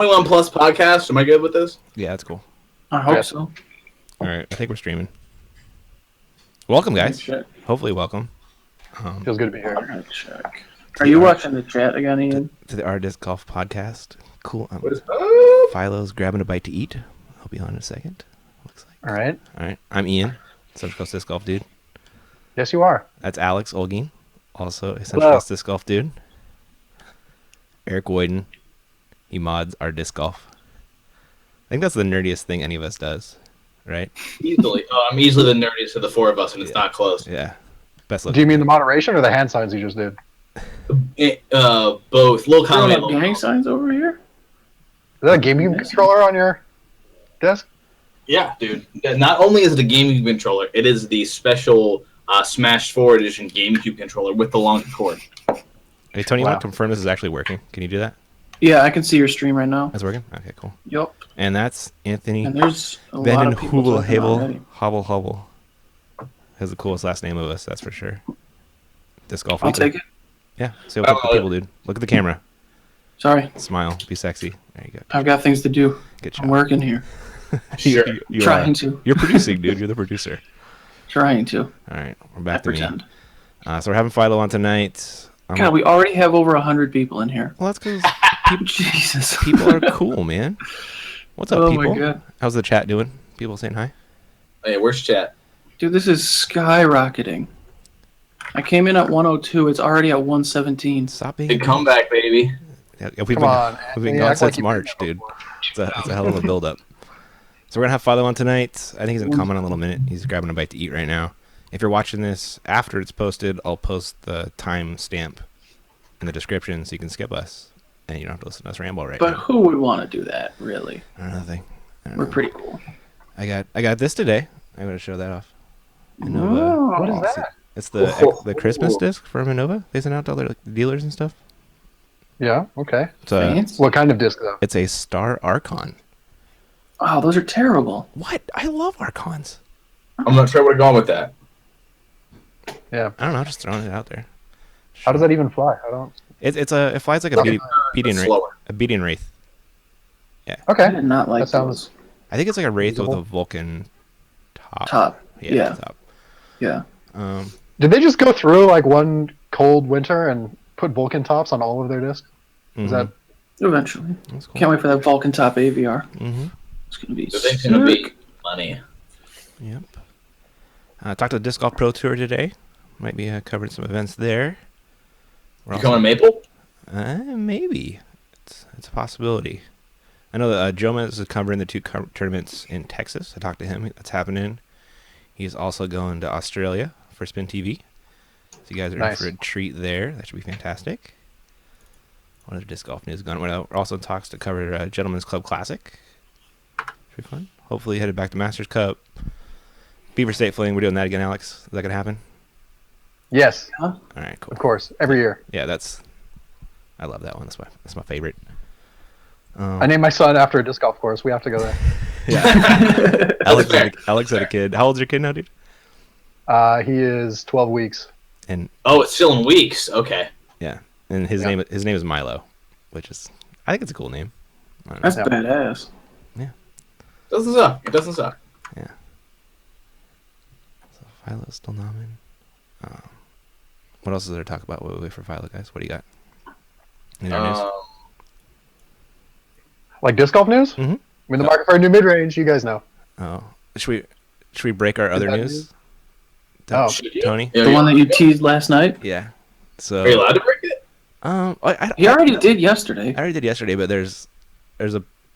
21 Plus podcast. Am I good with this? Yeah, that's cool. I hope so. All right, I think we're streaming. Welcome, guys. Hopefully, welcome. Feels good to be here. I'm gonna check. Are you watching the chat again, Ian? To the Disc Golf podcast. Cool. What is up? Philo's grabbing a bite to eat. I'll be on in a second. Looks like. All right. All right. I'm Ian, Central Coast Disc Golf dude. Yes, you are. That's Alex Olgin, also a Central Coast Disc Golf dude. Eric Woyden. He mods our disc golf. I think that's the nerdiest thing any of us does, right? Easily. I'm easily the nerdiest of the four of us, and it's not close. Yeah. Best look. Do you mean the moderation or the hand signs you just did? Both. Little comment. Gang signs over here? Is that a gaming controller on your desk? Yeah, dude. Not only is it a gaming controller, it is the special Smash 4 Edition GameCube controller with the long cord. Hey, Tony, you Wow. want to confirm this is actually working? Can you do that? Yeah, I can see your stream right now. That's working? Okay, cool. Yep. And that's Anthony And there's a lot Vanden of people Hubel talking already. Hobble Hubble. Has the coolest last name of us, that's for sure. Disc golf. I'll take it. Yeah, say what's up to people, dude. Look at the camera. Sorry, Smile. Be sexy. There you go. I've got things to do. Good job. I'm working here. Sure. You Trying are. to. You're producing, dude. You're the producer. Trying to. All right, we're back I to me. pretend. So we're having Philo on tonight. God, we already have over 100 people in here. Well, that's because Jesus. people are cool, man. What's up, Oh people? my God. How's the chat doing? People saying hi? Hey, where's chat? Dude, this is skyrocketing. I came in at 102. It's already at 117. Stop being. Big comeback, baby. Yeah, we've Come been, on, we've Anthony, been gone act like since you've March, been there dude. before. It's a hell of a build-up. So we're gonna have Philo on tonight. I think he's gonna comment in a little minute. He's grabbing a bite to eat right now. If you're watching this after it's posted, I'll post the time stamp in the description so you can skip us and you don't have to listen to us ramble right But now. who would want to do that, really? I don't know. Nothing. I don't We're know. pretty cool. I got this today. I'm gonna show that off. Oh, What is that? It's the Christmas disc from Innova. They sent out to other dealers and stuff. Yeah, okay. It's a, fancy. What kind of disc, though? it's a Star Archon. Wow, those are terrible. What? I love Archons. I'm not sure where to go with that. Yeah. I don't know. Just throwing it out there. How does that even fly? I don't... It flies like a beating wraith. Slower. A beating wraith. I Okay. did not like That sounds... those. I think it's like a wraith with a Usable. Vulcan top. Top. Yeah. Top. Yeah. Did they just go through, like, one cold winter and put Vulcan tops on all of their discs? Is that... Eventually. That's cool. Can't wait for that Vulcan top AVR. Mm-hmm. It's going to be The thing's going to sick. be money. Yep. Talked to the Disc Golf Pro Tour today. Might be covering some events there. We're You coming Maple? Maybe. It's a possibility. I know that Jomez is covering the two tournaments in Texas. I talked to him. That's happening. He's also going to Australia for Spin TV. So you guys are in Nice. for a treat there. That should be fantastic. What other disc golf news going on? We're also in talks to cover Gentlemen's Club Classic. Should be fun. Hopefully headed back to Masters Cup. Beaver State Fling. We're doing that again, Alex. Is that going to happen? Yes, All right, cool. of course. Every year. Yeah, I love that one. That's my favorite. I named my son after a disc golf course. We have to go there. Yeah. Alex had a kid. How old's your kid now, dude? He is 12 weeks. And Oh, it's still in weeks. Okay. yeah, and his Yeah. name is Milo, which is I think it's a cool name. I don't know. That's Yeah. badass. Doesn't suck. It doesn't suck. Yeah. So Philo's still nomming. What else is there to talk about? While we wait for Philo, guys. What do you got? Any other news? Like disc golf news? Mhm. I'm in the market for a new mid-range. You guys know. Oh, should we break our other that news? news? Oh. Should you? Tony. Yeah, The one that you teased last night? Yeah. So Are you allowed to break it? He already did yesterday. I already did yesterday, but there's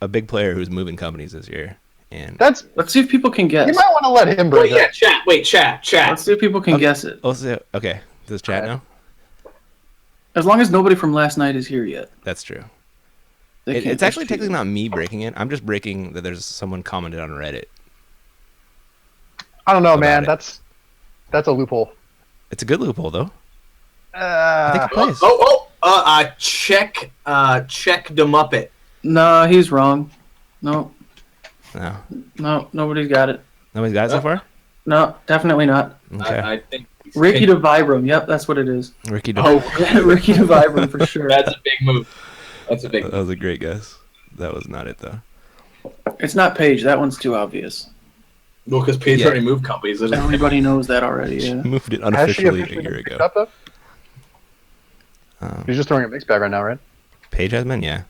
a big player who's moving companies this year, and That's... Let's see if people can guess. You might want to let him break Wait, yeah, it. chat. Wait, chat. Let's see if people can guess it. okay. Does chat now? As long as nobody from last night is here yet. That's true. They can't It's actually guess technically you. not me breaking it. I'm just breaking that there's someone commented on Reddit. I don't know, About man. it. That's a loophole. It's a good loophole though. I think it plays. Check the Muppet. No, he's wrong. No, No, nobody's got it. nobody's got it so far. No, definitely not. Okay, I think Ricky to Vibram. Yep, that's what it is. Ricky. Oh, Ricky to Vibram for sure. that's a big move. That's a big That move. was a great guess. That was not it though. It's not Paige. That one's too obvious. Well, because Paige Yeah. already moved companies. Doesn't it? Everybody knows that already. She Yeah. moved it Has she unofficially a officially year been picked ago. up, though? She's just throwing a mixed bag right now, right? Paige has been, yeah.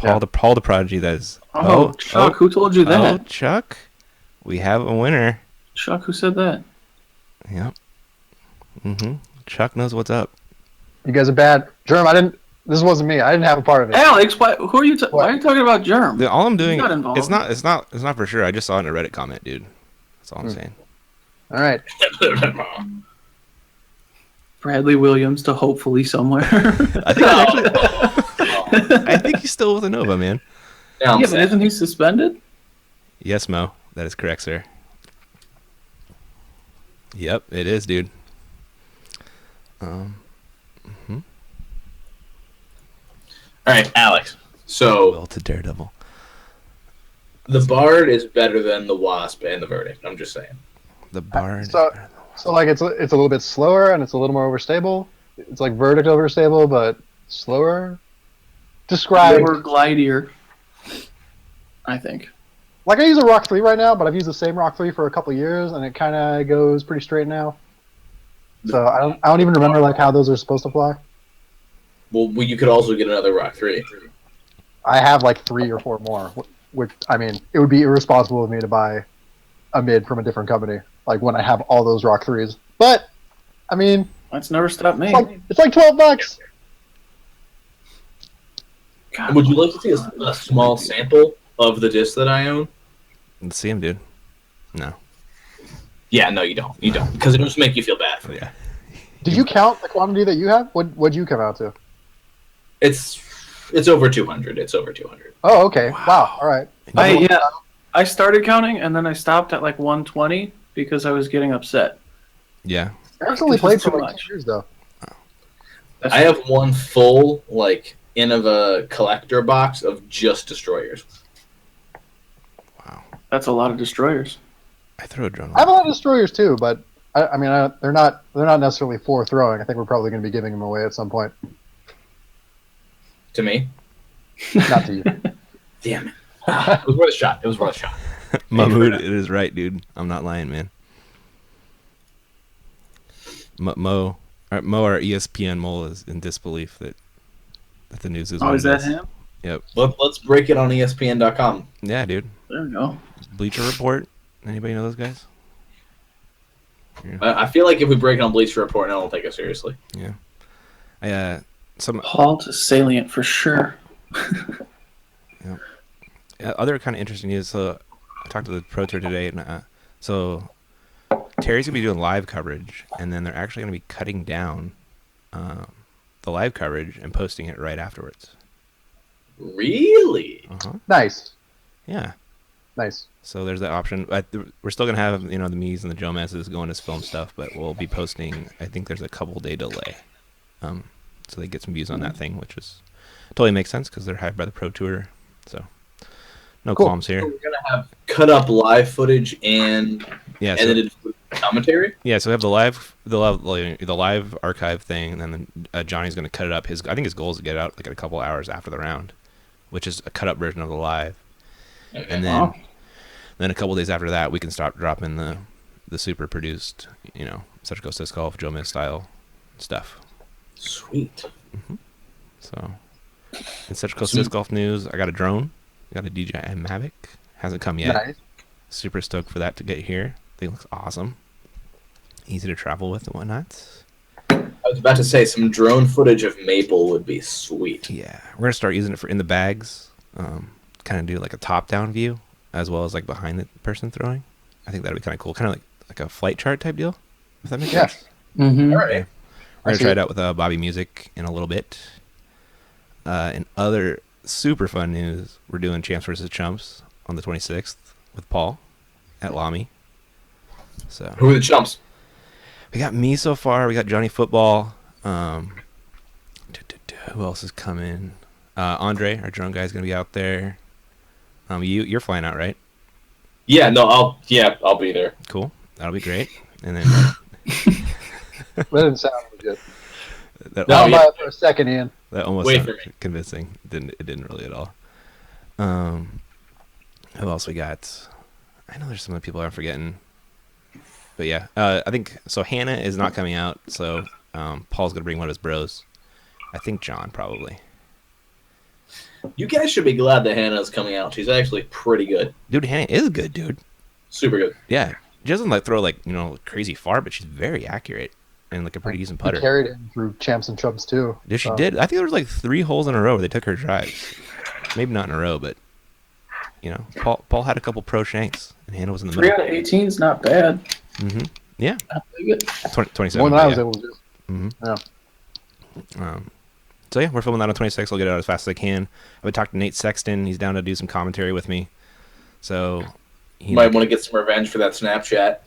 Yeah. Paul the Prodigy. That is. Oh, Chuck, who told you that? Oh, Chuck, we have a winner. Chuck, who said that? Yep. Chuck knows what's up. You guys are bad. Germ, this wasn't me. I didn't have a part of it. Alex, why are you talking about Germ? All I'm doing. He's not involved. It's not for sure. I just saw it in a Reddit comment, dude. That's all I'm saying. All right. Bradley Williams to hopefully somewhere. I think I think he's still with Innova, man. Yeah, Yeah, but isn't he suspended? Yes, Mo. That is correct, sir. Yep, it is, dude. All right, Alex. So Well to Daredevil. the Bard is better than the Wasp and the Verdict. I'm just saying. The Bard. So like it's a little bit slower and it's a little more overstable. It's like Verdict overstable, but slower. Describe. Or glidier, I think. Like I use a Rock 3 right now, but I've used the same Rock 3 for a couple years, and it kind of goes pretty straight now. So I don't even remember like how those are supposed to fly. Well, you could also get another Rock 3. I have like 3 or 4 more. Which I mean, it would be irresponsible of me to buy a mid from a different company, like when I have all those Rock 3s. But I mean, That's never stopped me. it's like $12. God. Would you like to see a small sample of the disc that I own? Let's see him, dude. No. Yeah, no, you don't. You don't, because it just make you feel bad for me. Yeah. Did you count the quantity that you have? What'd you come out to? It's over 200. It's over 200. Oh, okay. Wow. All right. I started counting and then I stopped at like 120 because I was getting upset. Yeah. I've only This played is for too like much. 2 years though. I have one full in of a collector box of just destroyers. Wow. That's a lot of destroyers. I throw a drone. I have a lot of destroyers too, but I mean they're not necessarily for throwing. I think we're probably going to be giving them away at some point. To me, Not to you. damn it. It was worth a shot. It was worth a shot. Mahmood, it is right, dude. I'm not lying, man. Mo, our ESPN mole is in disbelief that the news is. Oh, what is it that him? Yep. Let's break it on ESPN.com. Yeah, dude. There we go. Bleacher Report. Anybody know those guys? I feel like if we break it on Bleacher Report, no one will take us seriously. Yeah. Some Paul to Salient for sure. other kind of interesting news. So I talked to the Pro Tour today, and so Terry's gonna be doing live coverage, and then they're actually gonna be cutting down the live coverage and posting it right afterwards. Really? Nice. Yeah. Nice. So there's that option. We're still gonna have the Mees and the Jomez's going as film stuff, but we'll be posting. I think there's a couple day delay, so they get some views on that thing, which is totally makes sense because they're hired by the Pro Tour. So no Cool. qualms here. So we're gonna have cut up live footage and Yeah. So, edited commentary. yeah. So we have the live archive thing, and then Johnny's gonna cut it up. I think his goal is to get it out like a couple hours after the round, which is a cut up version of the live. Okay. And then a couple days after that, we can start dropping the super produced, Such Goes Disc Golf, Jomez style stuff. Sweet. So, in Such Goes Disc Golf news, I got a drone. I got a DJI Mavic. Hasn't come yet. Nice. Super stoked for that to get here. Thing looks awesome. Easy to travel with and whatnot. I was about to say some drone footage of Maple would be sweet. Yeah, we're gonna start using it for in the bags. Kind of do like a top-down view as well as like behind the person throwing. I think that'd be kind of cool. Kind of like a flight chart type deal. If that makes sense. Mm-hmm. All right. We're gonna try it out with Bobby Music in a little bit. In other super fun news, we're doing Champs vs. Chumps on the 26th with Paul at Lamy. So Who are the chumps? we got me so far. We got Johnny Football. Who else is coming? Andre, our drone guy, is gonna be out there. You're flying out, right? Yeah, no, I'll be there. Cool. That'll be great. And then That didn't sound really good. that, No, Down yeah. by it for a second, Ian. that almost Wait sounded for me. convincing. It didn't really at all. Who else we got? I know there's some other people I'm forgetting. But yeah, I think so. Hannah is not coming out, so Paul's gonna bring one of his bros. I think John probably. You guys should be glad that Hannah's coming out. She's actually pretty good. Dude, Hannah is good, dude. Super good. Yeah, she doesn't like throw like crazy far, but she's very accurate and like a pretty decent putter. He carried it through champs and chumps too. Yeah, she did. I think there was like 3 holes in a row where they took her drives. Maybe not in a row, but Paul had a couple pro shanks, and Hannah was in the 3 middle. out of 18 is not bad. Mm-hmm. Yeah. I think it. 27. More than I was yeah. able to do. Mm-hmm. Yeah. So yeah, we're filming that on 26. I'll get it out as fast as I can. I've been talking to Nate Sexton. He's down to do some commentary with me. So You might want to get some revenge for that Snapchat.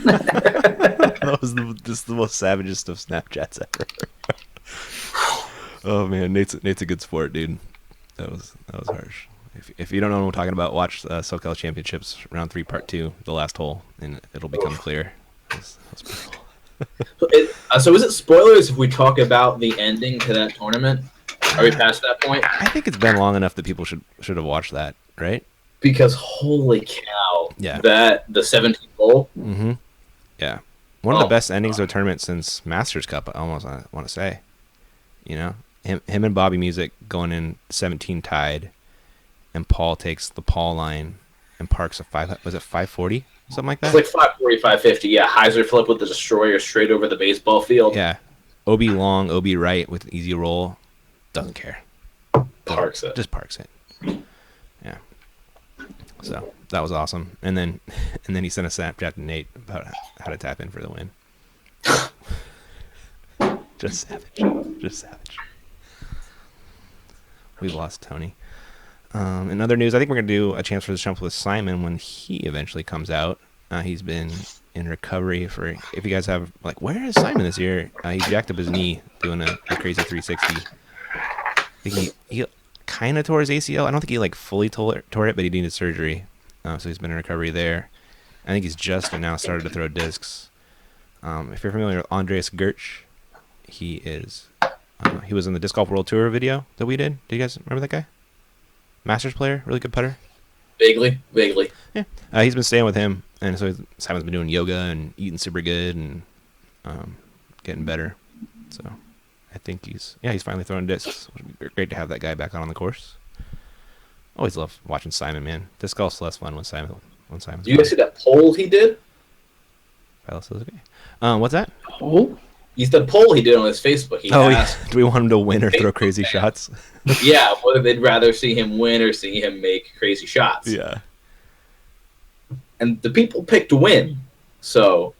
that was just the most savagest of Snapchats ever. Oh man, Nate's a good sport, dude. That was harsh. If you don't know what I'm talking about, watch SoCal Championships Round 3 Part 2, the last hole, and it'll become clear. That was pretty cool. So is it spoilers if we talk about the ending to that tournament? Are we past that point? I think it's been long enough that people should have watched that, right? Because holy cow, Yeah. the 17th hole. Mm-hmm. Yeah, one of the best endings of a tournament since Masters Cup. I want to say, him and Bobby Music going in 17 tied, and Paul takes the Paul line and parks a 540, something like that. It's like 540, 550. Yeah, hyzer flip with the destroyer straight over the baseball field. Yeah, OB long, OB right with easy roll. Doesn't care. Parks it. Just parks it. Yeah. So that was awesome. And then he sent a Snapchat to Nate about how to tap in for the win. Just savage. We've lost Tony. In other news, I think we're going to do a chance for the jump with Simon when he eventually comes out. He's been in recovery for, if you guys have, like, where is Simon this year? He jacked up his knee doing a crazy 360. I think he kind of tore his ACL. I don't think he, like, fully tore it, but he needed surgery. So he's been in recovery there. I think he's just now started to throw discs. If you're familiar with Andreas Gertsch, he was in the Disc Golf World Tour video that we did. Do you guys remember that guy? Masters player, really good putter. Vaguely. Yeah, he's been staying with him, and so Simon's been doing yoga and eating super good and getting better. So I think he's finally throwing discs. It would be great to have that guy back on the course. Always love watching Simon, man. Disc golf's less fun when Simon's. Do you guys see that poll he did? Philo says okay. What's that? Oh, He's the poll he did on his Facebook. He asked, Do we want him to win or throw crazy shots? yeah, whether they'd rather see him win or see him make crazy shots. Yeah. And the people picked win. So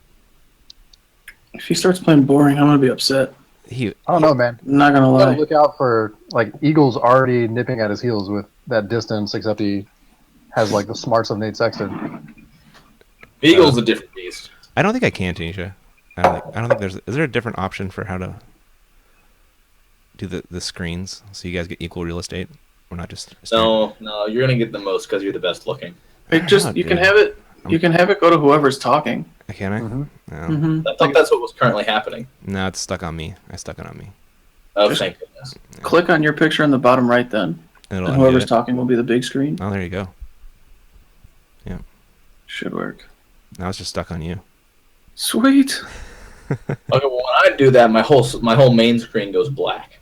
if he starts playing boring, I'm gonna be upset. I don't know, man. I'm not gonna You lie. gotta look out for, like, Eagle's already nipping at his heels with that distance, except he has, like, the smarts of Nate Sexton. Eagle's a different beast. I don't think I can, Tanisha. I don't think there's. Is there a different option for how to do the screens so you guys get equal real estate? We're not just. No, you're gonna get the most because you're the best looking. It just you can have it. You can have it go to whoever's talking. Can I? Mhm. No. Mm-hmm. I thought that's what was currently happening. No, it's stuck on me. I stuck it on me. Oh, Just- thank goodness. Click on your picture in the bottom right, then, It'll and undo whoever's it. talking will be the big screen. Oh, there you go. Should work. Now it's just stuck on you. Sweet. Okay, well, when I do that, my whole main screen goes black.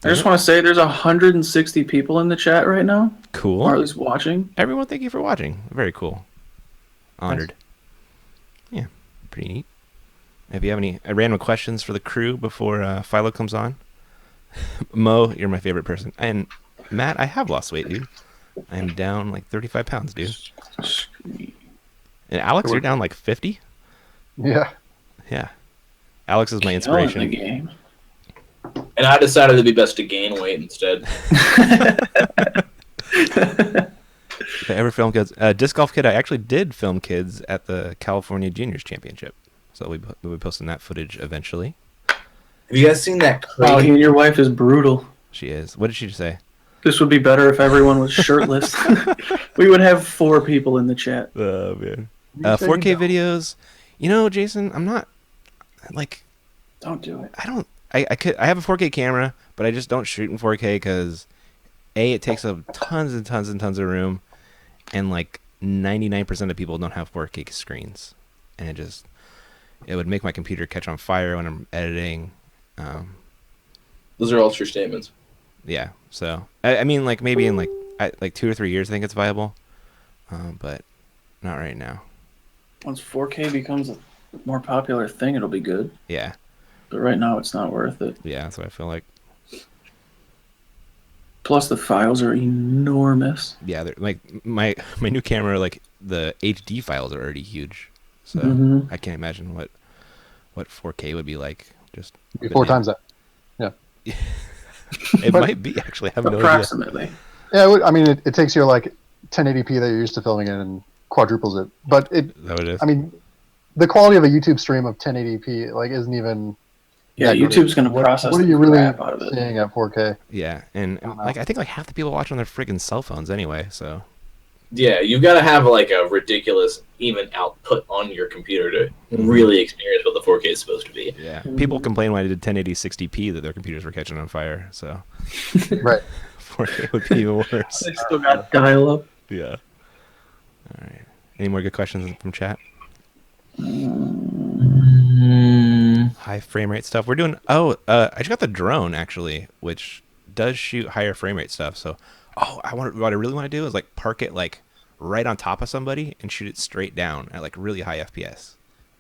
I just want to say there's 160 people in the chat right now, Cool. or at least watching. Everyone, thank you for watching. Very cool. Honored. Yeah, pretty neat. If you have any random questions for the crew before Philo comes on, Mo, you're my favorite person. And Matt, I have lost weight, dude. I'm down like 35 pounds, dude. And Alex, you're down like 50? Yeah. Yeah. Alex is my Killing inspiration. the game. And I decided it'd be best to gain weight instead. If I ever film kids, Disc Golf Kid, I actually did film kids at the California Juniors Championship. So we'll be posting that footage eventually. Have you guys seen that Oh, crazy? and your wife is brutal. She is. What did she say? This would be better if everyone was shirtless. We would have 4 people in the chat. Oh, man. You say 4K no. videos. You know, Jason, I'm not, like, Don't do it. I have a 4K camera, but I just don't shoot in 4K because it takes up tons and tons and tons of room, and like 99% of people don't have 4K screens, and it would make my computer catch on fire when I'm editing. Those are all true statements. Yeah, so I mean, like maybe in like 2 or 3 years, I think it's viable, but not right now. Once 4K becomes a more popular thing, it'll be good. Yeah, But right now, it's not worth it. yeah, that's what I feel like. Plus, the files are enormous. Yeah, they're, like my new camera, like the HD files are already huge, so I can't imagine what 4K would be like. Just Be 4 times that. Yeah. It might be actually. I have no idea. Approximately. Yeah, I mean, it takes your like 1080p that you're used to filming in and quadruples it. But Is that what it is? I mean, the quality of a YouTube stream of 1080p like isn't even. Yeah, YouTube's going to process What are the you really crap out of it. seeing at 4K? Yeah, and I don't know. like I think like half the people watch on their friggin' cell phones anyway. So Yeah, you've got to have like a ridiculous even output on your computer to really experience what the 4K is supposed to be. yeah, people complain when I did 1080 60p that their computers were catching on fire. So Right. 4K would be even worse. They still got dial up. Yeah. All right. Any more good questions from chat? High frame rate stuff. We're doing. I just got the drone actually, which does shoot higher frame rate stuff. So, what I really want to do is like park it like right on top of somebody and shoot it straight down at like really high FPS.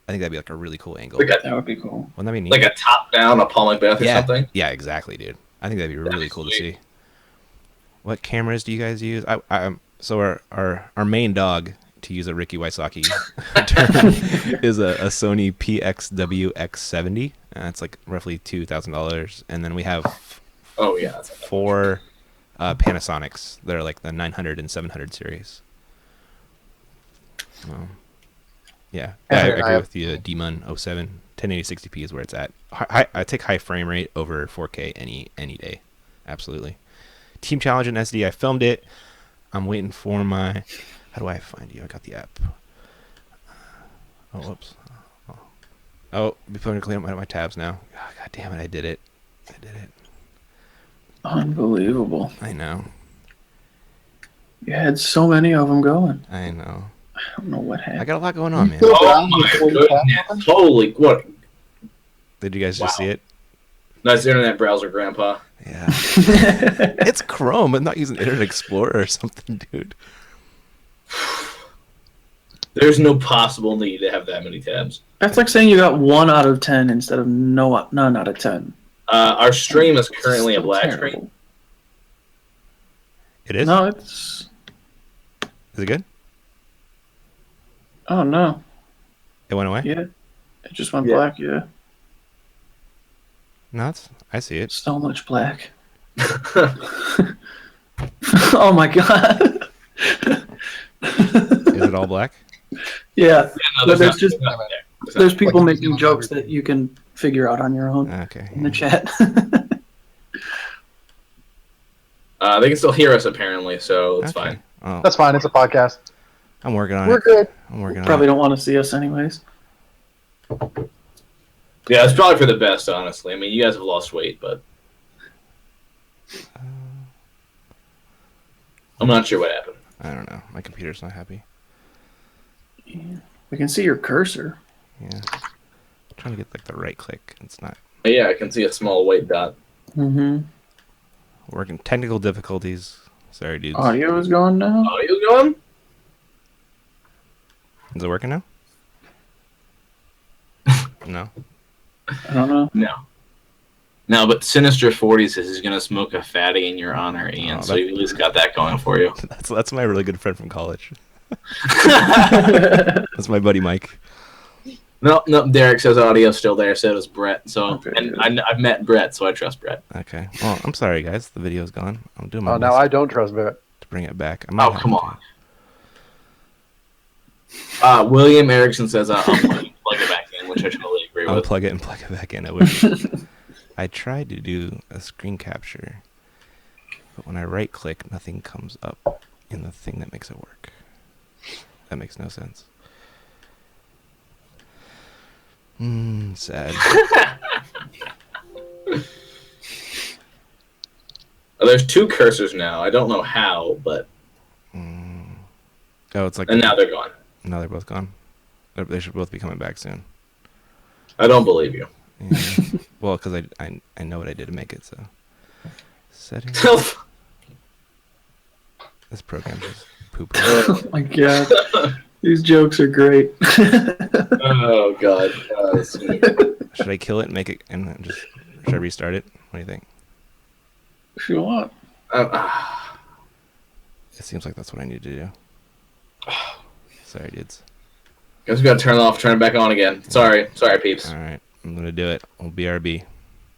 I think that'd be like a really cool angle. Like That would be cool. Wouldn't that be neat? a top down, a Paul Macbeth or yeah, something. yeah, exactly, dude. I think that'd be really cool to see. What cameras do you guys use? So our main dog, to use a Ricky Wysocki term, is a Sony PXW X70. It's like roughly $2,000, and then we have Oh yeah, that's 4 Panasonics that are like the 900 and 700 series. Yeah, I agree with you. Demon 07 1080 60p is where it's at. I take high frame rate over 4K any day, absolutely. Team Challenge in SD. I filmed it. I'm waiting for my. How do I find you? I got the app. Oh, whoops. Oh, before I clean up my tabs now. Oh, God damn it! I did it. Unbelievable. I know. You had so many of them going. I know. I don't know what happened. I got a lot going on, man. Oh my goodness! Holy what? Did you guys just see it? Nice internet browser, Grandpa. Yeah. It's Chrome. I'm not using Internet Explorer or something, dude. There's no possible need to have that many tabs. That's like saying you got 1 out of 10 instead of none out of 10. Our stream is currently a Still black terrible. screen. It is? No, it's. Is it good? Oh, no. It went away? Yeah. It just went Yeah. black, yeah. No, I see it. So much black. Oh, my God. Is it all black? Yeah. No, But there's just. not there. There's people Like, making jokes that you can figure out on your own Okay. in the chat. They can still hear us apparently, so it's Okay. fine. Oh, That's fine. It's a podcast. I'm working on We're it. good. I'm working on Probably it. don't want to see us anyways. Yeah, it's probably for the best, honestly. I mean, you guys have lost weight, but I'm not sure what happened. I don't know. My computer's not happy. Yeah. We can see your cursor. Yeah. I'm trying to get like the right click. It's not But yeah, I can see a small white dot. Mm-hmm. working. Technical difficulties. Sorry, dudes. Audio is going now. Audio going? Is it working now? No. I don't know. No. No, but Sinister 40 says he's gonna smoke a fatty in your honor, Ian. Oh, So you at least got that going for you. That's my really good friend from college. That's my buddy Mike. No, Derek says audio's still there. So does Brett. So, Okay, and good. I've met Brett, so I trust Brett. Okay. Well, I'm sorry, guys. The video's gone. I'm doing my Oh, now best I don't trust Barrett. to bring it back. I might Oh, have come to. on. William Erickson says plug it back in, which I totally agree with. Unplug it and plug it back in. I wish. I tried to do a screen capture, but when I right click, nothing comes up in the thing that makes it work. That makes no sense. Sad. There's 2 cursors now. I don't know how, but Oh, it's like. and now they're gone. Now they're both gone. They should both be coming back soon. I don't believe you. Yeah. Well, because I know what I did to make it. So settings. This program's just poop. Oh my god. These jokes are great. Oh god. Should I kill it and make it and just should I restart it? What do you think? If you want. It seems like that's what I need to do. Sorry, dudes. Guess we gotta turn it off, turn it back on again. Sorry, peeps. All right, I'm gonna do it. We'll BRB.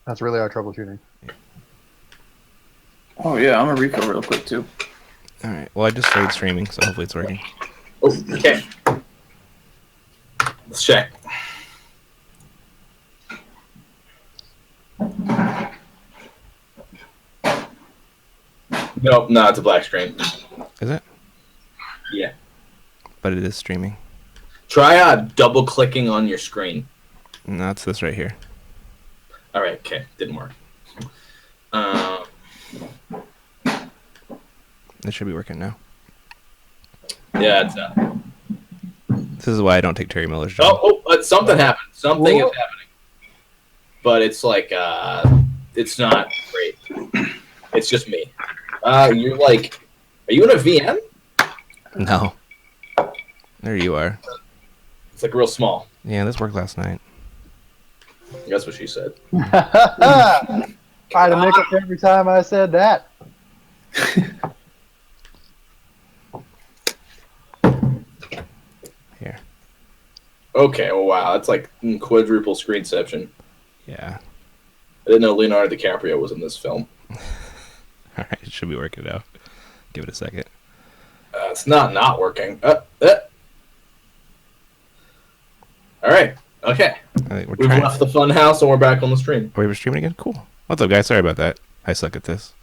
That's really our troubleshooting. Oh yeah, I'm gonna recode real quick too. All right. Well, I just started streaming, so hopefully it's working. Oh, okay. Let's check. Nope, no, it's a black screen. Is it? Yeah. But it is streaming. Try double clicking on your screen. No, it's this right here. All right, okay, didn't work. It should be working now. Yeah, it's not. This is why I don't take Terry Miller's job. Something happened. Something is happening. But it's like, it's not great. It's just me. You're like, are you in a VM? No. There you are. It's like real small. Yeah, this worked last night. That's what she said. I had a nickel for every time I said that. Here. Okay, well, wow, that's like quadruple screenception. Yeah. I didn't know Leonardo DiCaprio was in this film. All right, it should be working now. Give it a second. It's not working. All right. Okay. I think We've left the fun house and we're back on the stream. Are we streaming again? Cool. What's up, guys? Sorry about that. I suck at this.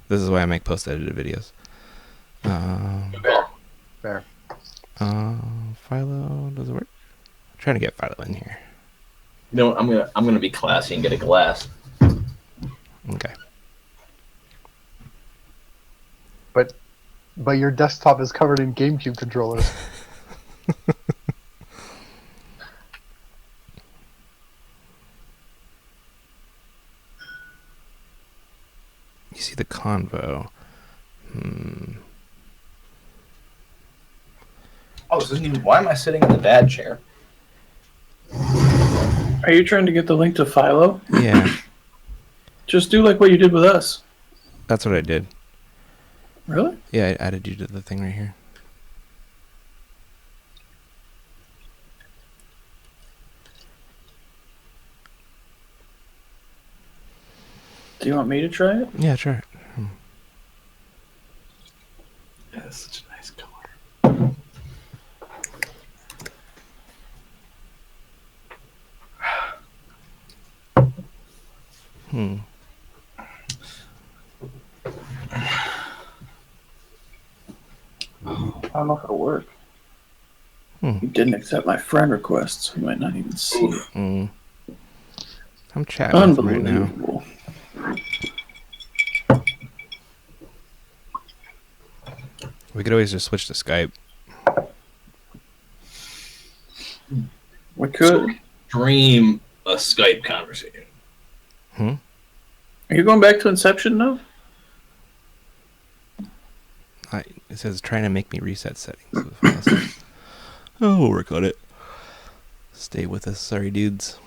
This is why I make post-edited videos. Fair. Philo, does it work? I'm trying to get Philo in here. You know what? I'm gonna be classy and get a glass. Okay. But your desktop is covered in GameCube controllers. You see the convo. Oh, this isn't even. Why am I sitting in the bad chair? Are you trying to get the link to Philo? Yeah, Just do like what you did with us. that's what I did. Really? Yeah, I added you to the thing right here. Do you want me to try it? Yeah, sure. Yeah, that's such a nice color. I don't know if it'll work. Hmm. You didn't accept my friend request, so you might not even see it. I'm chatting with him right now. Unbelievable. We could always just switch to Skype. We could. Dream a Skype conversation. Are you going back to Inception now? It says trying to make me reset settings. Oh, we'll work on it. Stay with us, sorry dudes.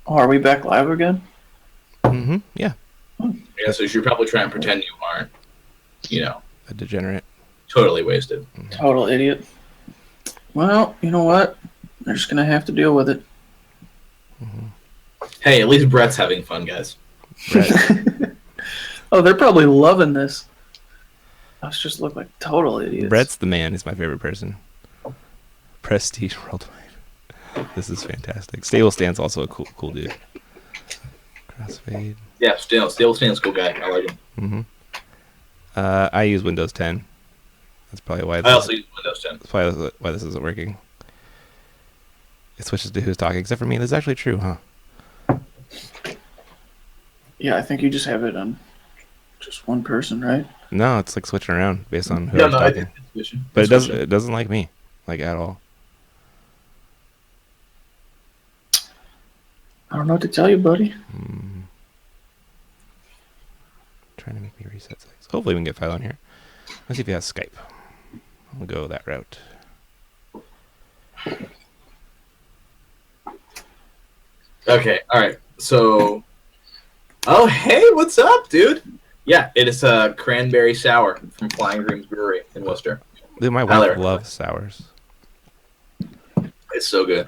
Oh, are we back live again? Yeah. Yeah, so you should probably try and pretend you aren't, A degenerate. totally wasted. Total idiot. Well, you know what? They're just going to have to deal with it. Hey, at least Brett's having fun, guys. Brett, Oh, they're probably loving this. Us just look like total idiots. Brett's the man. He's my favorite person. Prestige worldwide. This is fantastic. Stable Stan's also a cool dude. Crossfade. Yeah, still stands cool guy. I like him. I use Windows 10. That's probably why. I also use Windows 10. That's probably why this isn't working. It switches to who's talking, except for me. That's actually true, huh? Yeah, I think you just have it on Just one person, right? No, it's like switching around based on who Yeah, I'm no, talking. But it's switching. it doesn't like me, like at all. I don't know what to tell you, buddy. Trying to make me reset settings. Hopefully we can get Philo on here. Let's see if he has Skype. We'll go that route. Okay, all right. So, oh hey, what's up, dude? Yeah, it is a cranberry sour from Flying Dreams Brewery in Worcester. Dude, my Highly wife recommend. loves sours. It's so good.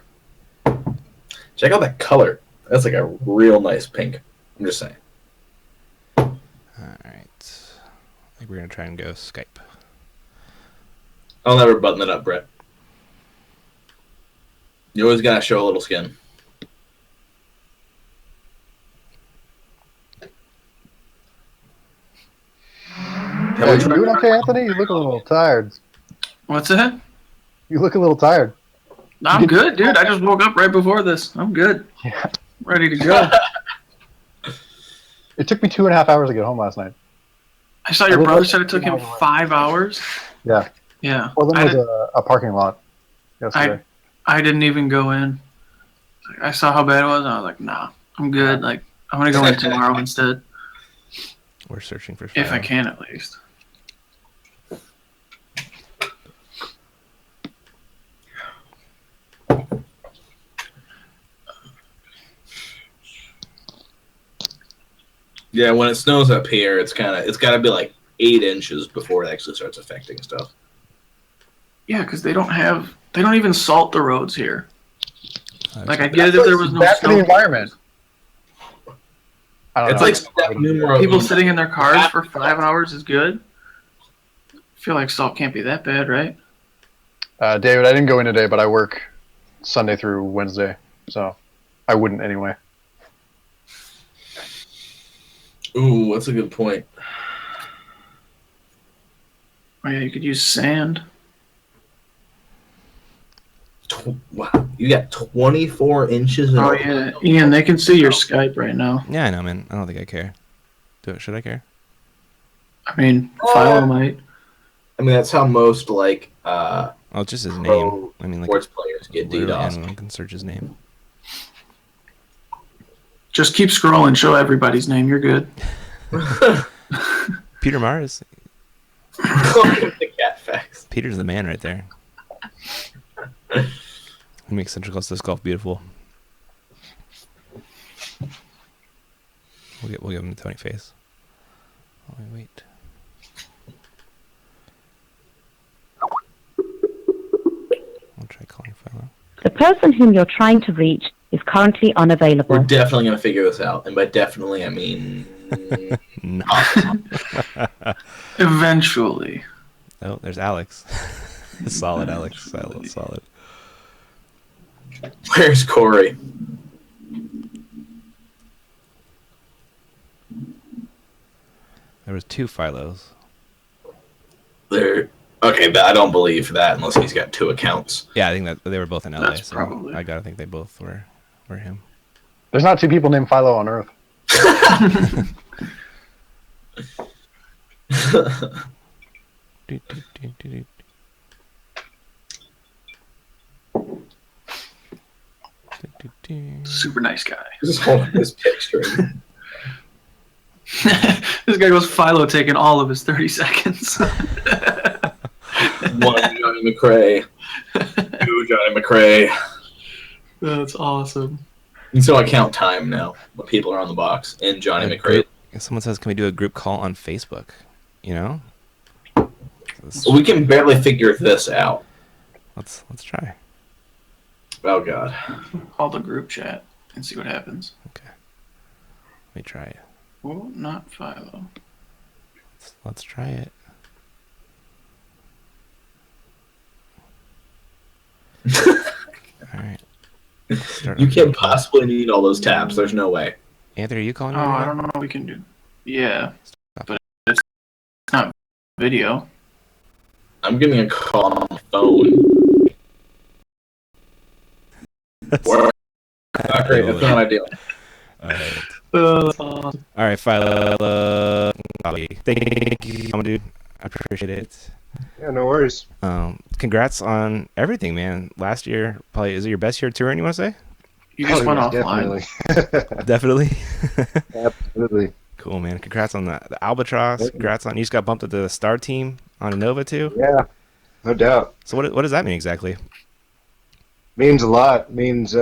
Check out that color. That's like a real nice pink. I'm just saying. All right. I think we're gonna try and go Skype. I'll never button it up, Brett. You always gotta show a little skin. Hey, you doing okay, Anthony? You look a little tired. What's that? You look a little tired. I'm good, dude. I just woke up right before this. I'm good. Yeah. Ready to go. It took me 2.5 hours to get home last night. I saw your brother said it took him 5 hours. Yeah. Yeah. Well, then there's a parking lot yesterday. I didn't even go in. I saw how bad it was, and I was like, nah, I'm good. Like, I'm going to go in tomorrow instead. We're searching for Philo. If I can, at least. Yeah, when it snows up here, it's got to be like 8 inches before it actually starts affecting stuff. Yeah, because they don't even salt the roads here. Like, I get it That's if there was no Bad for snow. the environment. I don't It's know. like step numero People uno. sitting in their cars for 5 hours is good. I feel like salt can't be that bad, right? David, I didn't go in today, but I work Sunday through Wednesday, so I wouldn't anyway. Ooh, that's a good point. Oh, yeah, you could use sand. Wow, you got 24 inches. Oh, yeah. Ian, they can see your Skype right now. Yeah, I know, man. I don't think I care. Should I care? I mean, Philo might. I mean, that's how most like Oh, it's just his name. pro I mean, like, sports players get literally DDoS. anyone can search his name. Just keep scrolling. Show everybody's name. You're good. Peter Mars. The cat facts. Peter's the man right there. He makes Central Coast Disc Golf beautiful. We'll give him the Tony face. Oh, wait. I'll try calling Philo. The person whom you're trying to reach is currently unavailable. We're definitely gonna figure this out, and by definitely I mean No. Eventually. Oh, there's Alex. Solid, Alex. Solid. where's Corey? There was 2 Philos. There. Okay, but I don't believe that unless he's got 2 accounts. Yeah, I think that they were both in LA. That's So probably- I gotta think they both were him. There's not 2 people named Philo on Earth. Do, do, do, do, do. Do, do, do. Super nice guy. Just holding this picture. This guy goes Philo taking all of his 30 seconds. One Johnny McRae. 2 Johnny McRae. That's awesome. And so I count time now when people are on the box in Johnny A McRae. group- If someone says, "Can we do a group call on Facebook?" You know, We can barely figure this out. let's try. Oh god. Call the group chat and see what happens. Okay, let me try it. Oh, not Philo. Let's try it. All right. You can't possibly need all those tabs. There's no way. Anthony, are you calling Oh, me? I right don't now? know what we can do. Yeah, but it's not video. I'm getting a call on my phone. Not great. That's not ideal. All right. That's awesome. All right, Philo. Thank you, dude. I appreciate it. Yeah, no worries. Congrats on everything, man. Last year, probably, is it your best year touring, you want to say? You just went yeah, offline. definitely. Definitely. Absolutely. Cool, man. Congrats on the Albatross. Congrats on, you just got bumped to the star team on Innova, too. Yeah, no doubt. So what does that mean exactly? Means a lot. Means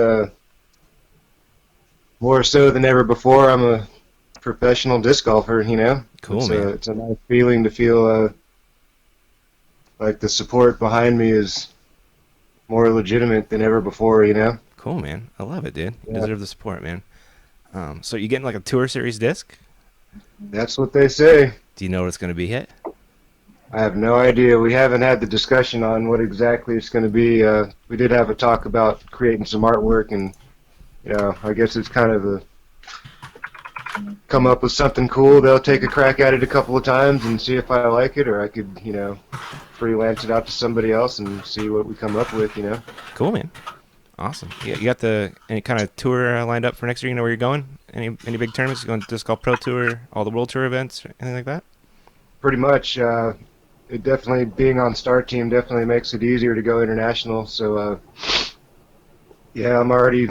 more so than ever before. I'm a professional disc golfer, you know. Cool, man. It's a nice feeling to feel like the support behind me is more legitimate than ever before, you know. Cool, man. I love it, dude. You Yeah. deserve the support, man. So you getting like a Tour Series disc? That's what they say. Do you know what it's going to be yet? I have no idea. We haven't had the discussion on what exactly it's going to be. We did have a talk about creating some artwork, and you know, I guess it's kind of a come up with something cool. They'll take a crack at it a couple of times and see if I like it, or I could, you know, freelance it out to somebody else and see what we come up with, you know. Cool, man. Awesome. You got any kind of tour lined up for next year? You know where you're going? Any big tournaments? You going to Disc Golf Pro Tour, all the World Tour events, or anything like that? Pretty much. It definitely, being on Star Team definitely makes it easier to go international. So, yeah, I'm already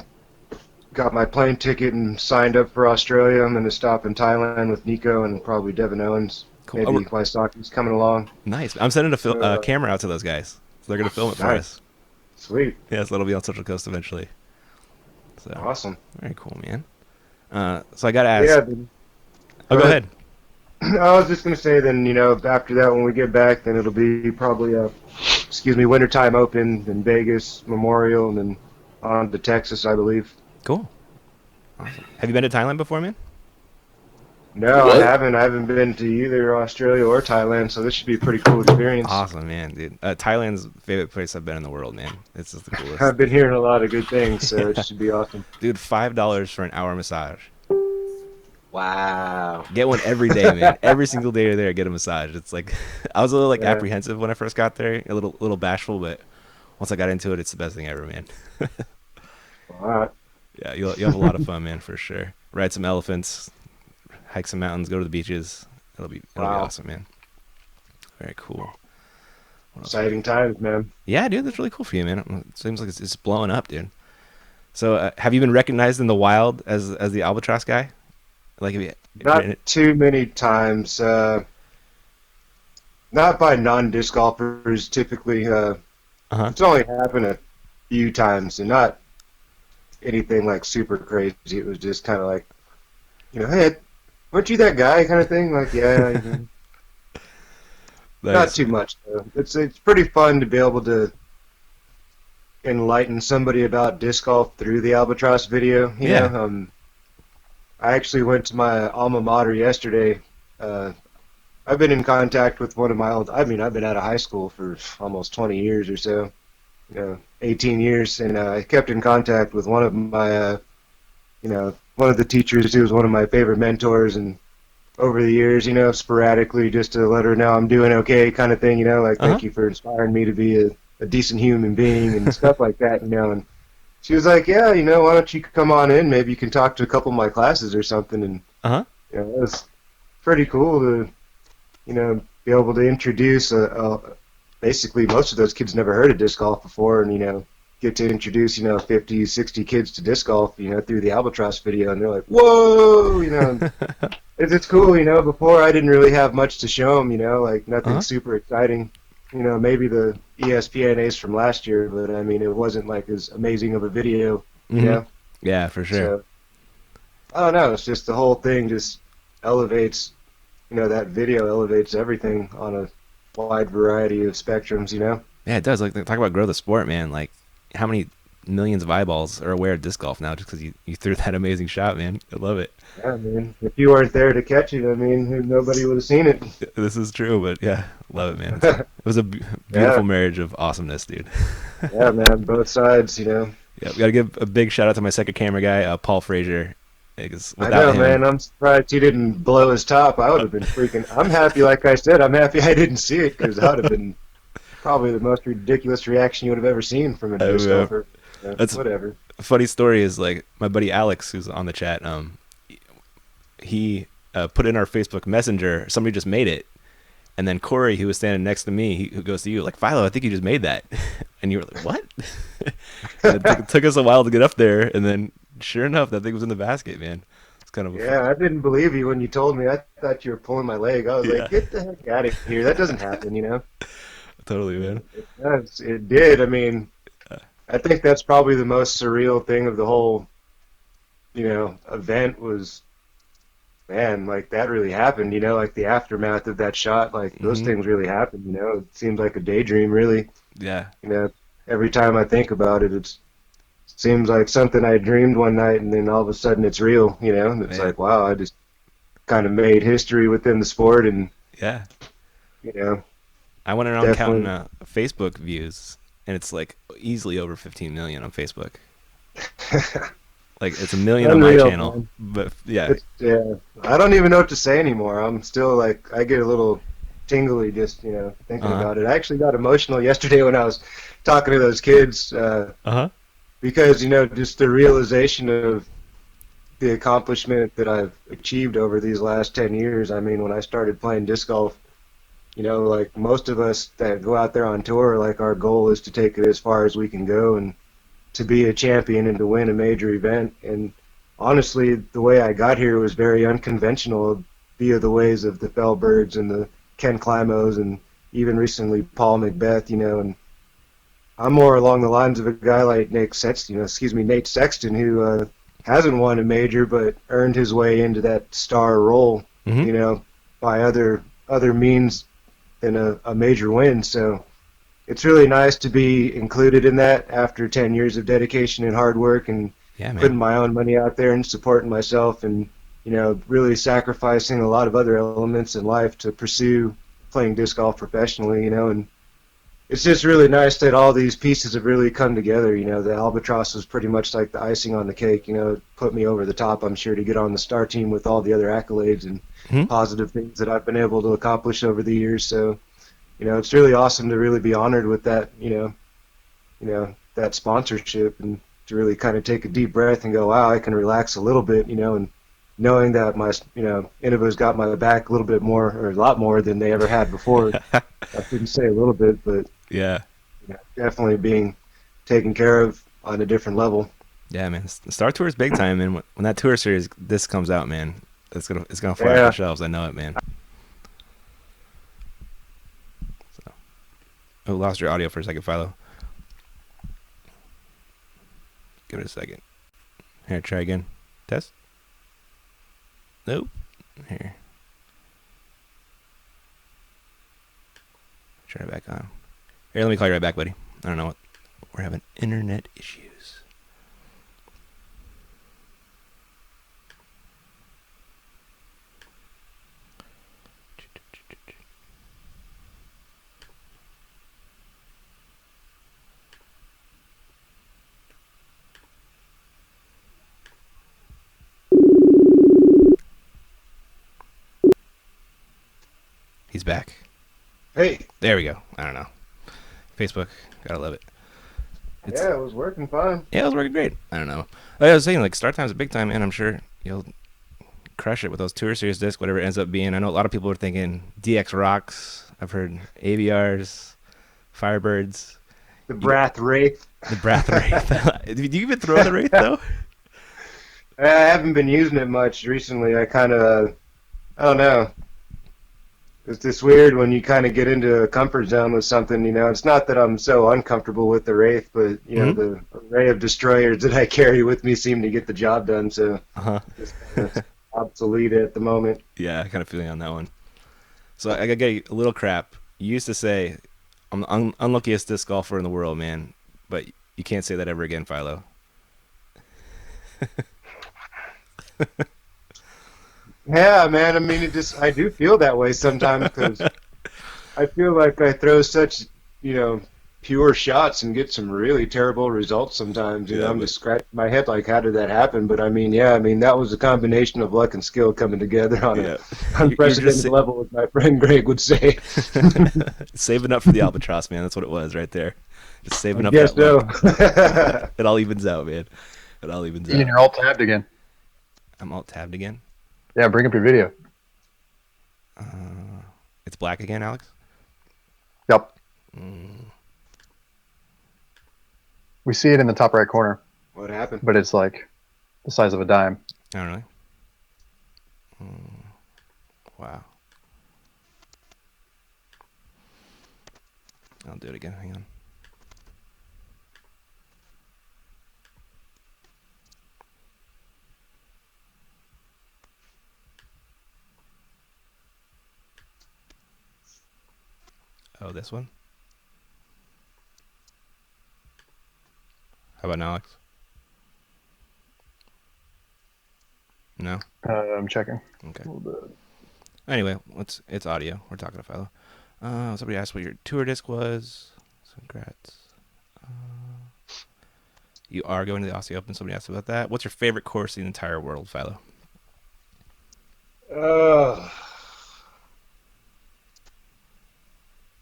got my plane ticket and signed up for Australia. I'm going to stop in Thailand with Nico and probably Devin Owens. Cool. Maybe Wysocki's coming along. Nice. I'm sending a camera out to those guys. So they're going to film it for Nice. us. Sweet. Yeah, so that'll be on Central Coast eventually. So Awesome. very cool, man. So I got to ask. Yeah. Go ahead. I was just going to say then, you know, after that, when we get back, then it'll be probably Wintertime Open, then Vegas, Memorial, and then on to Texas, I believe. Cool. Awesome. Have you been to Thailand before, man? No, What? I haven't. I haven't been to either Australia or Thailand, so this should be a pretty cool experience. Awesome, man, dude. Thailand's favorite place I've been in the world, man. It's just the coolest. I've been hearing a lot of good things, so it should be awesome. Dude, $5 for an hour massage. Wow. Get one every day, man. Every single day you're there, get a massage. It's like I was a little Yeah. apprehensive when I first got there, a little bashful, but once I got into it, it's the best thing ever, man. All right. Yeah, you'll have a lot of fun, man, for sure. Ride some elephants, hike some mountains, go to the beaches. It'll be Wow. awesome, man. Very cool. What else? Exciting times, man. Yeah, dude, that's really cool for you, man. It seems like it's blowing up, dude. So, have you been recognized in the wild as the albatross guy? Like, have you, Not too many times. Not by non-disc golfers, typically. It's only happened a few times, and not anything like super crazy. It was just kind of like, you know, hey, weren't you that guy kind of thing? Like, yeah. Not too much, though. It's pretty fun to be able to enlighten somebody about disc golf through the Albatross video. You know? I actually went to my alma mater yesterday. I've been in contact with one of my I've been out of high school for almost 20 years or so, 18 years, and I kept in contact with one of my, one of the teachers who was one of my favorite mentors, and over the years, sporadically, just to let her know I'm doing okay kind of thing, like, thank you for inspiring me to be a decent human being and stuff like that, and she was like, yeah, why don't you come on in? Maybe you can talk to a couple of my classes or something, and it was pretty cool to, be able to introduce basically most of those kids never heard of disc golf before, and get to introduce 50, 60 kids to disc golf, through the Albatross video, and they're like, whoa, it's cool, before I didn't really have much to show them, like nothing super exciting, maybe the ESPNAs from last year, but I mean it wasn't like as amazing of a video, Yeah, for sure. So, I don't know, it's just the whole thing just elevates, that video elevates everything on a wide variety of spectrums, Yeah, it does. Like, talk about grow the sport, man. Like, how many millions of eyeballs are aware of disc golf now just because you threw that amazing shot, man? I love it. Yeah, man. If you weren't there to catch it, I mean, nobody would have seen it. This is true, but yeah, love it, man. It was a beautiful marriage of awesomeness, dude. Yeah, man, both sides, Yeah, we gotta give a big shout out to my second camera guy, Paul Frazier. I know, man. I'm surprised he didn't blow his top. I would have been freaking. I'm happy, like I said. I'm happy I didn't see it because that would have been probably the most ridiculous reaction you would have ever seen from a disc golfer. That's whatever. A funny story is, like, my buddy Alex, who's on the chat. he put in our Facebook Messenger, somebody just made it. And then Corey, who was standing next to me, who goes to you, like, Philo, I think you just made that. And you were like, what? And it took us a while to get up there. And then, sure enough, that thing was in the basket, man. It's kind of I didn't believe you when you told me. I thought you were pulling my leg. I was like, get the heck out of here. That doesn't happen, you know? Totally, man. It does. It did. I mean, I think that's probably the most surreal thing of the whole, event was, man, like that really happened, like the aftermath of that shot, like those things really happened, it seems like a daydream, really. Yeah. Every time I think about it, it seems like something I dreamed one night and then all of a sudden it's real, and it's like, wow, I just kind of made history within the sport. And yeah, I went around definitely counting Facebook views, and it's like easily over 15 million on Facebook. Like, it's 1 million on my channel, man. But yeah. I don't even know what to say anymore. I'm still like, I get a little tingly just, thinking about it. I actually got emotional yesterday when I was talking to those kids, because, just the realization of the accomplishment that I've achieved over these last 10 years. I mean, when I started playing disc golf, like most of us that go out there on tour, like our goal is to take it as far as we can go and to be a champion and to win a major event. And honestly, the way I got here was very unconventional via the ways of the Fellbergs and the Ken Climos and even recently Paul Macbeth, and I'm more along the lines of a guy like Nate Sexton, who hasn't won a major but earned his way into that star role, by other means than a major win. So it's really nice to be included in that after 10 years of dedication and hard work and putting my own money out there and supporting myself and, really sacrificing a lot of other elements in life to pursue playing disc golf professionally, and it's just really nice that all these pieces have really come together. The Albatross was pretty much like the icing on the cake, it put me over the top, I'm sure, to get on the star team with all the other accolades and positive things that I've been able to accomplish over the years. So, it's really awesome to really be honored with that, that sponsorship, and to really kind of take a deep breath and go, wow, I can relax a little bit, and knowing that my, Innova's got my back a little bit more, or a lot more than they ever had before. I shouldn't say a little bit, but definitely being taken care of on a different level. Yeah, man, the Star Tour is big time, and when that tour series this comes out, man, it's gonna fly off the shelves. I know it, man. So, lost your audio for a second, Philo. Give it a second. Here, try again. Test. Nope. Here. Turn it back on. Here, let me call you right back, buddy. I don't know what. We're having internet issues. He's back. Hey. There we go. I don't know. Facebook. Gotta love it. It was working fine. Yeah, it was working great. I don't know. Like I was saying, like, start time's a big time, and I'm sure you'll crush it with those Tour Series discs, whatever it ends up being. I know a lot of people are thinking DX Rocks. I've heard ABRs, Firebirds. The Brathwaite. The Brathwaite. Do you even throw the Wraith, though? I haven't been using it much recently. I kind of, I don't know. It's just weird when you kind of get into a comfort zone with something, It's not that I'm so uncomfortable with the Wraith, but, the array of destroyers that I carry with me seem to get the job done, so it's kind of obsolete at the moment. Yeah, I kind of feeling on that one. So I got to get a little crap. You used to say, I'm the unluckiest disc golfer in the world, man, but you can't say that ever again, Philo. Yeah, man. I mean, I do feel that way sometimes because I feel like I throw such, pure shots and get some really terrible results sometimes. I'm just scratching my head like, how did that happen? But I mean, that was a combination of luck and skill coming together on an unprecedented level, as my friend Greg would say. Saving up for the Albatross, man. That's what it was right there. Just saving up. Yes, no. It all evens out, man. It all evens out. Ian, you're alt tabbed again. I'm alt tabbed again. Yeah, bring up your video. It's black again, Alex? Yep. We see it in the top right corner, What happened? but it's like the size of a dime. Oh, really? Wow. I'll do it again. Hang on. Oh, this one? How about now, Alex? No? I'm checking. Okay. A little bit. Anyway, it's audio. We're talking to Philo. Somebody asked what your tour disc was. Congrats. You are going to the Aussie Open. Somebody asked about that. What's your favorite course in the entire world, Philo?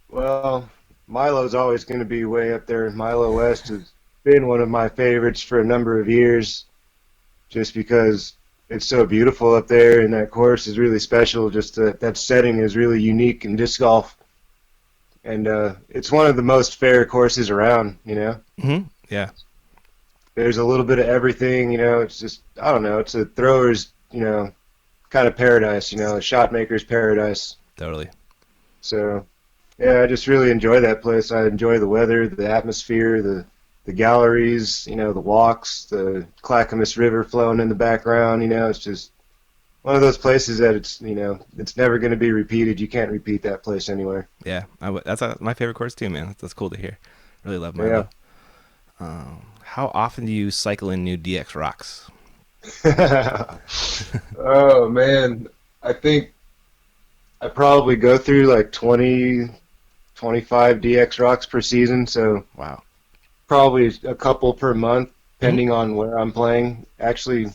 Well, Milo's always going to be way up there. Milo West has been one of my favorites for a number of years, just because it's so beautiful up there, and that course is really special. Just that setting is really unique in disc golf, and it's one of the most fair courses around. Mm-hmm. Yeah. There's a little bit of everything. It's just, I don't know. It's a thrower's, kind of paradise. A shot maker's paradise. Totally. So, yeah, I just really enjoy that place. I enjoy the weather, the atmosphere, the galleries, the walks, the Clackamas River flowing in the background. It's just one of those places that it's never going to be repeated. You can't repeat that place anywhere. Yeah, that's my favorite course too, man. That's cool to hear. Really love Milo. Yeah. How often do you cycle in new DX rocks? Oh, man. I think I probably go through like 20, 25 DX rocks per season, so Wow. probably a couple per month, depending on where I'm playing. Actually,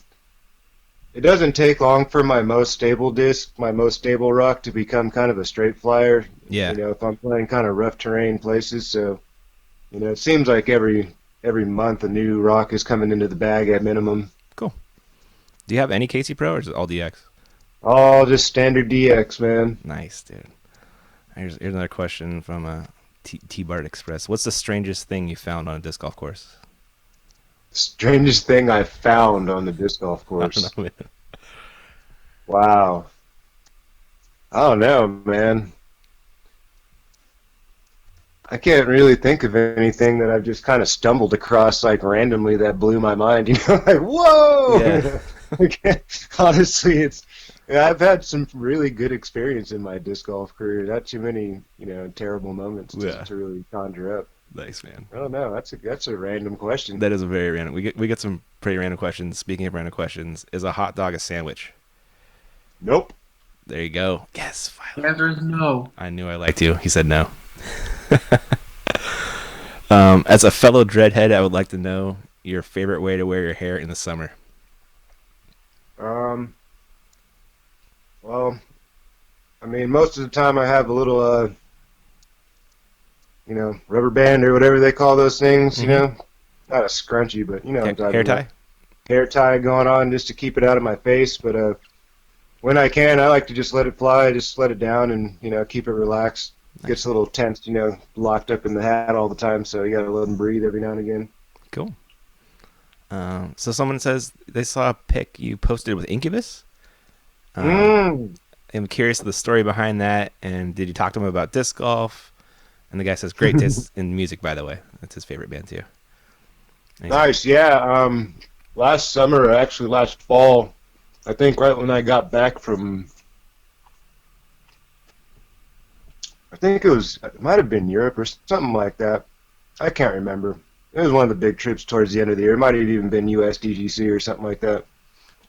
it doesn't take long for my most stable disc, my most stable rock, to become kind of a straight flyer. Yeah. If I'm playing kind of rough terrain places, so it seems like every month a new rock is coming into the bag at minimum. Cool. Do you have any KC Pro, or is it all DX? All just standard DX, man. Nice, dude. Here's another question from T-Bart Express. What's the strangest thing you found on a disc golf course? Strangest thing I found on the disc golf course. I don't know, man. Wow. I don't know, man. I can't really think of anything that I've just kind of stumbled across like randomly that blew my mind. Like, whoa! Yeah. Honestly, I've had some really good experience in my disc golf career. Not too many, terrible moments to really conjure up. Nice, man. I don't know. That's a random question. That is a very random. We get some pretty random questions. Speaking of random questions, is a hot dog a sandwich? Nope. There you go. Yes, The Philo. answer is no. I knew I liked you. He said no. As a fellow dreadhead, I would like to know your favorite way to wear your hair in the summer. Well, I mean, most of the time I have a little, rubber band or whatever they call those things, Not a scrunchie, but what I'm talking Hair about. tie? Hair tie going on just to keep it out of my face, but when I can, I like to just let it fly, just let it down and, keep it relaxed. Gets a little tense, locked up in the hat all the time, so you gotta let them breathe every now and again. Cool. So someone says they saw a pic you posted with Incubus. I'm curious of the story behind that, and did you talk to him about disc golf? And the guy says, great taste in music, by the way. That's his favorite band, too. Nice, yeah. Last summer, actually last fall, I think right when I got back from, I think it might have been Europe or something like that. I can't remember. It was one of the big trips towards the end of the year. It might have even been USDGC or something like that.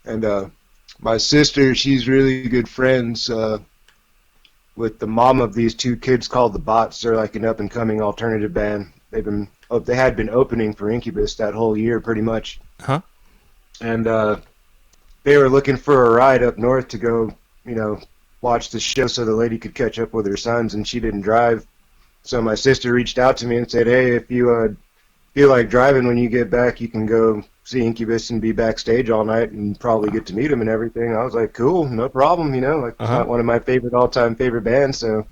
And my sister, she's really good friends with the mom of these two kids called the Bots. They're like an up-and-coming alternative band. They had been opening for Incubus that whole year, pretty much. Huh? And they were looking for a ride up north to go, watch the show so the lady could catch up with her sons, and she didn't drive. So my sister reached out to me and said, hey, if you feel like driving when you get back, you can go see Incubus and be backstage all night and probably get to meet him and everything. I was like, cool, no problem, you know. Like, it's not one of my all-time favorite bands, so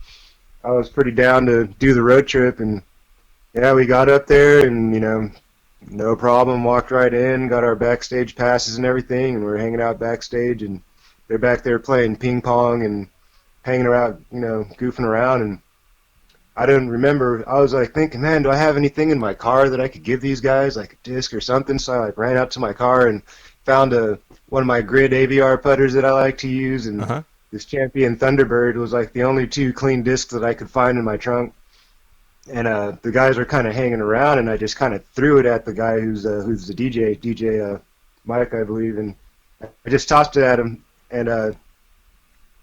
I was pretty down to do the road trip. And yeah, we got up there and, you know, no problem, walked right in, got our backstage passes and everything, and we're hanging out backstage, and they're back there playing ping pong and hanging around, you know, goofing around. And I didn't remember. I was like thinking, man, do I have anything in my car that I could give these guys, like a disc or something? So I like ran out to my car and found one of my grid AVR putters that I like to use, and this Champion Thunderbird was like the only 2 clean discs that I could find in my trunk. And the guys were kind of hanging around, and I just kind of threw it at the guy who's the DJ Mike, I believe, and I just tossed it at him, and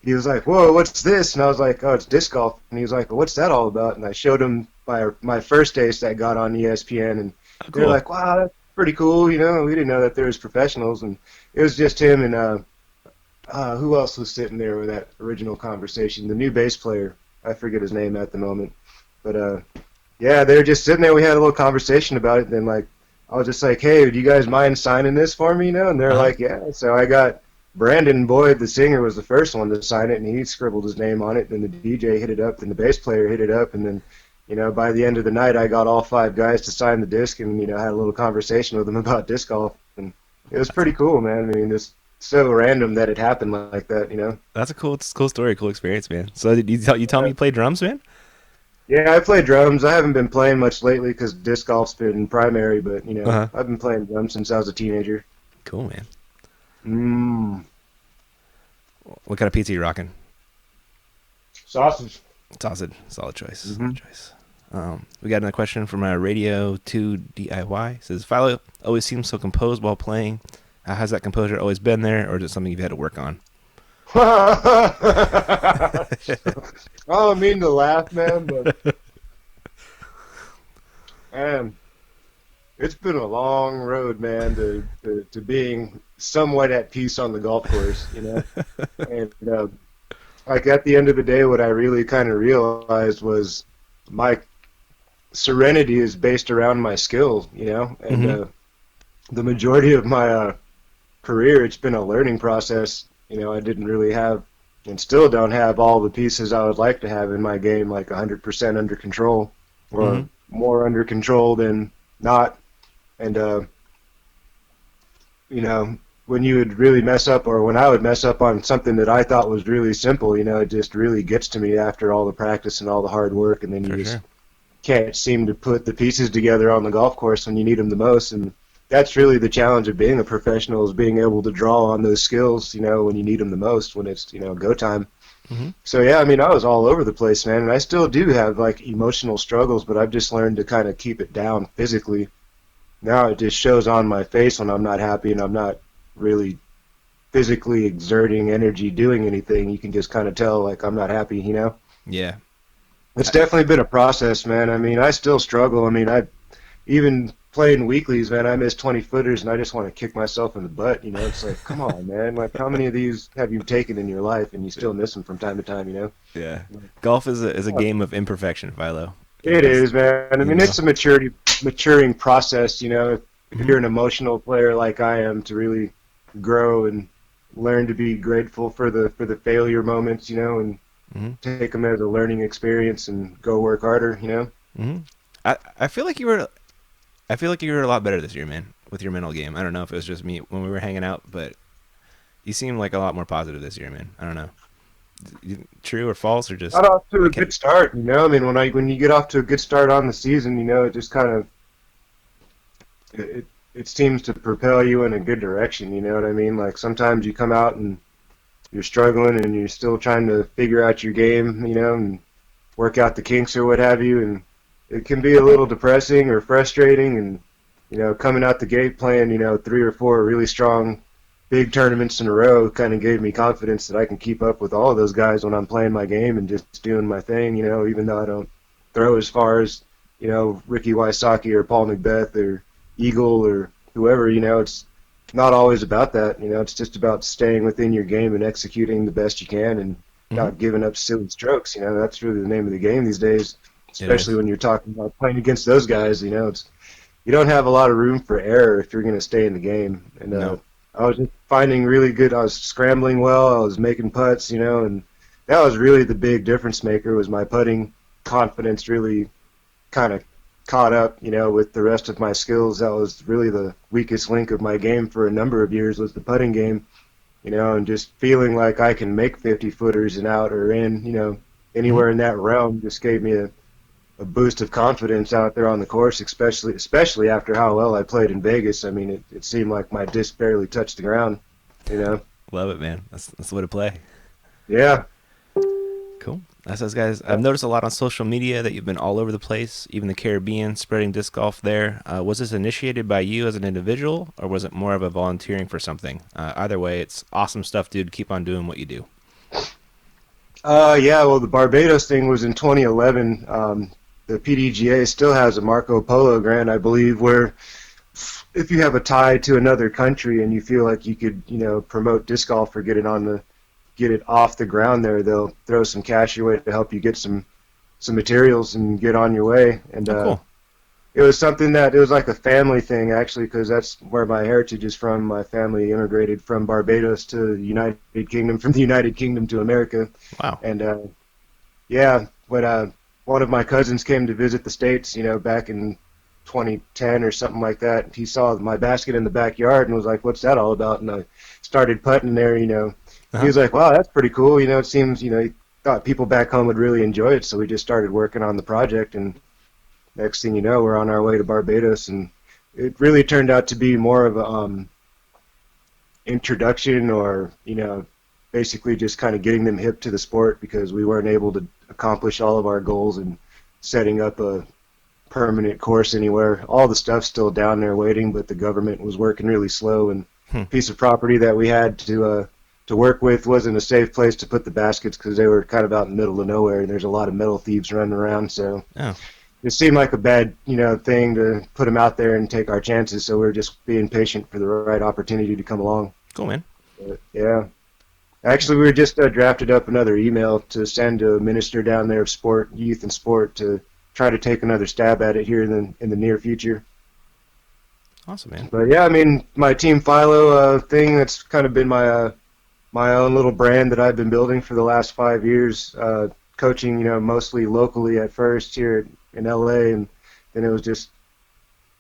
he was like, "Whoa, what's this?" And I was like, "Oh, it's disc golf." And he was like, "Well, what's that all about?" And I showed him my first ace that got on ESPN, and they're like, "Wow, that's pretty cool." You know, we didn't know that there was professionals, and it was just him and who else was sitting there with that original conversation? The new bass player, I forget his name at the moment, but yeah, they were just sitting there. We had a little conversation about it. Then like, I was just like, "Hey, do you guys mind signing this for me?" You know, and they're like, "Yeah." So I got. Brandon Boyd, the singer, was the first one to sign it, and he scribbled his name on it. Then the DJ hit it up, then the bass player hit it up, and then, you know, by the end of the night, I got all 5 guys to sign the disc, and, you know, had a little conversation with them about disc golf, and it was pretty cool, man. I mean, it's so random that it happened like that, you know. That's a cool story, cool experience, man. So did you tell me you play drums, man? Yeah, I play drums. I haven't been playing much lately because disc golf's been primary, but, you know, I've been playing drums since I was a teenager. Cool, man. What kind of pizza are you rocking? Sausage. Solid choice. Solid choice. We got another question from Radio 2 DIY. It says, Philo always seems so composed while playing. Has that composure always been there, or is it something you've had to work on? I don't mean to laugh, man, but it's been a long road, man, to being somewhat at peace on the golf course, you know. And like at the end of the day, what I really kind of realized was my serenity is based around my skills, you know. And the majority of my career, it's been a learning process. You know, I didn't really have, and still don't have, all the pieces I would like to have in my game, like 100% under control, or more under control than not. And, you know, when you would really mess up, or when I would mess up on something that I thought was really simple, you know, it just really gets to me after all the practice and all the hard work, and then you just can't seem to put the pieces together on the golf course when you need them the most. And that's really the challenge of being a professional, is being able to draw on those skills, you know, when you need them the most, when it's, you know, go time. So, yeah, I mean, I was all over the place, man, and I still do have, like, emotional struggles, but I've just learned to kind of keep it down physically. Now it just shows on my face when I'm not happy and I'm not really physically exerting energy doing anything. You can just kind of tell, like, I'm not happy, you know? Yeah. It's definitely been a process, man. I mean, I still struggle. I mean, even playing weeklies, man, I miss 20-footers and I just want to kick myself in the butt, you know? It's like, come on, man. Like, how many of these have you taken in your life and you still miss them from time to time, you know? Yeah. Golf is a game of imperfection, Philo. It is, man. I mean, it's a maturing process, you know. If you're an emotional player like I am, to really grow and learn to be grateful for the failure moments, you know, and take them as a learning experience and go work harder, you know. I feel like you were a lot better this year, man, with your mental game. I don't know if it was just me when we were hanging out, but you seem like a lot more positive this year, man. I don't know. True or false, or just got off to a good start, you know. I mean, when you get off to a good start on the season, you know, it just kind of it seems to propel you in a good direction. You know what I mean? Like, sometimes you come out and you're struggling and you're still trying to figure out your game, you know, and work out the kinks or what have you, and it can be a little depressing or frustrating. And, you know, coming out the gate playing, you know, 3 or 4 really strong big tournaments in a row kind of gave me confidence that I can keep up with all of those guys when I'm playing my game and just doing my thing, you know, even though I don't throw as far as, you know, Ricky Wysocki or Paul McBeth or Eagle or whoever. You know, it's not always about that. You know, it's just about staying within your game and executing the best you can and not giving up silly strokes. You know, that's really the name of the game these days, especially when you're talking about playing against those guys. You know, you don't have a lot of room for error if you're going to stay in the game. And No. I was just finding really good. I was scrambling well. I was making putts, and that was really the big difference maker. Was my putting confidence really kind of caught up, with the rest of my skills. That was really the weakest link of my game for a number of years was the putting game, and just feeling like I can make 50 footers and out or in, anywhere in that realm just gave me a boost of confidence out there on the course, especially after how well I played in Vegas. I mean, it seemed like my disc barely touched the ground, Love it, man. That's the way to play. Yeah. Cool. That's us, guys. I've noticed a lot on social media that you've been all over the place, even the Caribbean, spreading disc golf there. Was this initiated by you as an individual, or was it more of a volunteering for something? Either way, it's awesome stuff, dude. Keep on doing what you do. Yeah, well, the Barbados thing was in 2011. The PDGA still has a Marco Polo grant, I believe, where if you have a tie to another country and you feel like you could, promote disc golf or get it off the ground there, they'll throw some cash your way to help you get some materials and get on your way. And Cool. it was something that it was like a family thing, actually, because that's where my heritage is from. My family immigrated from Barbados to the United Kingdom, from the United Kingdom to America. Wow. And yeah, when one of my cousins came to visit the States, back in 2010 or something like that, he saw my basket in the backyard and was like, "What's that all about?" And I started putting there, He was like, "Wow, that's pretty cool." It seems, he thought people back home would really enjoy it, so we just started working on the project, and next thing you know, we're on our way to Barbados, and it really turned out to be more of a introduction or, basically just kind of getting them hip to the sport because we weren't able to accomplish all of our goals and setting up a permanent course anywhere. All the stuff's still down there waiting, but the government was working really slow, and a piece of property that we had to work with wasn't a safe place to put the baskets because they were kind of out in the middle of nowhere, and there's a lot of metal thieves running around, so it seemed like a bad, thing to put them out there and take our chances, so we were just being patient for the right opportunity to come along. Cool, man. But, yeah. Actually, we were just drafted up another email to send to a minister down there of sport, youth and sport, to try to take another stab at it here in the near future. Awesome, man. But yeah, I mean, my Team Philo thing, that's kind of been my own little brand that I've been building for the last 5 years, coaching, mostly locally at first here in LA, and then it was just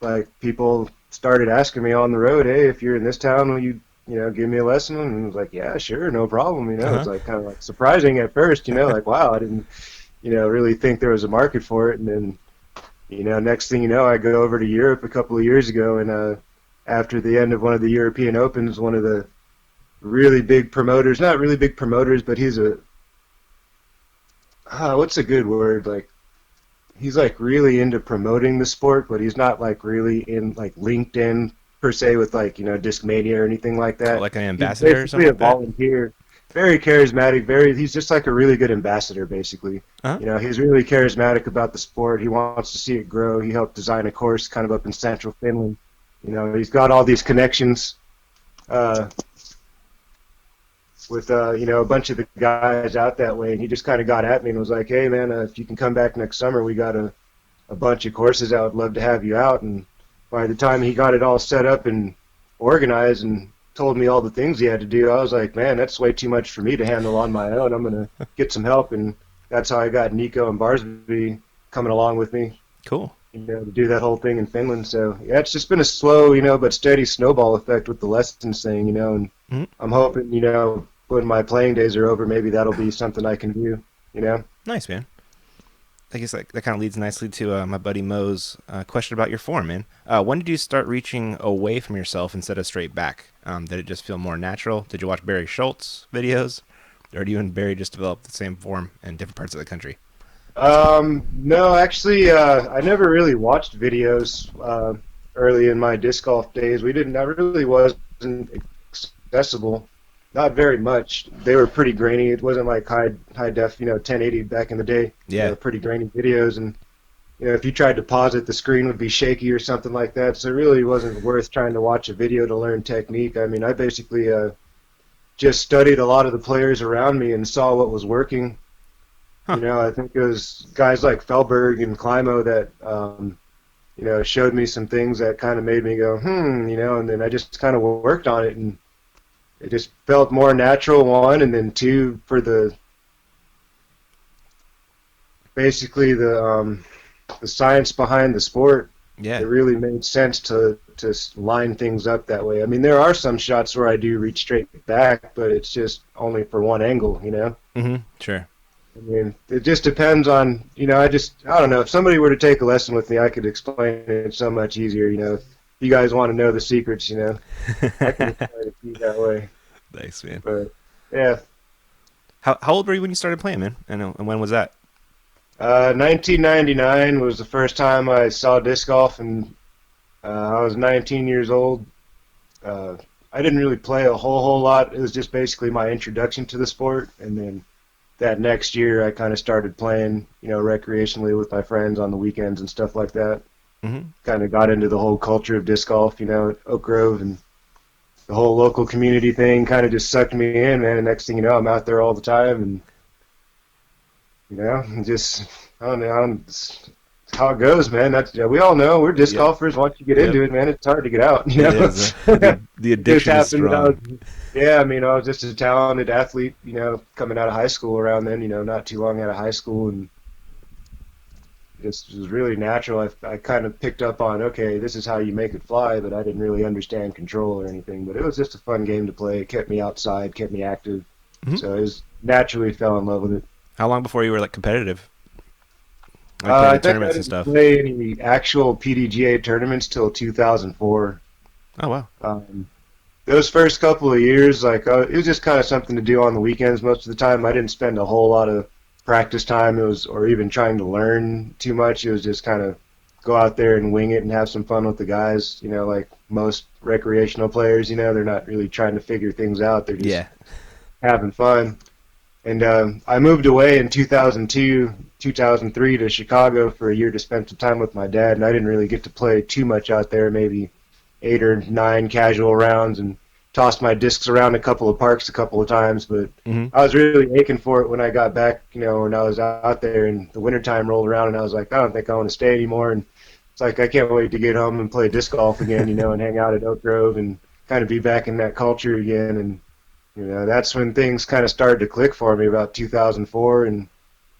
like people started asking me on the road, "Hey, if you're in this town, will you give me a lesson?" And I was like, "Yeah, sure, no problem." It's like kind of like surprising at first, like, wow, I didn't, really think there was a market for it. And then, next thing you know, I go over to Europe a couple of years ago, and after the end of one of the European Opens, one of the really big promoters, not really big promoters, but he's what's a good word? Like, he's like really into promoting the sport, but he's not like really in like LinkedIn per se with like, Discmania or anything like that. Like an ambassador or something He's like basically a volunteer. Very charismatic, he's just like a really good ambassador, basically. He's really charismatic about the sport. He wants to see it grow. He helped design a course kind of up in central Finland. He's got all these connections with, a bunch of the guys out that way, and he just kind of got at me and was like, "Hey, man, if you can come back next summer, we got a bunch of courses. I would love to have you out." And by the time he got it all set up and organized and told me all the things he had to do, I was like, "Man, that's way too much for me to handle on my own. I'm going to get some help." And that's how I got Nico and Barsby coming along with me. Cool. To do that whole thing in Finland. So, yeah, it's just been a slow, but steady snowball effect with the lessons thing, and I'm hoping, when my playing days are over, maybe that'll be something I can do, Nice, man. I guess that kind of leads nicely to my buddy Mo's question about your form, man. When did you start reaching away from yourself instead of straight back? Did it just feel more natural? Did you watch Barry Schultz videos? Or do you and Barry just develop the same form in different parts of the country? No, actually, I never really watched videos early in my disc golf days. I really wasn't accessible. Not very much. They were pretty grainy. It wasn't like high def, 1080 back in the day. Yeah. They were pretty grainy videos, and if you tried to pause it, the screen would be shaky or something like that. So it really wasn't worth trying to watch a video to learn technique. I mean, I basically just studied a lot of the players around me and saw what was working. Huh. I think it was guys like Felberg and Climo that showed me some things that kind of made me go, and then I just kind of worked on it, and it just felt more natural, one, and then two, for basically the science behind the sport. Yeah. It really made sense to line things up that way. I mean, there are some shots where I do reach straight back, but it's just only for one angle, Sure. I mean, it just depends on, I don't know. If somebody were to take a lesson with me, I could explain it so much easier, If you guys want to know the secrets, I can explain it to you that way. Thanks, man. But, yeah. How old were you when you started playing, man? And when was that? 1999 was the first time I saw disc golf, and I was 19 years old. I didn't really play a whole lot. It was just basically my introduction to the sport, and then that next year I kind of started playing, recreationally with my friends on the weekends and stuff like that. Mm-hmm. Kind of got into the whole culture of disc golf, at Oak Grove, and the whole local community thing kind of just sucked me in, man. And next thing you know, I'm out there all the time, and just, I don't know, it's how it goes, man. We all know we're disc golfers. Once you get into it, man, it's hard to get out. It is. The addiction is strong. I was just a talented athlete, coming out of high school around then, not too long out of high school, and it was really natural. I kind of picked up on, okay, this is how you make it fly, but I didn't really understand control or anything. But it was just a fun game to play. It kept me outside, kept me active. Mm-hmm. So I just naturally fell in love with it. How long before you were competitive? I tournaments didn't and stuff. Play any actual PDGA tournaments till 2004. Oh wow! Those first couple of years, it was just kind of something to do on the weekends. Most of the time, I didn't spend a whole lot of practice time. Or even trying to learn too much. It was just kind of go out there and wing it and have some fun with the guys. Like most recreational players, they're not really trying to figure things out. They're just having fun. And I moved away in 2002, 2003 to Chicago for a year to spend some time with my dad, and I didn't really get to play too much out there, maybe 8 or 9 casual rounds, and tossed my discs around a couple of parks a couple of times, but I was really aching for it when I got back, when I was out there and the wintertime rolled around, and I was like, I don't think I want to stay anymore, and it's like I can't wait to get home and play disc golf again, and hang out at Oak Grove and kind of be back in that culture again, and that's when things kind of started to click for me about 2004, and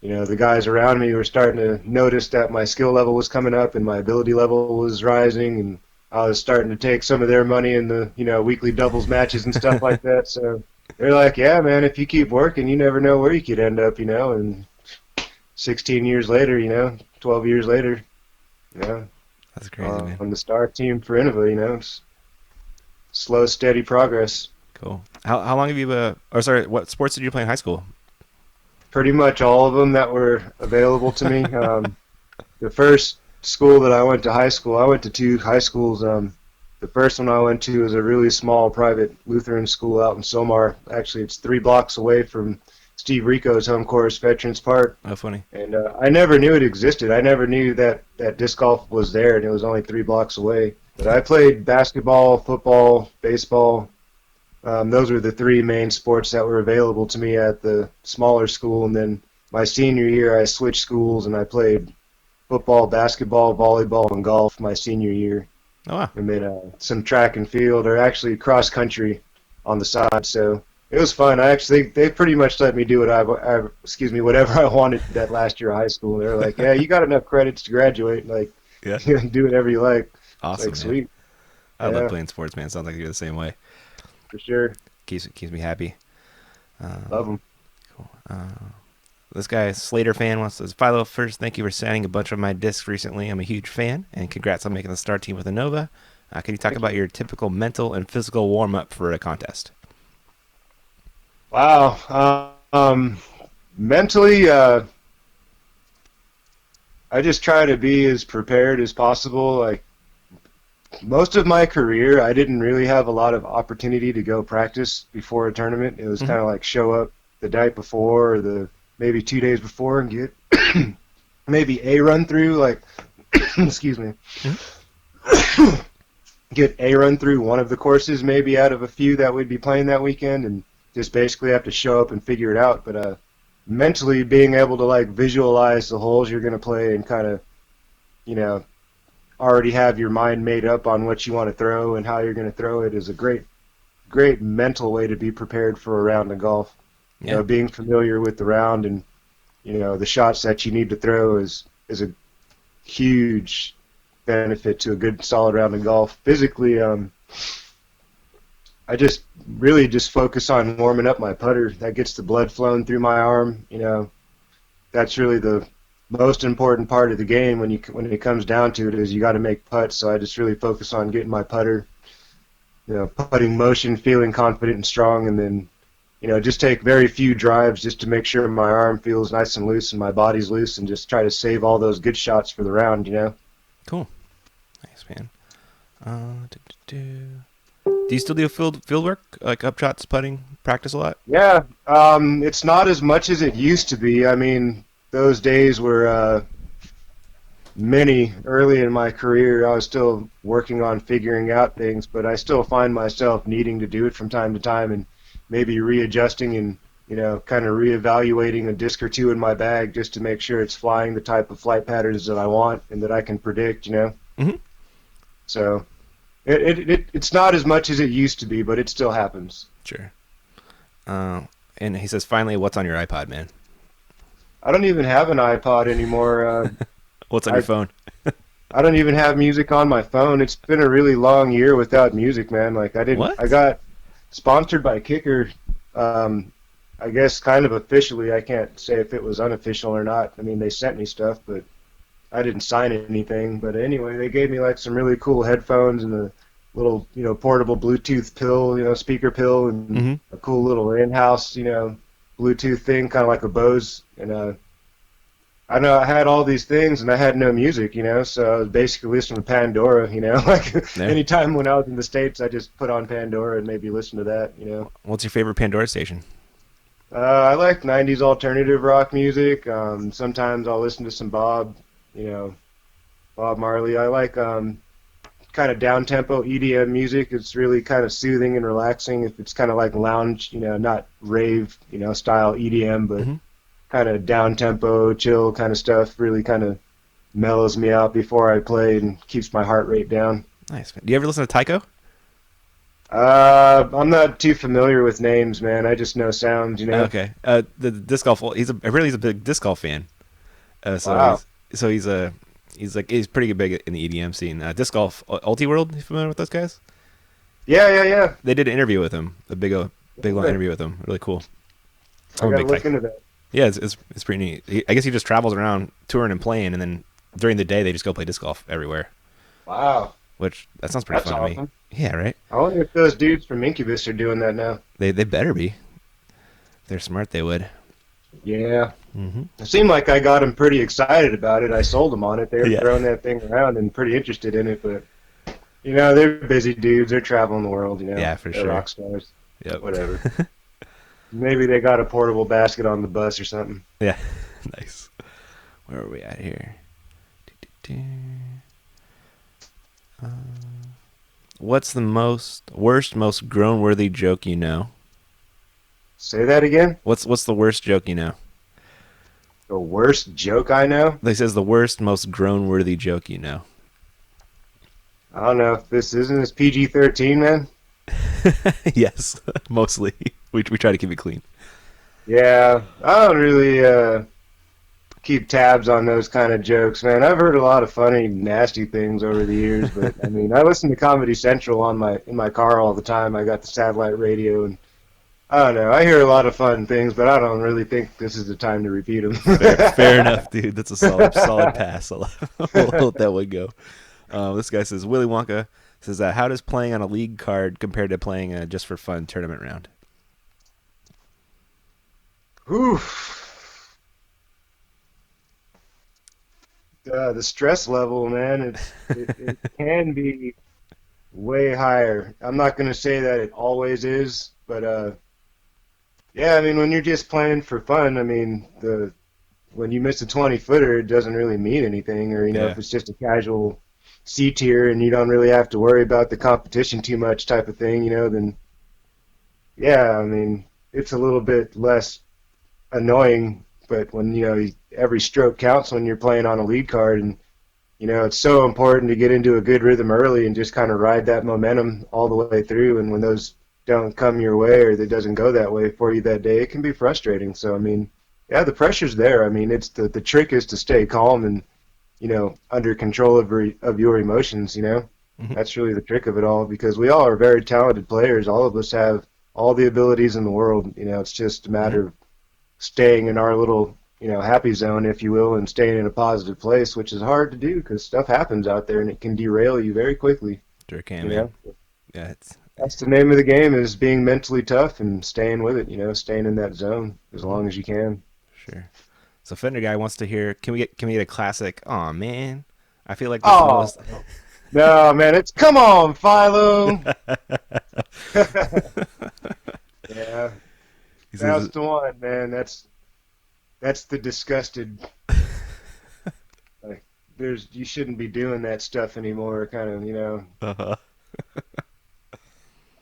the guys around me were starting to notice that my skill level was coming up and my ability level was rising, and I was starting to take some of their money in the weekly doubles matches and stuff like that. So they're like, yeah, man, if you keep working, you never know where you could end up, and 16 years later, 12 years later, that's crazy, man. On the star team for Innova, it's slow, steady progress. Cool. How long have you what sports did you play in high school? Pretty much all of them that were available to me. The first school that I went to high school, I went to 2 high schools. The first one I went to was a really small private Lutheran school out in Somar. Actually, it's 3 blocks away from Steve Rico's home course, Veterans Park. Oh, funny. And I never knew it existed. I never knew that disc golf was there, and it was only 3 blocks away. But I played basketball, football, baseball. Those were the 3 main sports that were available to me at the smaller school. And then my senior year, I switched schools, and I played football, basketball, volleyball, and golf my senior year. Oh, wow. And then some track and field, or actually cross country on the side. So it was fun. They pretty much let me do whatever I wanted that last year of high school. They were like, yeah, you got enough credits to graduate. You can do whatever you like. Awesome, it's sweet. I love playing sports, man. Sounds like you're the same way. For sure. Keeps me happy. Love them. Cool. This guy, Slater fan, wants to say, Philo, first, thank you for signing a bunch of my discs recently. I'm a huge fan, and congrats on making the star team with Innova. Can you talk about your typical mental and physical warm-up for a contest? Wow. Mentally, I just try to be as prepared as possible. Most of my career, I didn't really have a lot of opportunity to go practice before a tournament. It was kind of like show up the night before or maybe 2 days before and get maybe a run through, excuse me, get a run through one of the courses maybe out of a few that we'd be playing that weekend, and just basically have to show up and figure it out. But mentally being able to visualize the holes you're going to play and kind of, already have your mind made up on what you want to throw and how you're going to throw it is a great mental way to be prepared for a round of golf. You know, being familiar with the round and the shots that you need to throw is a huge benefit to a good solid round of golf. Physically, I just really just focus on warming up my putter. That gets the blood flowing through my arm. That's really the most important part of the game when it comes down to it is you got to make putts. So I just really focus on getting my putter, putting motion, feeling confident and strong, and then just take very few drives just to make sure my arm feels nice and loose and my body's loose, and just try to save all those good shots for the round. Cool, nice, man. Do you still do field work, like up shots, putting, practice a lot? Yeah, it's not as much as it used to be. I mean, those days were many early in my career. I was still working on figuring out things, but I still find myself needing to do it from time to time and maybe readjusting and, kind of reevaluating a disc or two in my bag just to make sure it's flying the type of flight patterns that I want and that I can predict, Mm-hmm. So it's not as much as it used to be, but it still happens. Sure. And he says, finally, what's on your iPod, man? I don't even have an iPod anymore. What's on your phone? I don't even have music on my phone. It's been a really long year without music, man. Like I got sponsored by Kicker. I guess kind of officially. I can't say if it was unofficial or not. I mean, they sent me stuff, but I didn't sign anything. But anyway, they gave me like some really cool headphones and a little, portable Bluetooth pill, speaker pill, and a cool little in-house, Bluetooth thing, kind of like a Bose. And I know I had all these things and I had no music, so I was basically listening to Pandora, Anytime when I was in the States, I just put on Pandora and maybe listen to that, What's your favorite Pandora station? I like 90s alternative rock music. Sometimes I'll listen to some Bob Marley. I like kind of down-tempo EDM music. It's really kind of soothing and relaxing. If it's kind of like lounge, not rave, style EDM, but kind of down-tempo, chill kind of stuff, really kind of mellows me out before I play and keeps my heart rate down. Nice, man. Do you ever listen to Tycho? I'm not too familiar with names, man. I just know sounds, Okay. The disc golf. He's a big disc golf fan. Wow. He's pretty big in the EDM scene. Disc golf, Ultiworld. You familiar with those guys? Yeah. They did an interview with him. A big long interview with him. Really cool. I gotta look into that. Yeah, it's pretty neat. I guess he just travels around touring and playing, and then during the day they just go play disc golf everywhere. Wow. Which that sounds pretty fun to me. Yeah, right. I wonder if those dudes from Incubus are doing that now. They better be. If they're smart, they would. Yeah. It seemed like I got them pretty excited about it. I sold them on it. They were throwing that thing around and pretty interested in it, but they're busy dudes. They're traveling the world. Yeah, for they're sure. Rock stars. Yep. Whatever. Maybe they got a portable basket on the bus or something. Yeah. Nice. Where are we at here? What's the worst, most groan-worthy joke you know? Say that again? What's the worst joke you know? The worst joke I know? He says the worst, most groan-worthy joke you know. I don't know if this PG-13, man. Yes, mostly. We try to keep it clean. Yeah, I don't really keep tabs on those kind of jokes, man. I've heard a lot of funny, nasty things over the years, but I mean, I listen to Comedy Central in my car all the time. I got the satellite radio, and I don't know. I hear a lot of fun things, but I don't really think this is the time to repeat them. Fair enough, dude. That's a solid pass. We'll let that one go. This guy says, Willy Wonka says, how does playing on a league card compare to playing a just for fun tournament round? Oof. The stress level, man, it can be way higher. I'm not going to say that it always is, but yeah, I mean, when you're just playing for fun, I mean, when you miss a 20-footer, it doesn't really mean anything, or if it's just a casual C tier and you don't really have to worry about the competition too much type of thing, then yeah, I mean, it's a little bit less annoying. But when every stroke counts when you're playing on a lead card, and You know, it's so important to get into a good rhythm early and just kind of ride that momentum all the way through. And when those don't come your way or it doesn't go that way for you that day, it can be frustrating. So, I mean, yeah, the pressure's there. I mean, it's the trick is to stay calm and, you know, under control of your emotions, you know. Mhm. That's really the trick of it all because we all are very talented players. All of us have all the abilities in the world. You know, it's just a matter of staying in our little, you know, happy zone, if you will, and staying in a positive place, which is hard to do because stuff happens out there and it can derail you very quickly. Sure can, You man. know, Yeah, it's that's the name of the game is being mentally tough and staying with it. You know, staying in that zone as long as you can. sure. So Fender guy wants to hear. Can we get a classic? Oh man, I feel like this is the Oh most. no, man! It's come on, Philo. Yeah, He that's says, the one, man. That's the disgusted. Like, you shouldn't be doing that stuff anymore. Kind of, you know. uh-huh.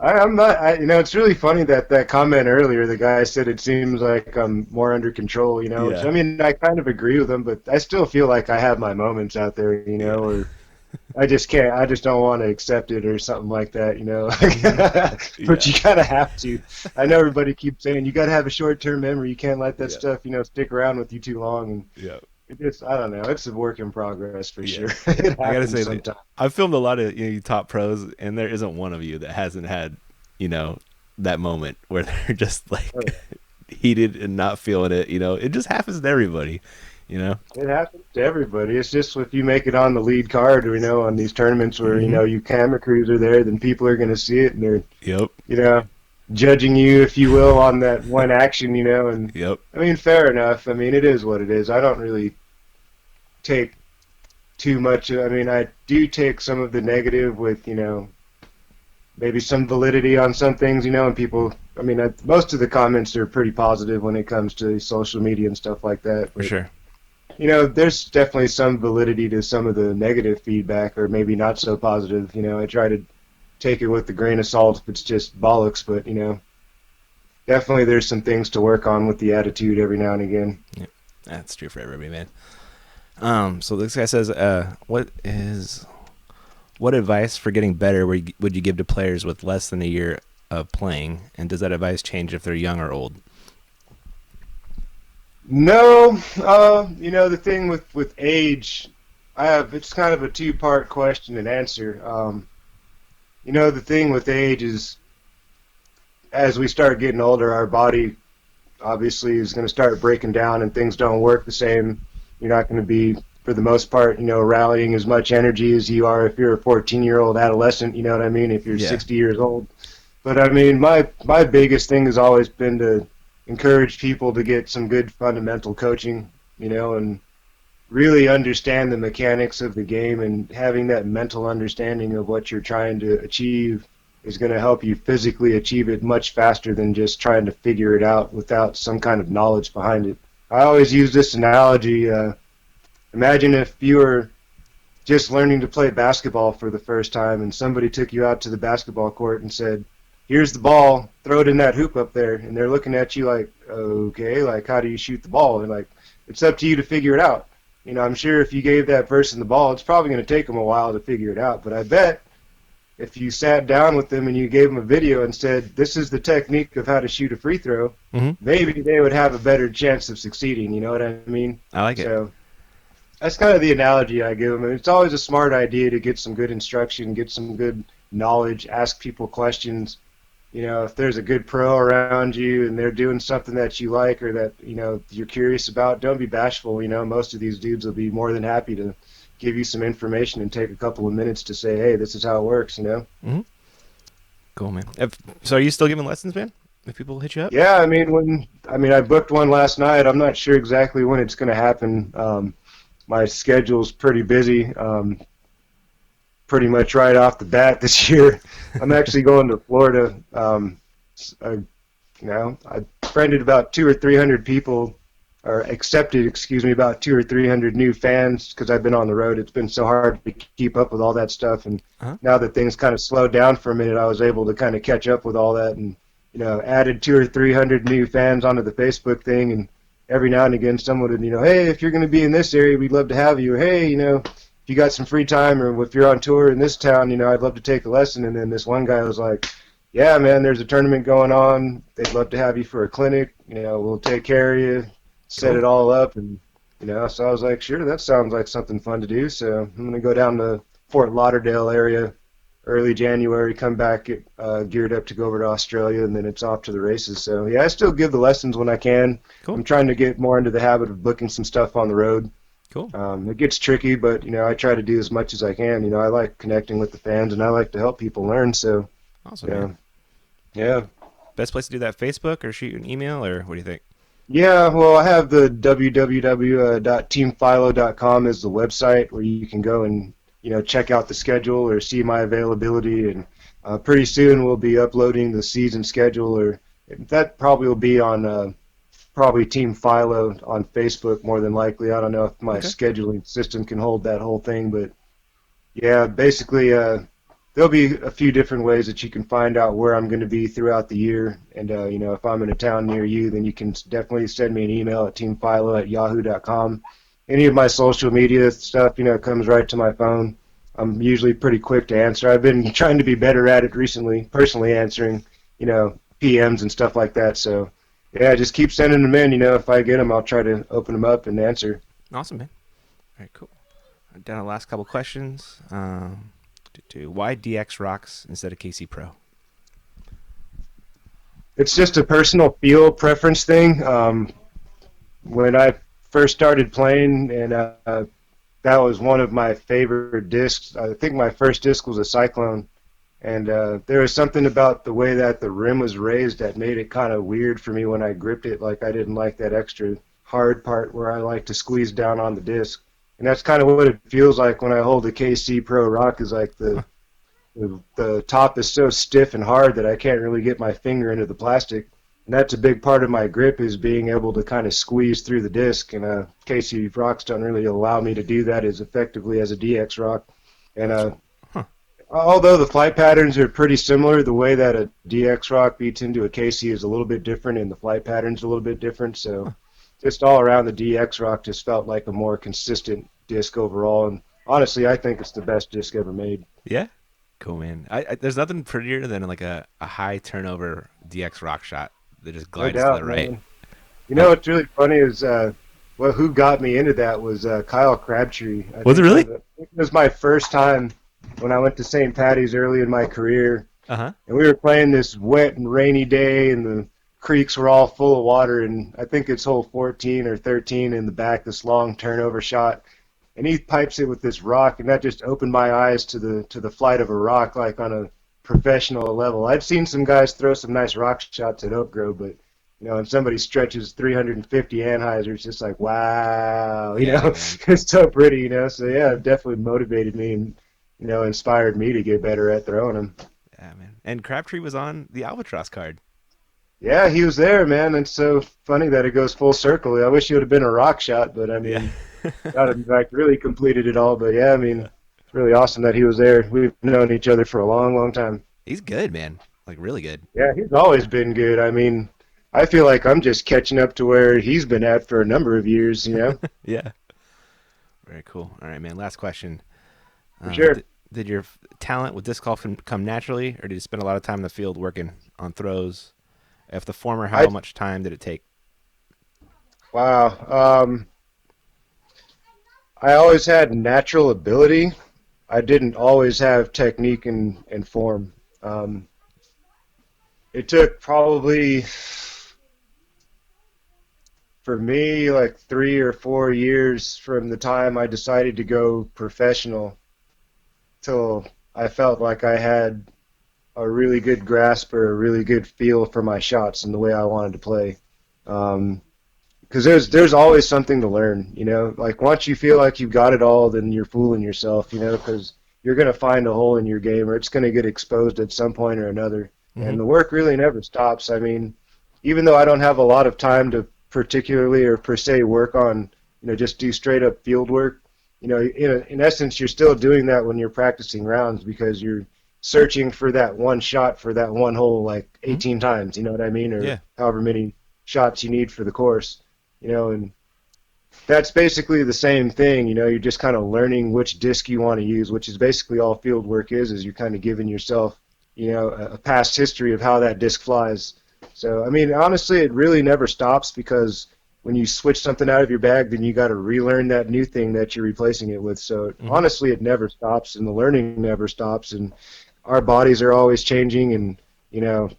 I'm not. You know, it's really funny that comment earlier. The guy said it seems like I'm more under control. You know, which, Yeah. I mean, I kind of agree with him, but I still feel like I have my moments out there. You know, Yeah. or I just can't. I just don't want to accept it or something like that. You know, but Yeah. you gotta have to. I know everybody keeps saying you gotta have a short-term memory. You can't let that Yeah. stuff, you know, stick around with you too long. And Yeah. it just, I don't know. It's a work in progress for Yeah. sure. It I gotta happens say, sometimes. I've filmed a lot of you top pros, and there isn't one of you that hasn't had, that moment where they're just like Oh, heated and not feeling it. It just happens to everybody. You know. it happens to everybody. It's just if you make it on the lead card, or on these tournaments where Mhm. you camera crews are there, then people are going to see it and they're Yep. judging you, if you will, on that one action. And Yep. I mean, fair enough. I mean, it is what it is. I don't really take too much. I mean, I do take some of the negative with maybe some validity on some things, and people. I mean, most of the comments are pretty positive when it comes to social media and stuff like that. For sure. There's definitely some validity to some of the negative feedback, or maybe not so positive. I try to take it with a grain of salt if it's just bollocks, but definitely there's some things to work on with the attitude every now and again. Yeah, that's true for everybody, man. So this guy says, what advice for getting better would you give to players with less than a year of playing, and does that advice change if they're young or old? No, the thing with age, it's kind of a two-part question and answer. The thing with age is, as we start getting older, our body obviously is going to start breaking down and things don't work the same. You're not going to be, for the most part, rallying as much energy as you are if you're a 14-year-old adolescent, you know what I mean, if you're Yeah. 60 years old. But I mean, my biggest thing has always been to encourage people to get some good fundamental coaching, and really understand the mechanics of the game, and having that mental understanding of what you're trying to achieve is going to help you physically achieve it much faster than just trying to figure it out without some kind of knowledge behind it. I always use this analogy. Imagine if you were just learning to play basketball for the first time and somebody took you out to the basketball court and said, here's the ball, throw it in that hoop up there. And they're looking at you like, okay, like, how do you shoot the ball? And like, it's up to you to figure it out. I'm sure if you gave that person the ball, it's probably going to take them a while to figure it out. But I bet if you sat down with them and you gave them a video and said, this is the technique of how to shoot a free throw, maybe they would have a better chance of succeeding. You know what I mean? I like it. So that's kind of the analogy I give them. It's always a smart idea to get some good instruction, get some good knowledge, ask people questions. If there's a good pro around you and they're doing something that you like or that, you're curious about, don't be bashful. Most of these dudes will be more than happy to give you some information and take a couple of minutes to say, hey, this is how it works, Cool, man. So are you still giving lessons, man? If people hit you up? Yeah, I booked one last night. I'm not sure exactly when it's going to happen. My schedule's pretty busy. Pretty much right off the bat this year. I'm actually going to Florida. I friended about 200 or 300 people, or accepted, about 200 or 300 new fans because I've been on the road. It's been so hard to keep up with all that stuff, and now that things kind of slowed down for a minute, I was able to kind of catch up with all that, and added 200 or 300 new fans onto the Facebook thing, and every now and again someone would, hey, if you're going to be in this area, we'd love to have you. Hey, if you got some free time or if you're on tour in this town, I'd love to take a lesson. And then this one guy was like, yeah, man, there's a tournament going on. They'd love to have you for a clinic. We'll take care of you, set it all up. And, so I was like, sure, that sounds like something fun to do. So I'm going to go down to Fort Lauderdale area early January, come back geared up to go over to Australia, and then it's off to the races. So, yeah, I still give the lessons when I can. Cool. I'm trying to get more into the habit of booking some stuff on the road. Cool. It gets tricky, but, I try to do as much as I can. I like connecting with the fans, and I like to help people learn. So, awesome, man. Yeah. Best place to do that, Facebook or shoot you an email, or what do you think? Yeah, well, I have the www.teamphilo.com is the website where you can go and check out the schedule or see my availability, and pretty soon we'll be uploading the season schedule, or that probably will be on probably Team Philo on Facebook more than likely. I don't know if my scheduling system can hold that whole thing, but yeah, basically there'll be a few different ways that you can find out where I'm going to be throughout the year, and if I'm in a town near you, then you can definitely send me an email at teamphilo@yahoo.com. Any of my social media stuff, comes right to my phone. I'm usually pretty quick to answer. I've been trying to be better at it recently, personally answering, PMs and stuff like that. So, yeah, just keep sending them in. If I get them, I'll try to open them up and answer. Awesome, man. All right, cool. Down to the last couple questions. Why DX Rocks instead of KC Pro? It's just a personal feel preference thing. When I first started playing, and that was one of my favorite discs. I think my first disc was a Cyclone, and there was something about the way that the rim was raised that made it kind of weird for me when I gripped it. Like I didn't like that extra hard part where I like to squeeze down on the disc. And that's kind of what it feels like when I hold a KC Pro Rock, is like the top is so stiff and hard that I can't really get my finger into the plastic. And that's a big part of my grip, is being able to kind of squeeze through the disc. And KC rocks don't really allow me to do that as effectively as a DX rock. And although the flight patterns are pretty similar, the way that a DX rock beats into a KC is a little bit different, and the flight patterns a little bit different. So just all around, the DX rock just felt like a more consistent disc overall. And honestly, I think it's the best disc ever made. Yeah. Cool, man. There's nothing prettier than like a high turnover DX rock shot that just glides to the right. Man. What's really funny is who got me into that was Kyle Crabtree. Was it really? It was my first time when I went to St. Patty's early in my career. Uh-huh. And we were playing this wet and rainy day, and the creeks were all full of water, and I think it's hole 14 or 13 in the back, this long turnover shot. And he pipes it with this rock, and that just opened my eyes to the flight of a rock, like on a professional level. I've seen some guys throw some nice rock shots at Oak Grove, but when somebody stretches 350 Anheuser, it's just like, wow, it's so pretty, So yeah, it definitely motivated me and inspired me to get better at throwing them. Yeah, man. And Crabtree was on the Albatross card. Yeah, he was there, man. It's so funny that it goes full circle. I wish it would have been a rock shot, but I mean. Yeah. Not in fact really completed it all, but yeah, I mean, it's really awesome that he was there. We've known each other for a long, long time. He's good, man. Like really good. Yeah, he's always been good. I mean, I feel like I'm just catching up to where he's been at for a number of years, Yeah. Very cool. All right, man. Last question. Sure. Did your talent with disc golf come naturally, or did you spend a lot of time in the field working on throws? If the former, how much time did it take? Wow. I always had natural ability. I didn't always have technique and form. It took probably, for me, like 3 or 4 years from the time I decided to go professional till I felt like I had a really good grasp or a really good feel for my shots and the way I wanted to play. Because there's always something to learn, Like once you feel like you've got it all, then you're fooling yourself, because you're going to find a hole in your game, or it's going to get exposed at some point or another. Mm-hmm. And the work really never stops. I mean, even though I don't have a lot of time to particularly or per se work on, just do straight up field work, in essence, you're still doing that when you're practicing rounds, because you're searching for that one shot for that one hole like 18 times, you know what I mean? Or however many shots you need for the course. And that's basically the same thing. You know, you're just kind of learning which disc you want to use, which is basically all field work is you're kind of giving yourself, you know, a past history of how that disc flies. So, I mean, honestly, it really never stops because when you switch something out of your bag, then you got to relearn that new thing that you're replacing it with. So, honestly, it never stops, and the learning never stops, and our bodies are always changing, and, you know,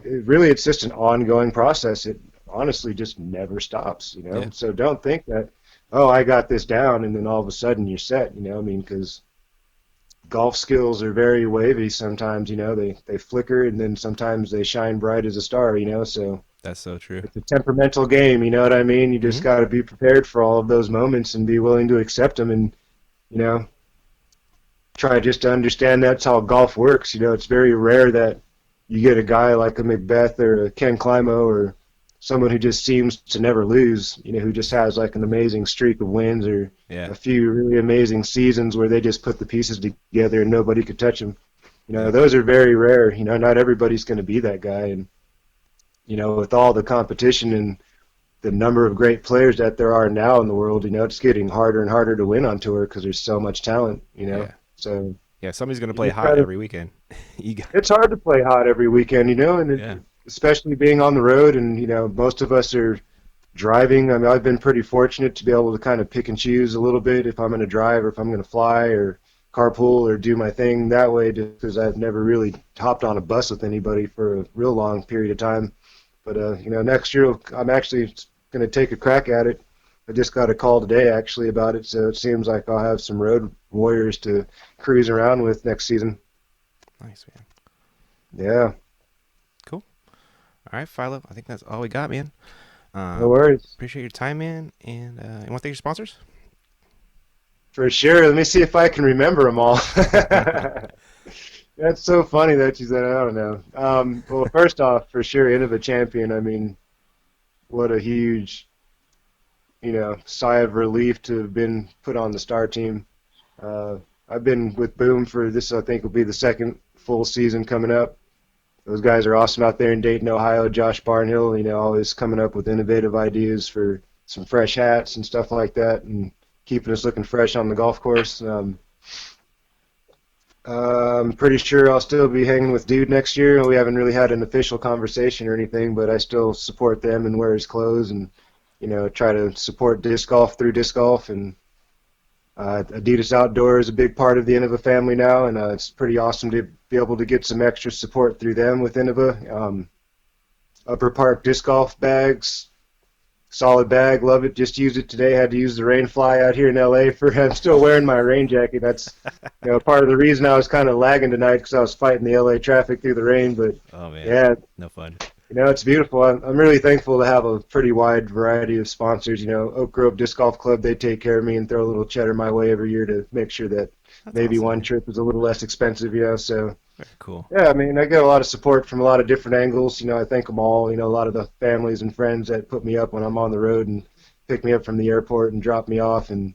it's just an ongoing process. It honestly just never stops, you know. Yeah. So don't think that, oh, I got this down, and then all of a sudden you're set, you know. I mean, because golf skills are very wavy sometimes, you know. They flicker, and then sometimes they shine bright as a star, you know. So That's so true. it's a temperamental game, you know what I mean? You just got to be prepared for all of those moments and be willing to accept them, and, you know, try just to understand that's how golf works. You know, it's very rare that you get a guy like a Macbeth or a Ken Climo or someone who just seems to never lose, you know, who just has like an amazing streak of wins or a few really amazing seasons where they just put the pieces together and nobody could touch them. You know, those are very rare. You know, not everybody's going to be that guy. And, you know, with all the competition and the number of great players that there are now in the world, you know, it's getting harder and harder to win on tour because there's so much talent, you know. Yeah. So yeah, somebody's going to play hot every weekend. It's hard to play hot every weekend, you know, and especially being on the road, and, you know, most of us are driving. I mean, I've been pretty fortunate to be able to kind of pick and choose a little bit if I'm going to drive or if I'm going to fly or carpool or do my thing that way, just because I've never really hopped on a bus with anybody for a real long period of time. But, you know, next year I'm actually going to take a crack at it. I just got a call today, actually, about it, so it seems like I'll have some road warriors to cruise around with next season. Nice, man. Yeah. Cool. All right, Philo, I think that's all we got, man. No worries. Appreciate your time, man. And you want to thank your sponsors? For sure. Let me see if I can remember them all. That's so funny that you said, I don't know. Well, first off, for sure, Innova Champion. I mean, what a huge, you know, sigh of relief to have been put on the star team. I've been with Boom for this, I think, will be the second full season coming up. Those guys are awesome out there in Dayton, Ohio. Josh Barnhill, you know, always coming up with innovative ideas for some fresh hats and stuff like that, and keeping us looking fresh on the golf course. I'm pretty sure I'll still be hanging with Dude next year. We haven't really had an official conversation or anything, but I still support them and wear his clothes and, you know, try to support disc golf through disc golf. And Adidas Outdoor is a big part of the Innova family now, and it's pretty awesome to be able to get some extra support through them with Innova. Upper Park disc golf bags, solid bag, love it. Just used it today. Had to use the rain fly out here in LA I'm still wearing my rain jacket. That's, you know, part of the reason I was kind of lagging tonight because I was fighting the LA traffic through the rain. But oh man, yeah, no fun. You know, it's beautiful. I'm really thankful to have a pretty wide variety of sponsors. You know, Oak Grove Disc Golf Club, they take care of me and throw a little cheddar my way every year to make sure that maybe awesome. One trip is a little less expensive, you know, so. Very cool. Yeah, I mean, I get a lot of support from a lot of different angles. You know, I thank them all. You know, a lot of the families and friends that put me up when I'm on the road and pick me up from the airport and drop me off, and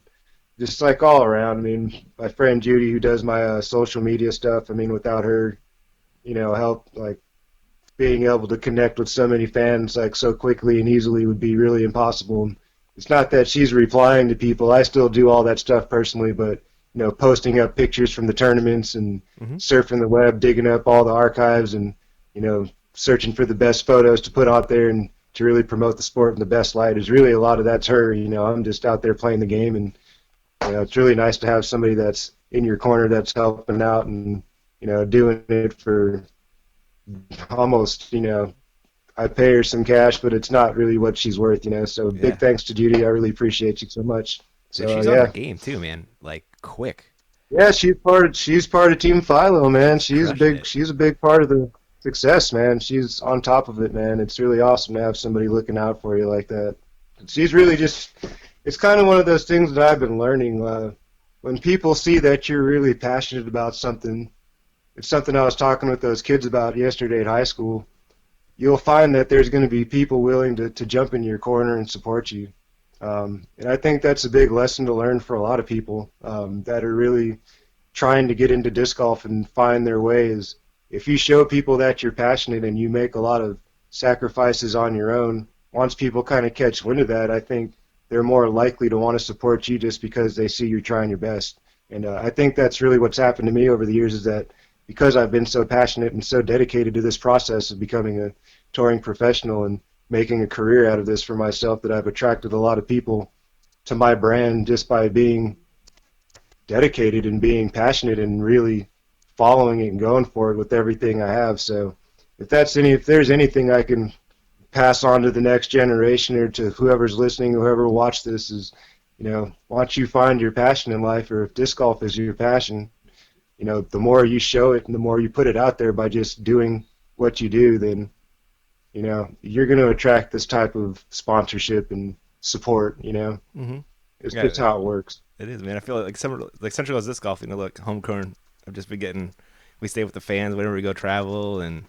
just like all around. I mean, my friend Judy, who does my social media stuff, I mean, without her, you know, help, like, being able to connect with so many fans like so quickly and easily would be really impossible. And it's not that she's replying to people. I still do all that stuff personally, but, you know, posting up pictures from the tournaments and surfing the web, digging up all the archives and, you know, searching for the best photos to put out there and to really promote the sport in the best light is really a lot of that's her. You know, I'm just out there playing the game, and, you know, it's really nice to have somebody that's in your corner that's helping out and, you know, doing it for almost, you know, I pay her some cash, but it's not really what she's worth, you know. So big thanks to Judy. I really appreciate you so much. So she's on the game too, man. Like quick. Yeah, she's part of Team Philo, man. She's a big part of the success, man. She's on top of it, man. It's really awesome to have somebody looking out for you like that. She's really just, it's kind of one of those things that I've been learning. When people see that you're really passionate about something, it's something I was talking with those kids about yesterday at high school. You'll find that there's going to be people willing to jump in your corner and support you. And I think that's a big lesson to learn for a lot of people that are really trying to get into disc golf and find their way is if you show people that you're passionate and you make a lot of sacrifices on your own, once people kind of catch wind of that, I think they're more likely to want to support you just because they see you trying your best. And I think that's really what's happened to me over the years, is that because I've been so passionate and so dedicated to this process of becoming a touring professional and making a career out of this for myself, that I've attracted a lot of people to my brand just by being dedicated and being passionate and really following it and going for it with everything I have. So if there's anything I can pass on to the next generation or to whoever's listening, whoever will watch this, is, once you find your passion in life, or if disc golf is your passion, the more you show it and the more you put it out there by just doing what you do, then, you're going to attract this type of sponsorship and support, Mm-hmm. It's just how it works. It is, man. I feel like Central Coast Disc Golf, look, homegrown. I've just been getting, we stay with the fans whenever we go travel, and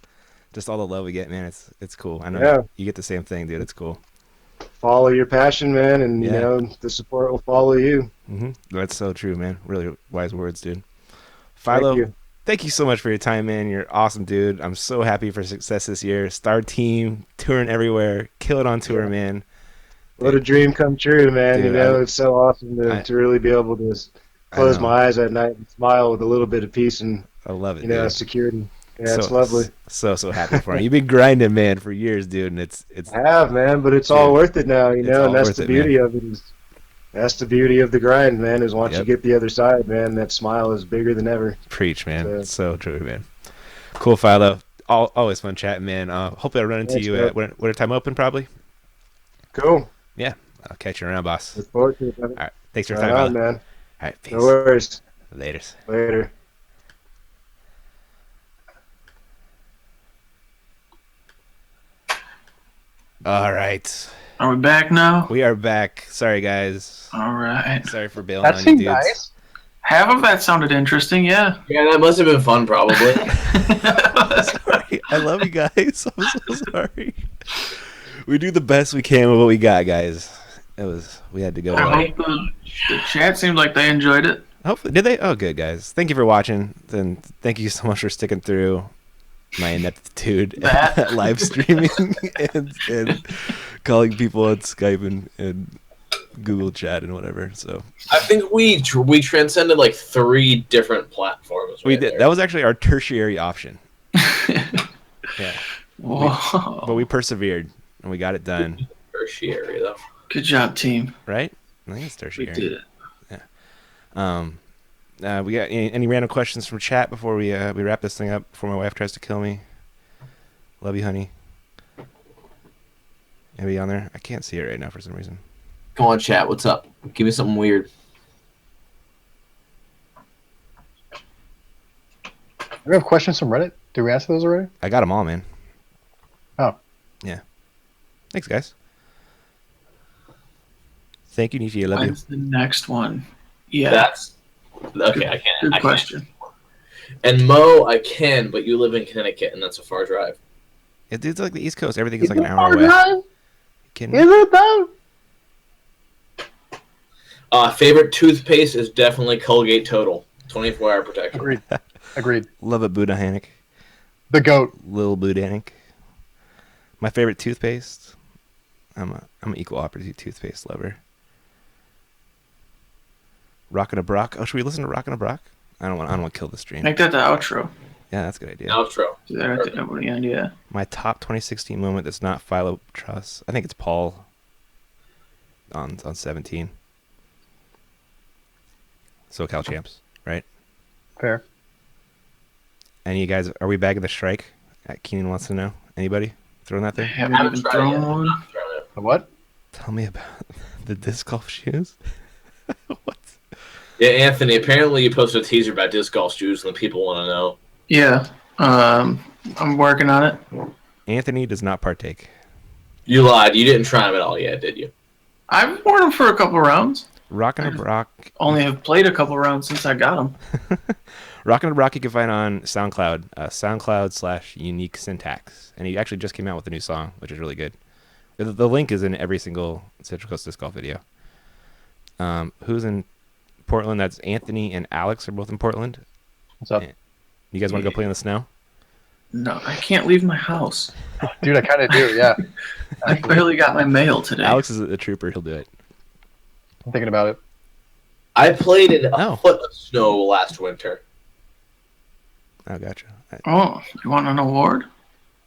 just all the love we get, man. It's cool. I know you get the same thing, dude. It's cool. Follow your passion, man, and the support will follow you. Mm-hmm. That's so true, man. Really wise words, dude. Philo, thank you so much for your time, man. You're awesome, dude. I'm so happy for success this year. Star team, touring everywhere, kill it on tour, man. What a dream come true, man. Dude, it's so awesome to really be able to close my eyes at night and smile with a little bit of peace and I love it, dude. Security. Yeah, it's lovely. So happy for you. You've been grinding, man, for years, dude, and it's. I have, man, but it's all worth it now, and that's the beauty of it. That's the beauty of the grind, man. Is once you get the other side, man, that smile is bigger than ever. Preach, man. So true, man. Cool, Philo. Always fun chatting, man. Hopefully I'll run into you at winter time open, probably. Cool. Yeah, I'll catch you around, boss. Look forward to it, man. All right, thanks for your time, man. All right, peace. No worries. Later. All right. Are we back now? We are back. Sorry, guys. All right. Sorry for bailing That on you, seemed dudes. nice. Half of that sounded interesting, yeah. Yeah, that must have been fun, probably. Sorry. I love you guys. I'm so sorry. We do the best we can with what we got, guys. We had to go. I hope the chat seemed like they enjoyed it. Hopefully, did they? Oh, good, guys. Thank you for watching. Then thank you so much for sticking through my ineptitude at live streaming and calling people on Skype and Google Chat and whatever. So I think we transcended like 3 different platforms. We did. That was actually our tertiary option. Yeah. Whoa. But we persevered and we got it done. Tertiary though. Good job, team. Right? I think it's tertiary. We did it. We got any random questions from chat before we wrap this thing up before my wife tries to kill me? Love you, honey. Anybody on there? I can't see it right now for some reason. Come on, chat. What's up? Give me something weird. We have questions from Reddit. Did we answer those already? I got them all, man. Oh. Yeah. Thanks, guys. Thank you, Nietzsche. I love When's the next one? Yeah. That's okay. I can't. Good question. And Mo, I can, but you live in Connecticut, and that's a far drive. It's like the East Coast. Everything is like an hour away. Is it though? Favorite toothpaste is definitely Colgate Total. 24-hour protection. Agreed. Love it, Buddha Hannock. The GOAT. Lil Buddha Hannock. My favorite toothpaste. I'm an equal opportunity toothpaste lover. Rockin' a Brock. Oh, should we listen to Rockin' a Brock? I don't want to kill the stream. Make that the outro. Yeah, that's a good idea. Outro. There at the end, yeah. My top 2016 moment that's not Philo Truss. I think it's Paul on 17. SoCal champs, right? Fair. Any of you guys, are we bagging the strike? Keenan wants to know. Anybody throwing that They there? haven't even thrown one. The what? Tell me about the disc golf shoes. What? Yeah, Anthony, apparently you posted a teaser about disc golf shoes and the people want to know. Yeah. I'm working on it. Anthony does not partake. You lied. You didn't try them at all yet, did you? I've worn them for a couple rounds. Rockin' a Brock. Only have played a couple rounds since I got them. Rockin' a Brock you can find on SoundCloud. SoundCloud/Unique Syntax. And he actually just came out with a new song, which is really good. The link is in every single Central Coast Disc Golf video. Who's in Portland? That's Anthony and Alex are both in Portland. What's up? You guys want to go play in the snow? No, I can't leave my house. Dude, I kind of do, yeah. I barely got my mail today. Alex is a trooper. He'll do it. I'm thinking about it. I played in a Oh. foot of snow last winter. Oh, gotcha. Oh, you want an award?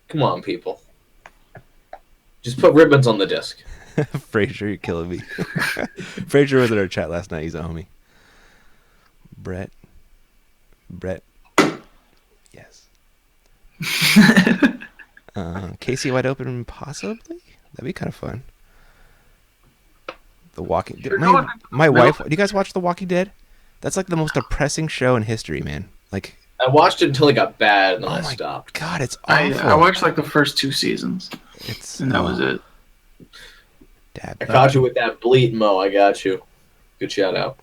Come on, people. Just put ribbons on the disc. Frazier, you're killing me. Frazier was in our chat last night. He's a homie. Brett. Yes. Casey wide open, possibly? That'd be kind of fun. The Walking Dead. My wife. Do you guys watch The Walking Dead? That's like the most depressing show in history, man. Like, I watched it until it got bad, and then I my stopped. God, it's awful. I watched like the first 2 seasons, It's and that was it. Dad. I caught you with that bleat, Mo. I got you. Good shout out.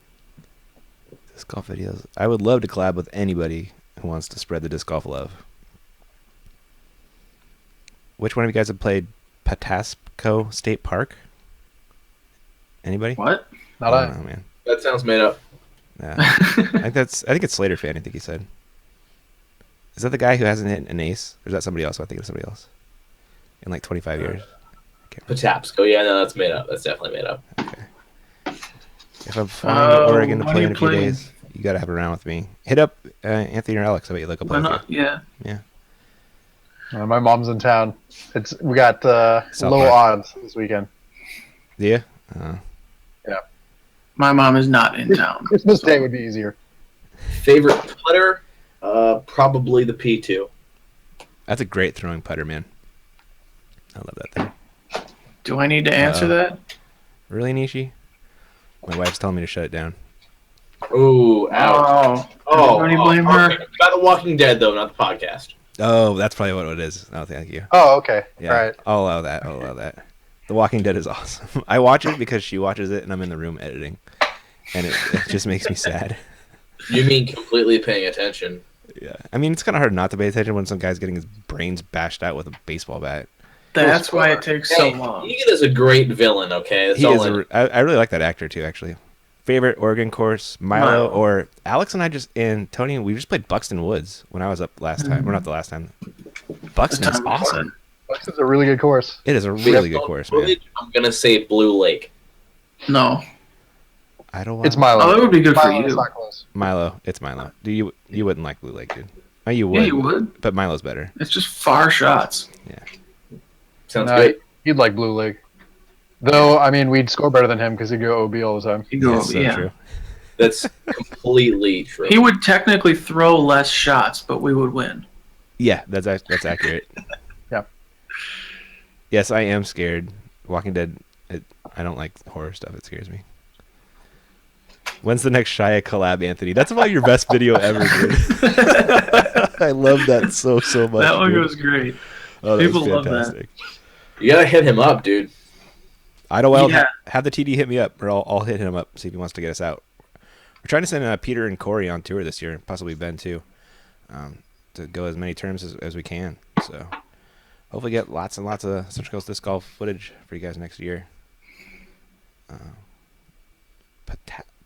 Disc golf videos. I would love to collab with anybody who wants to spread the disc golf love. Which one of you guys have played Patasco State Park? Anybody? What? Not I I. don't know, man. That sounds made up. Yeah. I think it's Slater fan. I think he said. Is that the guy who hasn't hit an ace, or is that somebody else? I think it's somebody else. In like 25 years. Patapsco. Yeah, no, that's made up. That's definitely made up. Okay. If I'm flying to Oregon to when play are in you a few playing? days, you gotta have a round with me. Hit up Anthony or Alex. I bet you look up. Why not? Yeah. My mom's in town. We got South low Park. odds this weekend. Yeah. My mom is not in town. Christmas Day would be easier. Favorite putter? Probably the P2. That's a great throwing putter, man. I love that thing. Do I need to answer that? Really, Nishi? My wife's telling me to shut it down. Ooh, ouch. Everybody blame her. perfect. About The Walking Dead, though, not the podcast. Oh, that's probably what it is. Oh, thank you. Oh, okay. Yeah, All right. I'll allow that. The Walking Dead is awesome. I watch it because she watches it, and I'm in the room editing, and it just makes me sad. You mean completely paying attention? Yeah, I mean it's kind of hard not to pay attention when some guy's getting his brains bashed out with a baseball bat. That's why it takes so long. Negan is a great villain, okay? That's He all is. I really like that actor too, actually. Favorite Oregon course, Milo, or Alex and I and Tony. We just played Buxton Woods when I was up last time. Or not the last time. Buxton is awesome. This is a really good course. It is a really good course, man. I'm going to say Blue Lake. No. I don't. It's Milo. Oh, that would be good for Milo is you. not close. Milo. It's Milo. You wouldn't like Blue Lake, dude? Oh, you would. Yeah, you would. But Milo's better. It's just far shots. Sounds No, great. He'd like Blue Lake. Though, I mean, we'd score better than him because he'd go OB all the time. You go, That's so yeah. true. That's completely true. He would technically throw less shots, but we would win. Yeah, that's accurate. Yeah. Yes, I am scared. Walking Dead. I don't like horror stuff. It scares me. When's the next Shia collab, Anthony? That's about your best video ever, dude. I love that so much. That one dude. goes great. Oh, that was people love that. fantastic. You got to hit him up, dude. Idlewild, Yeah. have the TD hit me up, or I'll hit him up, see if he wants to get us out. We're trying to send Peter and Corey on tour this year, possibly Ben too, to go as many terms as we can. So hopefully get lots and lots of Central Coast Disc Golf footage for you guys next year.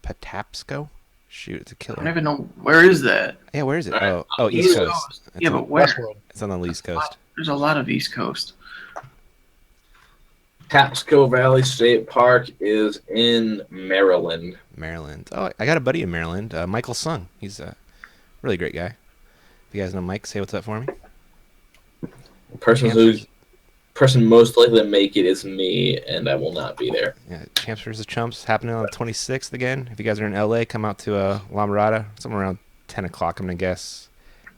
Patapsco? Shoot, it's a I killer. don't even know. Where is that? Yeah, where is it? Alright. Oh, East Coast. It's Yeah, on, but where? Westworld. it's on the East Coast. There's a lot of East Coast. Tapsco Valley State Park is in Maryland. Maryland. Oh, I got a buddy in Maryland, Michael Sung. He's a really great guy. If you guys know Mike, say what's up for me. Person most likely to make it is me, and I will not be there. Yeah, Champs vs. Chumps happening on the 26th again. If you guys are in LA, come out to La Mirada, somewhere around 10 o'clock, I'm going to guess.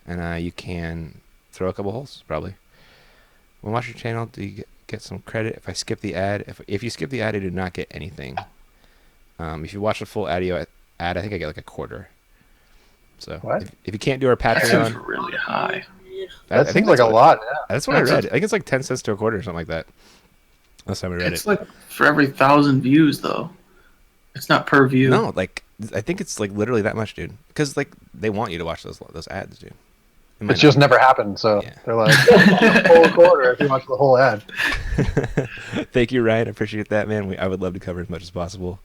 And you can throw a couple holes, probably. When watch your channel, do you get some credit if I skip the ad? If you skip the ad, I do not get anything. If you watch the full ad, I think I get like a quarter. So What? if you can't do our That seems Patreon, really high. That I seems think like that's a what- lot. Yeah. That's what I read. I think it's like 10 cents to a quarter or something like that. Last time I read It's it. like for every 1,000 views, though. It's not per view. No, like I think it's like literally that much, dude. Because like they want you to watch those ads, dude. It might It's just never happened, so Yeah. they're like, whole quarter if you watch the whole ad. Thank you, Ryan. I appreciate that, man. I would love to cover as much as possible.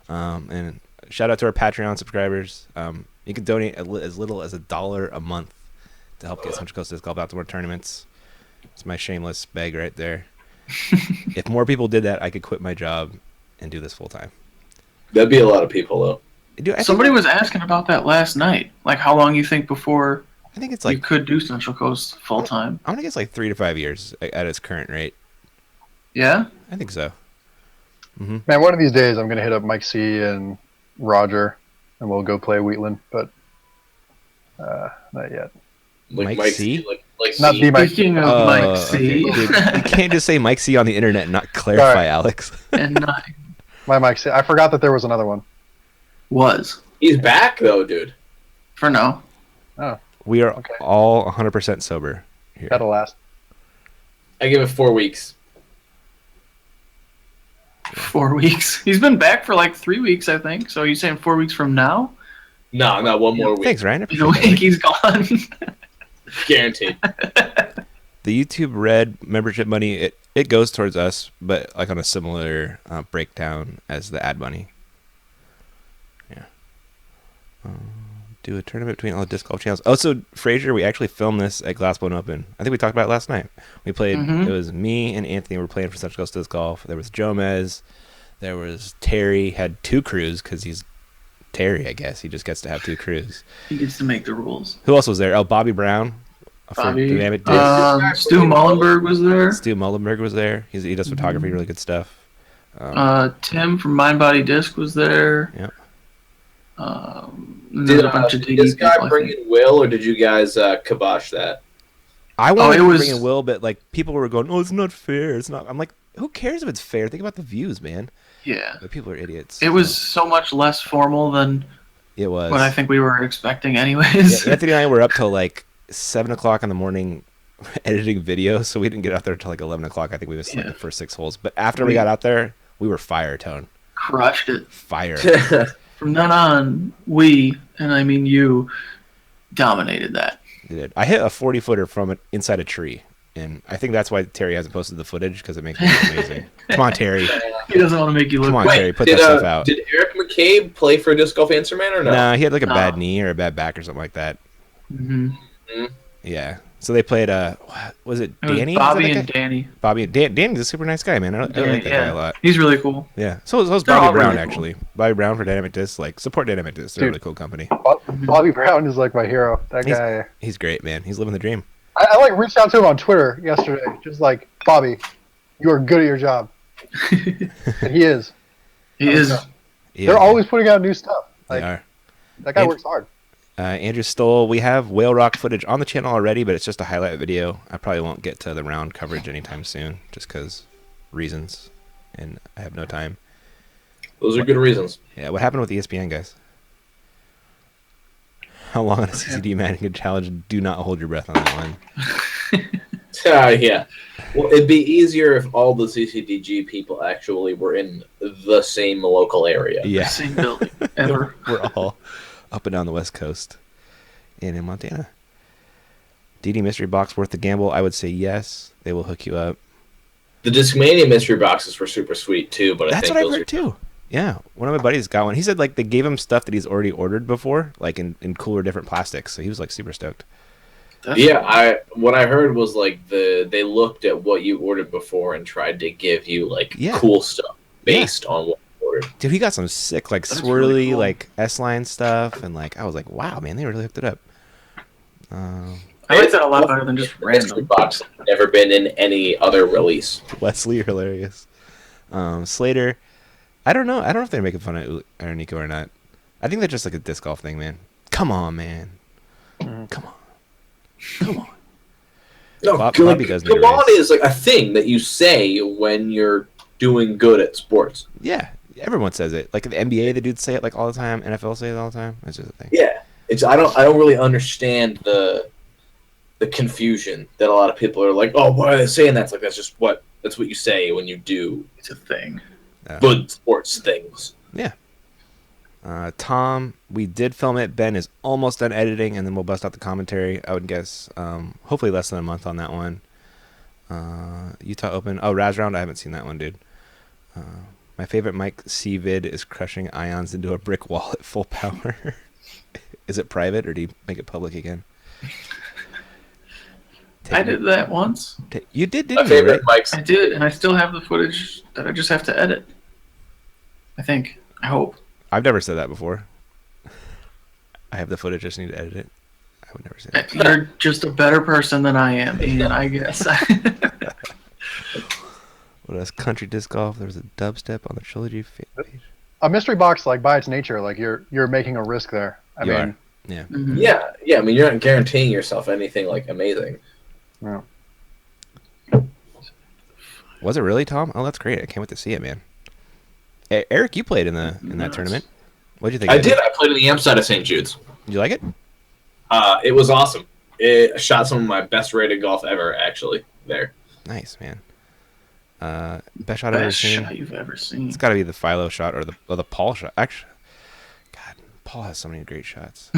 And shout out to our Patreon subscribers. You can donate as little as $1 a month to help get Central Coast Disc Golf out to more tournaments. It's my shameless beg right there. If more people did that, I could quit my job and do this full time. That'd be a lot of people, though. Dude, Somebody was asking about that last night. Like, how long you think before I think it's you like could do Central Coast full time? I'm gonna guess like 3 to 5 years at its current rate. Yeah. I think so. Man, one of these days I'm gonna hit up Mike C and Roger, and we'll go play Wheatland, but not yet. Mike Mike C? Like Not C. the Mike. Speaking of Mike C, Dude, you can't just say Mike C on the internet and not clarify, Sorry. Alex. and not My Mike C. I forgot that there was another one. was He's back, though, dude. for now. We are Okay. all 100% sober here. That'll last. I give it 4 weeks. 4 weeks. He's been back for like 3 weeks, I think. So you saying 4 weeks from now? No, not one more week. Thanks, Ryan. I In a appreciate week, he's gone. Guaranteed. that. The YouTube Red membership money, it goes towards us, but like on a similar breakdown as the ad money. Yeah. Do a tournament between all the disc golf channels. Also, Frazier, we actually filmed this at Glassbone Open. I think we talked about it last night. We played. Mhm. It was me and Anthony were playing for Central Coast Disc Golf. There was Jomez. There was Terry. Had 2 crews because he's Terry. I guess he just gets to have 2 crews. He gets to make the rules. Who else was there? Oh, Bobby Brown. For Bobby, Dynamic Disc. Stu Mullenberg was there. Stu Mullenberg was there. He does photography, really good stuff. Tim from Mind Body Disc was there. Yep. There's a bunch of Did DD this guy people, I bring think. in Will, or did you guys kibosh that? I wanted it to was- bring in Will, but like people were going, "Oh, it's not fair. It's not." I'm like, who cares if it's fair? Think about the views, man. Yeah. But people are idiots. It was so much less formal than It was. what I think we were expecting anyways. Yeah, Anthony and I were up till like 7 o'clock in the morning editing videos, so we didn't get out there until like 11 o'clock. I think we missed like Yeah. the first 6 holes. But after we got out there, we were fire tone. Crushed it. Fire. From then on, we, and I mean you, dominated that. We did. I hit a 40-footer from it inside a tree. And I think that's why Terry hasn't posted the footage, because it makes me look amazing. Come on, Terry. He doesn't want to make you look Come on, bad. Terry. Put that stuff out. Did Eric McCabe play for Disc Golf Answer Man or no? Nah, he had like a No. bad knee or a bad back or something like that. Mm-hmm. Yeah. So they played, was it It was Danny? Bobby Is that and that guy? Danny. Bobby. Danny's a super nice guy, man. I like that guy a lot. He's really cool. Yeah. So is They're Bobby all Brown, really cool. actually. Bobby Brown for Dynamic Disc. Like, support Dynamic Disc. They're a Dude. really cool company. Bobby Brown is like my hero. That He's- guy. He's great, man. He's living the dream. I like reached out to him on Twitter yesterday, just like, Bobby, you are good at your job, and he is. He is. Yeah, They're always putting out new stuff. They Like are. that guy And- works hard. Andrew Stoll, we have Whale Rock footage on the channel already, but it's just a highlight video. I probably won't get to the round coverage anytime soon, just because reasons, and I have no time. Those are good reasons. Yeah, what happened with ESPN, guys? How long on a CCD mannequin challenge? Do not hold your breath on that one. Yeah. Well, it'd be easier if all the CCDG people actually were in the same local area. Yeah, Same building ever. we're all up and down the West Coast and in Montana. DD Mystery Box worth the gamble? I would say yes. They will hook you up. The Discmania mystery boxes were super sweet too, but I That's think what I've those heard are too. Yeah, one of my buddies got one. He said like they gave him stuff that he's already ordered before, like in cooler different plastics. So he was like super stoked. Yeah, what I heard was like they looked at what you ordered before and tried to give you like Yeah. cool stuff based on what you ordered. Dude, he got some sick like That's swirly really cool. like S-line stuff, and like I was like, wow, man, they really hooked it up. I like that a lot better than just The mystery random. box has never been in any other release. Wesley, you're hilarious. Slater, I don't know. I don't know if they're making fun of Nico or not. I think that's just like a disc golf thing, man. Come on, man. Come on. Come on. No, Bobby does need a come on race. is like a thing that you say when you're doing good at sports. Yeah, everyone says it. Like in the NBA, the dudes say it like all the time. NFL say it all the time. It's just a thing. Yeah, I don't really understand the confusion that a lot of people are like, oh, why are they saying that? It's like that's what you say when you do It's a thing. good sports things. Yeah. Tom, we did film it. Ben is almost done editing, and then we'll bust out the commentary. I would guess, hopefully less than a month on that one. Utah Open. Oh, Raz Round. I haven't seen that one, dude. My favorite Mike C vid is crushing ions into a brick wall at full power. Is it private, or do you make it public again? I did that once. You did, My didn't you? favorite Right? Mike's. I did, and I still have the footage that I just have to edit. I think. I hope. I've never said that before. I have the footage. I just need to edit it. I would never say that. You're just a better person than I am, Ian, I guess. What else? Country disc golf. There was a dubstep on the trilogy page. A mystery box, like by its nature, like you're making a risk there. I mean, Yeah. Mhm. Yeah. I mean, you're not guaranteeing yourself anything like amazing. yeah. Was it really, Tom? Oh, that's great. I can't wait to see it, man. Eric, you played in that tournament. What did you think? I did. I played in the amp side of St. Jude's. Did you like it? It was awesome. It shot some of my best rated golf ever, actually, there. Nice, man. Best shot I've ever Best seen. shot you've ever seen. It's got to be the Philo shot or the Paul shot. Actually, God, Paul has so many great shots.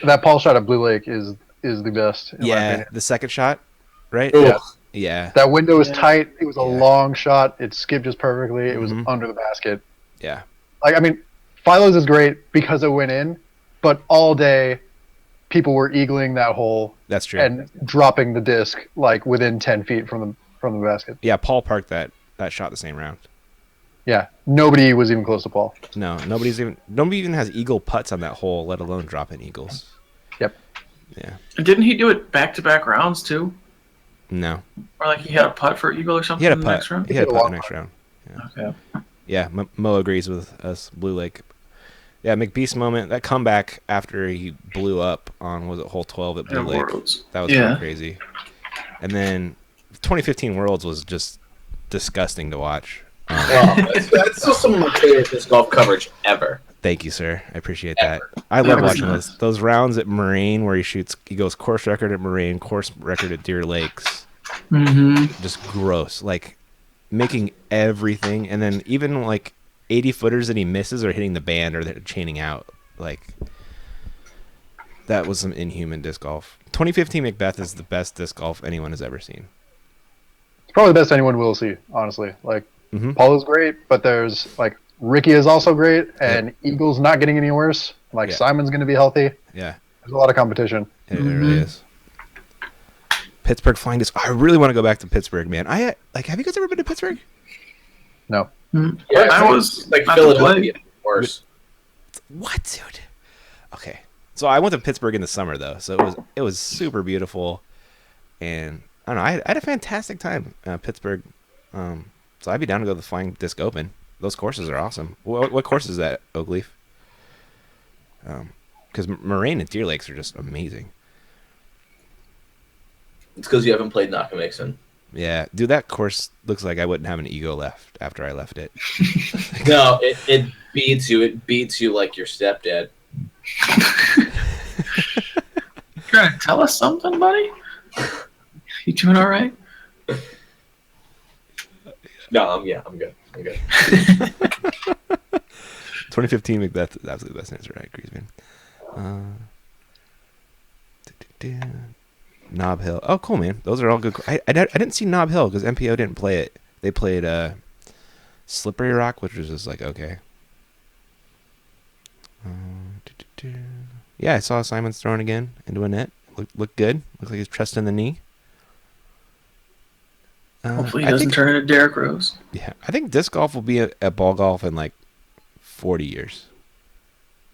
That Paul shot at Blue Lake is the best. In my Yeah, opinion. the second shot, right? Ooh. Yeah. That window was Yeah. tight. It was a Yeah. long shot. It skipped just perfectly. It was Mhm. under the basket. Yeah. Like, I mean, Philo's is great because it went in, but all day people were eagling that hole That's true. and dropping the disc like within 10 feet from the basket. Yeah, Paul parked that shot the same round. Yeah, nobody was even close to Paul. No, nobody even has eagle putts on that hole, let alone drop in eagles. Yep. Yeah. And didn't he do it back-to-back rounds, too? No. Or like he had a putt for Eagle or something He had a in the putt. next round? He had a He did a putt long the next round. Okay. Yeah, Mo agrees with us. Blue Lake. Yeah, McBeast moment. That comeback after he blew up on, was it hole 12 at Blue Yeah, Lake? Worlds. That was Yeah. pretty crazy. And then 2015 Worlds was just disgusting to watch. Well, that's still some of my favorite disc golf coverage ever. Thank you, sir. I appreciate that. Ever. I love That was watching nice. those rounds at Moraine where he goes course record at Moraine, course record at Deer Lakes. Mm-hmm. Just gross. Like making everything, and then even like 80 footers that he misses are hitting the band or they're chaining out. Like that was some inhuman disc golf. 2015 Macbeth is the best disc golf anyone has ever seen. It's probably the best anyone will see, honestly. Like, Mm-hmm. Paul is great, but there's like Ricky is also great, and Eagle's not getting any worse. Like Yeah. Simon's going to be healthy. Yeah, There's a lot of competition. it really is. Pittsburgh flying disc. I really want to go back to Pittsburgh, man. Have you guys ever been to Pittsburgh? No. Yeah, I was like not to Philadelphia. Worse. What, dude? Okay, so I went to Pittsburgh in the summer though, so it was super beautiful, and I don't know. I had a fantastic time Pittsburgh. So I'd be down to go to the Flying Disc Open. Those courses are awesome. What course is that, Oakleaf? Because Moraine and Deer Lakes are just amazing. It's because you haven't played Nakamixon. Yeah, dude, that course looks like I wouldn't have an ego left after I left it. No, it beats you. It beats you like your stepdad. You trying to tell us something, buddy? You doing all right? No, I'm good. I'm good. 2015 Macbeth is absolutely the best answer. I agree, man. Knob Hill. Oh, cool, man. Those are all good. I didn't see Knob Hill because MPO didn't play it. They played Slippery Rock, which was just like, okay. Yeah, I saw Simon's throwing again into a net. Looked good. Looks like he's trusting the knee. Hopefully he I doesn't think- turn into Derrick Rose. Yeah, I think disc golf will be at ball golf in like 40 years.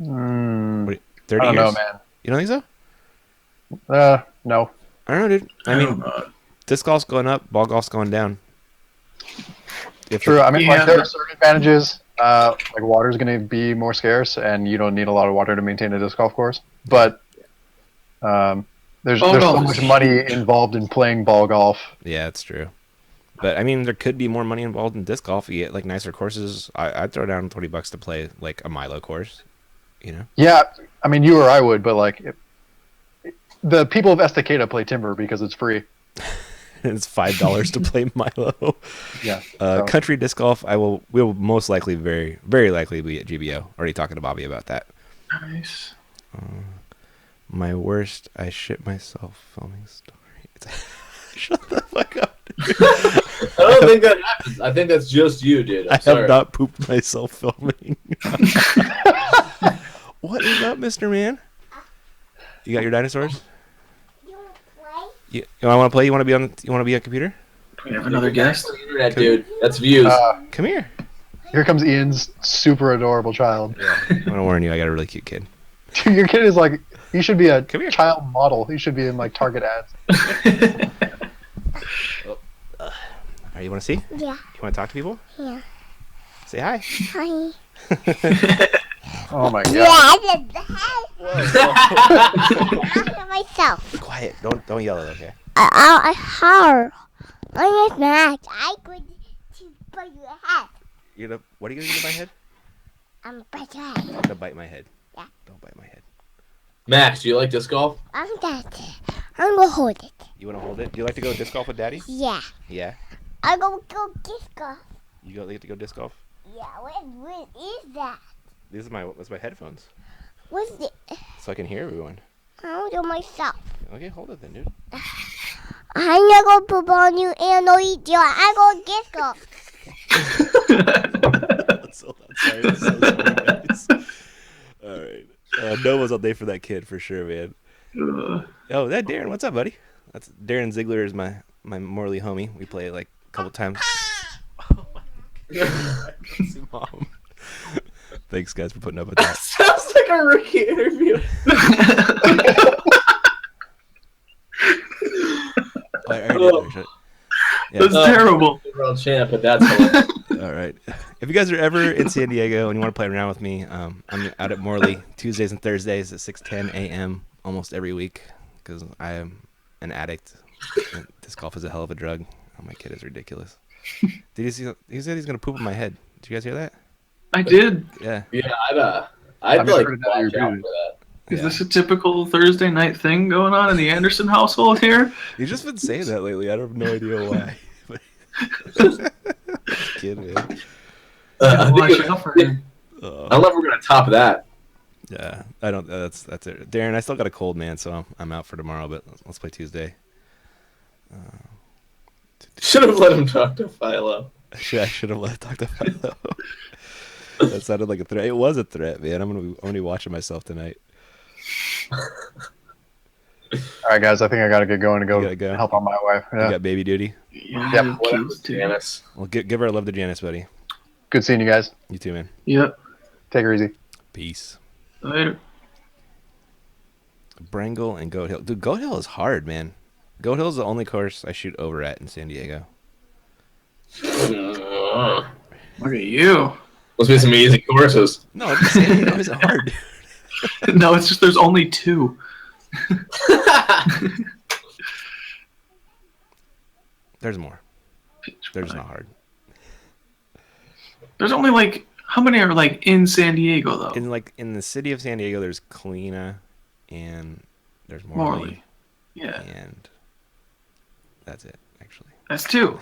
Mm, 30 I don't years? know, man. You don't think so? No. I don't know, dude. I don't mean, know. disc golf's going up, ball golf's going down. True. I mean, Yeah. like there are certain advantages. Like water's going to be more scarce, and you don't need a lot of water to maintain a disc golf course. But there's Ball so golf much is money involved in playing ball golf. Yeah, that's true. But I mean, there could be more money involved in disc golf. You get like nicer courses. I'd throw down $20 to play like a Milo course. You know? Yeah, I mean, you or I would, but like the people of Estacada play timber because it's free. It's $5 to play Milo. Yeah. so- Country disc golf. We'll most likely, very very likely, be at GBO. Already talking to Bobby about that. Nice. My worst. I shit myself filming story. Shut the fuck up. I don't think that happens. I think that's just you, dude. I I'm sorry. have not pooped myself filming. What is up, Mr. Man? You got your dinosaurs? You want to play? You want to be on? You want to be on computer? Do we have another guest? Internet, dude. That's views. Come here. Here comes Ian's super adorable child. Yeah. I'm gonna warn you, I got a really cute kid. Dude, your kid is like, he should be a Come here. child model. He should be in like Target ads. Alright, you wanna see? Yeah. You wanna talk to people? Yeah. Say hi. Hi. Oh my Yeah, god. I did myself. Quiet. Don't yell at it, okay? I heard. I get mad. I could bite your head. What are you gonna do to my head? I'm bite your head. I'm gonna bite my head. Yeah. Don't bite my head. Max, do you like disc golf? I'm that. I'm gonna hold it. You wanna hold it? Do you like to go disc golf with Daddy? Yeah. Yeah. I'm gonna go disco. You like to go disc golf? Yeah. What is that? These are my headphones, What's it? so I can hear everyone. I'll do myself. Okay, hold it then, dude. I'm not gonna poop on you and I'll eat you. I'm gonna disco. Sorry, that's so sorry, guys. All right. Noah's all day for that kid for sure, man. Oh, that Darren. What's up, buddy? That's Darren Ziegler is my Morley homie. We play like a couple times. Oh my God. Mom. Thanks, guys, for putting up with that. Sounds like a rookie interview. That's terrible. World champ, but that's hilarious. All right. If you guys are ever in San Diego and you want to play around with me, I'm out at Morley Tuesdays and Thursdays at 6:10 a.m. almost every week because I am an addict. And disc golf is a hell of a drug. Oh, my kid is ridiculous. Did you see? He said he's gonna poop in my head. Did you guys hear that? I did. Yeah. Yeah, I'd like watch out for that. Is this a typical Thursday night thing going on in the Anderson household here? You've just been saying that lately. I have no idea why. Kid, man. I Watch think out for him. I don't know if we're gonna top that. Yeah, I don't. That's it. Darren, I still got a cold, man, so I'm out for tomorrow. But let's play Tuesday. Should have let him talk to Philo. I should have let him talk to Philo. That sounded like a threat. It was a threat, man. I'm gonna be watching myself tonight. All right, guys. I think I gotta get going to You gotta go. help out my wife. You Yeah. got baby duty. Yeah, Whatever, kids too. Janice. Well, give her a love to Janice, buddy. Good seeing you guys. You too, man. Yep. Take her easy. Peace. Later. Brangle and Goat Hill. Dude, Goat Hill is hard, man. Goat Hill is the only course I shoot over at in San Diego. Must Look at you. be some easy courses. No, San Diego is hard. No, it's just there's only two. There's more. They're just not hard. There's only like how many are like in San Diego though? In the city of San Diego, there's Colina, and there's Morley, Morley. Yeah, and that's it. Actually, that's two.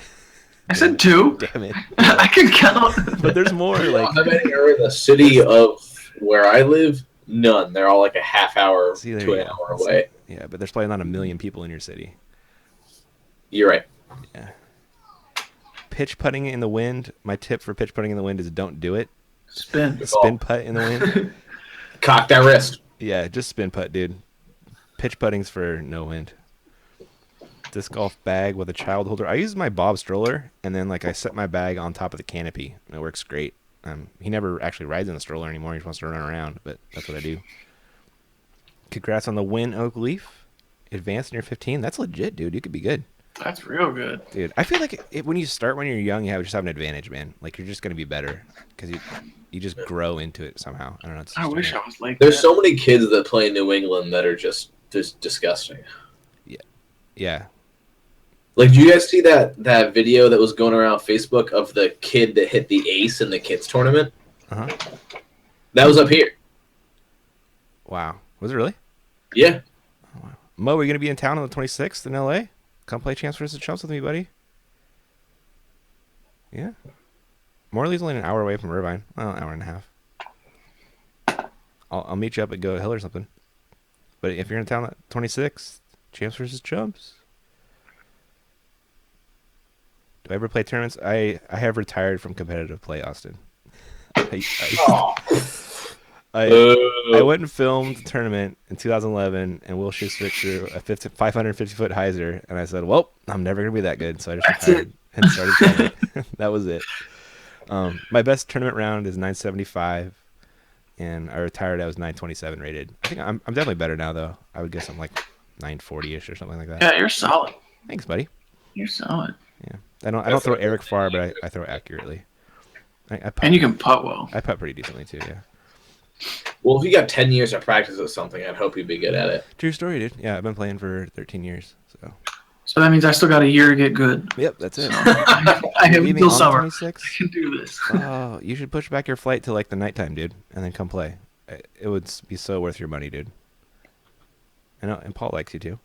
I said two. damn it. I can count. But there's more. Like, How many are in the city of where I live? None. They're all like a half hour See, there to you an go. hour away. yeah, but there's probably not a million people in your city. You're right. Pitch putting in the wind. My tip for pitch putting in the wind is don't do it. Spin. Spin putt in the wind. Cock that wrist. Yeah, just spin putt, dude. Pitch putting's for no wind. Disc golf bag with a child holder. I use my Bob stroller, and then like I set my bag on top of the canopy, and it works great. He never actually rides in the stroller anymore. He just wants to run around, but that's what I do. Congrats on the win, Oak Leaf. Advanced in your 15. That's legit, dude. You could be good. That's real good. Dude, I feel like when you start when you're young, you just have an advantage, man. Like, you're just going to be better because you just grow into it somehow. I don't know. It's I just wish I was like There's that. so many kids that play in New England that are just disgusting. Yeah. Like, do you guys see that video that was going around Facebook of the kid that hit the ace in the kids tournament? Uh-huh. That was up here. Wow. Was it really? Yeah. Oh, wow. Mo, are you going to be in town on the 26th in L.A.? Come play Champs vs. Chumps with me, buddy. Yeah. Morley's only an hour away from Irvine. Well, an hour and a half. I'll meet you up at Go Hill or something. But if you're in town on the 26th, Champs vs. Chumps. Do I ever play tournaments? I have retired from competitive play, Austin. I went and filmed the tournament in 2011, and Will Schuster threw a 550-foot hyzer, and I said, well, I'm never going to be that good, so I just retired and started playing. That was it. My best tournament round is 975, and I retired. I was 927 rated. I think I'm definitely better now, though. I would guess I'm like 940ish or something like that. Yeah, you're solid. Thanks, buddy. You're solid. Yeah, I don't throw Eric far, but I throw accurately. I putt, And you can putt well. I putt pretty decently too. Yeah. Well, if you got 10 years of practice at something, I'd hope you'd be good at it. True story, dude. Yeah, I've been playing for 13 years. So that means I still got a year to get good. Yep, that's it. So I have Leaving until on summer. 26? I can do this. Oh, you should push back your flight to like the nighttime, dude, and then come play. It would be so worth your money, dude. I know, and Paul likes you too.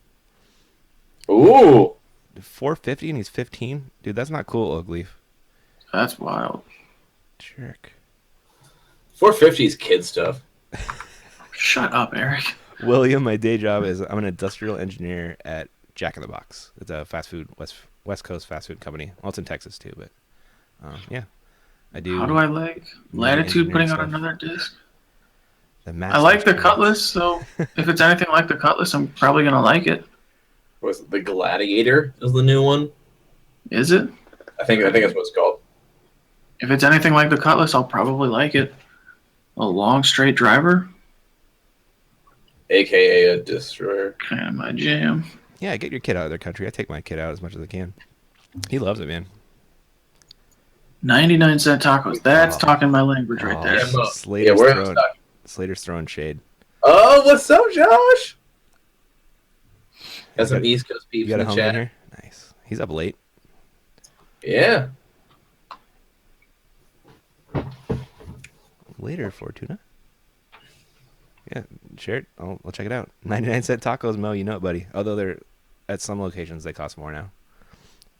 Ooh. 450 and he's 15? Dude, that's not cool, Oakleaf. That's wild. Jerk. 450 is kid stuff. Shut up, Eric. William, my day job is I'm an industrial engineer at Jack in the Box. It's a fast food, West Coast fast food company. Well, it's in Texas too, but yeah. I do. How do I like Latitude putting out another disc? I like the Cutlass, so if it's anything like the Cutlass, I'm probably going to like it. Was it the Gladiator is the new one? Is it? I think that's what it's called. If it's anything like the Cutlass, I'll probably like it. A long straight driver? AKA a destroyer. Kind of my jam. Yeah, get your kid out of their country. I take my kid out as much as I can. He loves it, man. 99-cent tacos. That's talking my language right there. Slater's throwing shade. Oh, what's up, Josh? Got some East Coast peeps you got in a the home chat. in here? Nice. He's up late. Yeah. Later, Fortuna. Yeah, share it. I'll check it out. 99-cent tacos, Mo. You know it, buddy. Although they're at some locations they cost more now.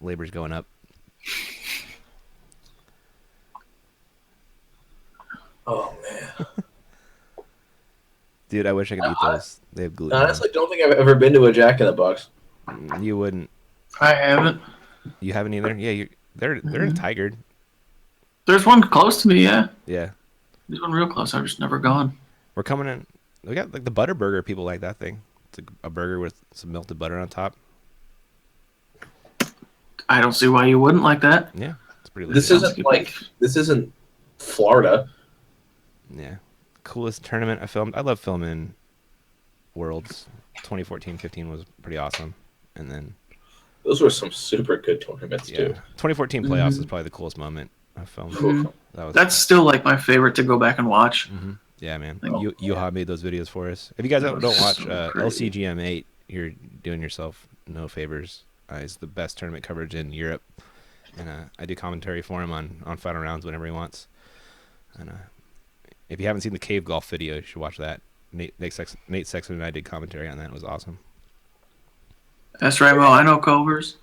Labor's going up. Oh man. Dude, I wish I could eat those. They have gluten. Honestly, don't think I've ever been to a Jack in the Box. You wouldn't. I haven't. You haven't either? Yeah, they're in Tigard. There's one close to me, yeah. Yeah. There's one real close. I've just never gone. We're coming in. We got like the butter burger. People like that thing. It's a burger with some melted butter on top. I don't see why you wouldn't like that. Yeah, it's pretty. This isn't Florida. Yeah, coolest tournament I filmed. I love filming Worlds. 2014-15 was pretty awesome, and then those were some super good tournaments too. 2014 playoffs is probably the coolest moment I filmed. That's still like my favorite to go back and watch. Yeah, man. Yuha made those videos for us. If you guys don't watch LCGM8, you're doing yourself no favors. He's the best tournament coverage in Europe, and I do commentary for him on final rounds whenever he wants. And if you haven't seen the cave golf video, you should watch that. Nate Sexton and I did commentary on that. It was awesome. That's right, Mo. I know Culver's.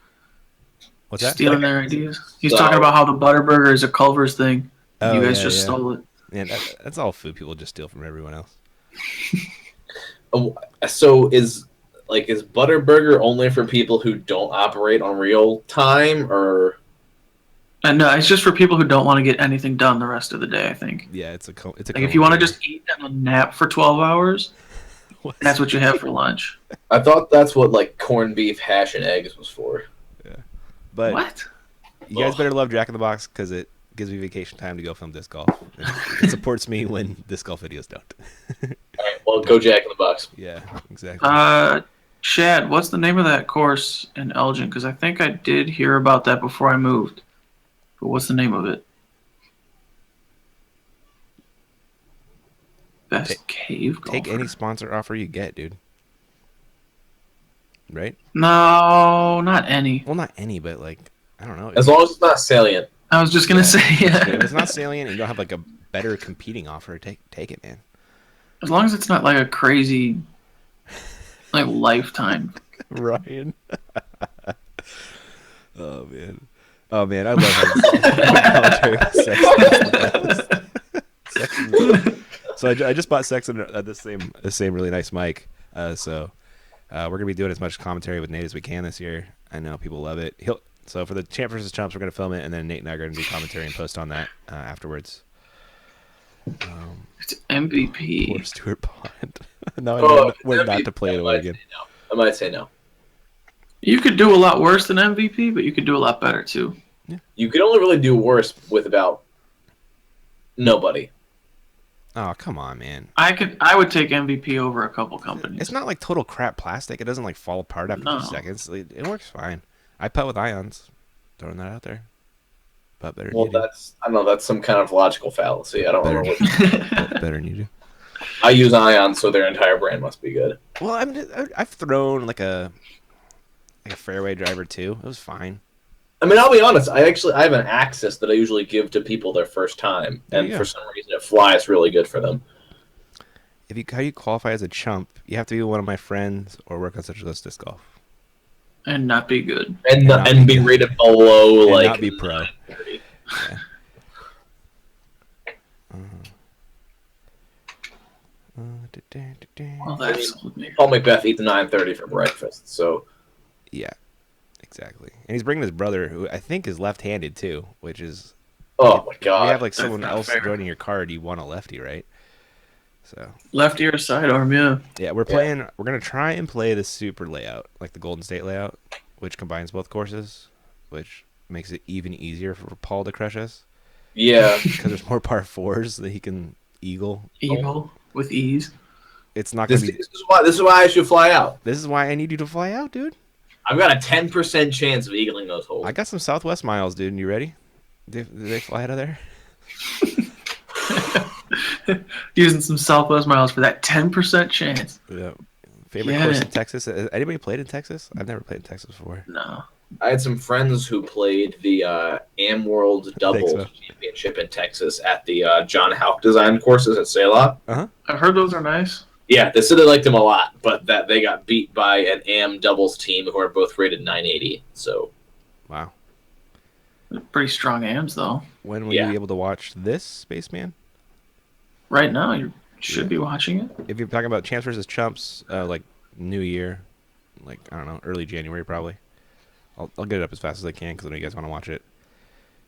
What's that? Stealing their ideas. He's talking about how the Butterburger is a Culver's thing. Oh, you guys just stole it. Yeah, that's all food people just steal from everyone else. So is Butterburger only for people who don't operate on real time, or? And no, it's just for people who don't want to get anything done the rest of the day, I think. Yeah, it's a like if you want to just eat and a nap for 12 hours, that's what you have for lunch. I thought that's what like corned beef, hash, and eggs was for. Yeah, but what? You guys better love Jack in the Box because it gives me vacation time to go film disc golf. It supports me when disc golf videos don't. All right, well, go Jack in the Box. Yeah, exactly. Chad, what's the name of that course in Elgin? Because I think I did hear about that before I moved. But what's the name of it? Best cave golfer. Take any sponsor offer you get, dude. Right? No, not any. Well, not any, but like, I don't know. As long as it's not salient. I was just going to say, yeah. If it's not salient and you don't have like a better competing offer, take it, man. As long as it's not like a crazy, like lifetime. Ryan. Oh, man. Oh man, I love it. So I just bought Sexton the same really nice mic. So we're gonna be doing as much commentary with Nate as we can this year. I know people love it. So for the Champ vs. Chumps, we're gonna film it, and then Nate and I are gonna do commentary and post on that afterwards. It's MVP. Poor Stuart Pond. No, we're not to play it away again. I might say no. You could do a lot worse than MVP, but you could do a lot better too. Yeah. You could only really do worse with about Nobody. Oh, come on, man. I would take MVP over a couple companies. It's not like total crap plastic. It doesn't like fall apart after 2 seconds. It works fine. I putt with ions. Throwing that out there. Putt better than you do. I don't know. That's some kind of logical fallacy. I don't remember what. Putt better than you do. I use ions, so their entire brand must be good. Well, I've thrown like a fairway driver too. It was fine. I mean, I'll be honest. I have an Axis that I usually give to people their first time, and for some reason it flies really good for them. How you qualify as a chump? You have to be one of my friends or work on such a list disc golf, and not be good, and be rated below and like not be pro. Yeah. Well, that's Paul Macbeth eats 9:30 for breakfast, so yeah. Exactly. And he's bringing his brother, who I think is left-handed too, which is... Oh, my God. You have like someone else joining your card, you want a lefty, right? So lefty or sidearm, yeah. Yeah, we're going to try and play the super layout, like the Golden State layout, which combines both courses, which makes it even easier for Paul to crush us. Yeah. Because there's more par fours that he can eagle. Eagle with ease. It's not going to be... This is why I should fly out. This is why I need you to fly out, dude. I've got a 10% chance of eagling those holes. I got some Southwest miles, dude. You ready? Do they fly out of there? Using some Southwest miles for that 10% chance. Yeah. Favorite course in Texas? Has anybody played in Texas? I've never played in Texas before. No. I had some friends who played the Am World Doubles Championship in Texas at the John Houck design courses at Selah. I've heard those are nice. Yeah, they said they liked them a lot, but that they got beat by an Am doubles team who are both rated 980. So, wow, pretty strong Ams though. When will you be able to watch this, Spaceman? Right now, you should be watching it. If you're talking about champs versus chumps, like New Year, like I don't know, early January probably. I'll get it up as fast as I can because I know you guys want to watch it.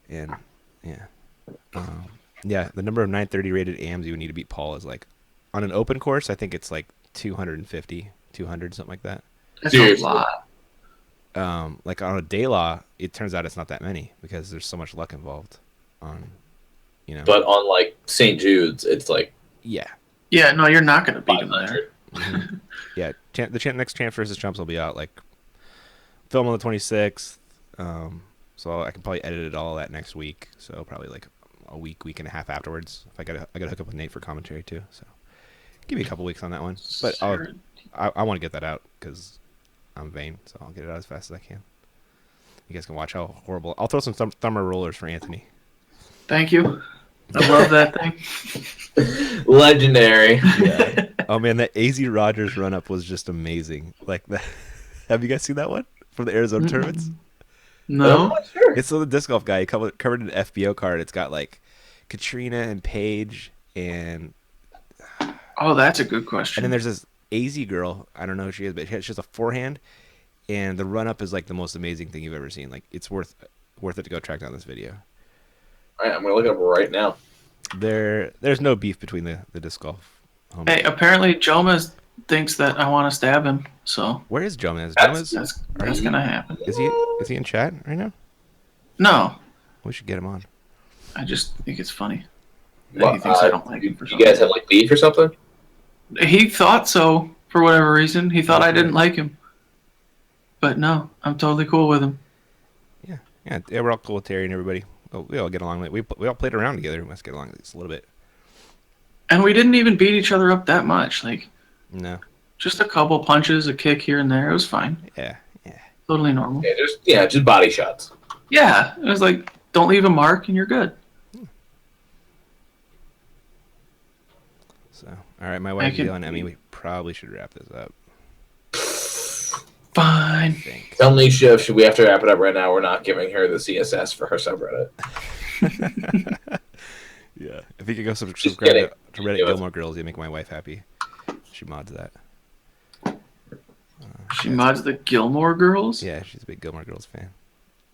And yeah, the number of 930 rated AMs you would need to beat Paul is like. On an open course, I think it's like 250, 200, something like that. That's a lot. Like on a day law, it turns out it's not that many because there's so much luck involved. But on like St. Jude's, it's like yeah. No, you're not going to beat him there. Mm-hmm. Yeah, the next Champs versus Chumps will be out like film on the 26th. So I can probably edit it all that next week. So probably like a week and a half afterwards. If I gotta hook up with Nate for commentary too. So. Give me a couple weeks on that one, but I want to get that out because I'm vain, so I'll get it out as fast as I can. You guys can watch how horrible. I'll throw some thumber rollers for Anthony. Thank you. I love that thing. Legendary. Yeah. Oh man, that AZ Rogers run up was just amazing. Like that. Have you guys seen that one from the Arizona tournaments? No. It's the disc golf guy. He covered an FBO card. It's got like Katrina and Paige and. Oh, that's a good question. And then there's this AZ girl. I don't know who she is, but she has a forehand, and the run up is like the most amazing thing you've ever seen. Like it's worth it to go track down this video. All right, I'm gonna look it up right now. There's no beef between the disc golf. Hey, apparently Jomez thinks that I want to stab him. So where is Jomez? That's gonna happen. Is he in chat right now? No. We should get him on. I just think it's funny. Well, he thinks I don't like him for something. You guys have like beef or something? He thought so for whatever reason. He thought I didn't like him. But no, I'm totally cool with him. Yeah, we're all cool with Terry and everybody. We all get along. We all played around together. We must get along at least a little bit. And we didn't even beat each other up that much. Like, no, just a couple punches, a kick here and there. It was fine. Yeah. Totally normal. Yeah, just body shots. Yeah, it was like, don't leave a mark and you're good. So, all right, my wife's yelling at me. We probably should wrap this up. Fine. Tell me, should we have to wrap it up right now? We're not giving her the CSS for her subreddit. Yeah. If you could go subscribe to Reddit Gilmore Girls, you make my wife happy. She mods that. She mods the Gilmore Girls? Yeah, she's a big Gilmore Girls fan.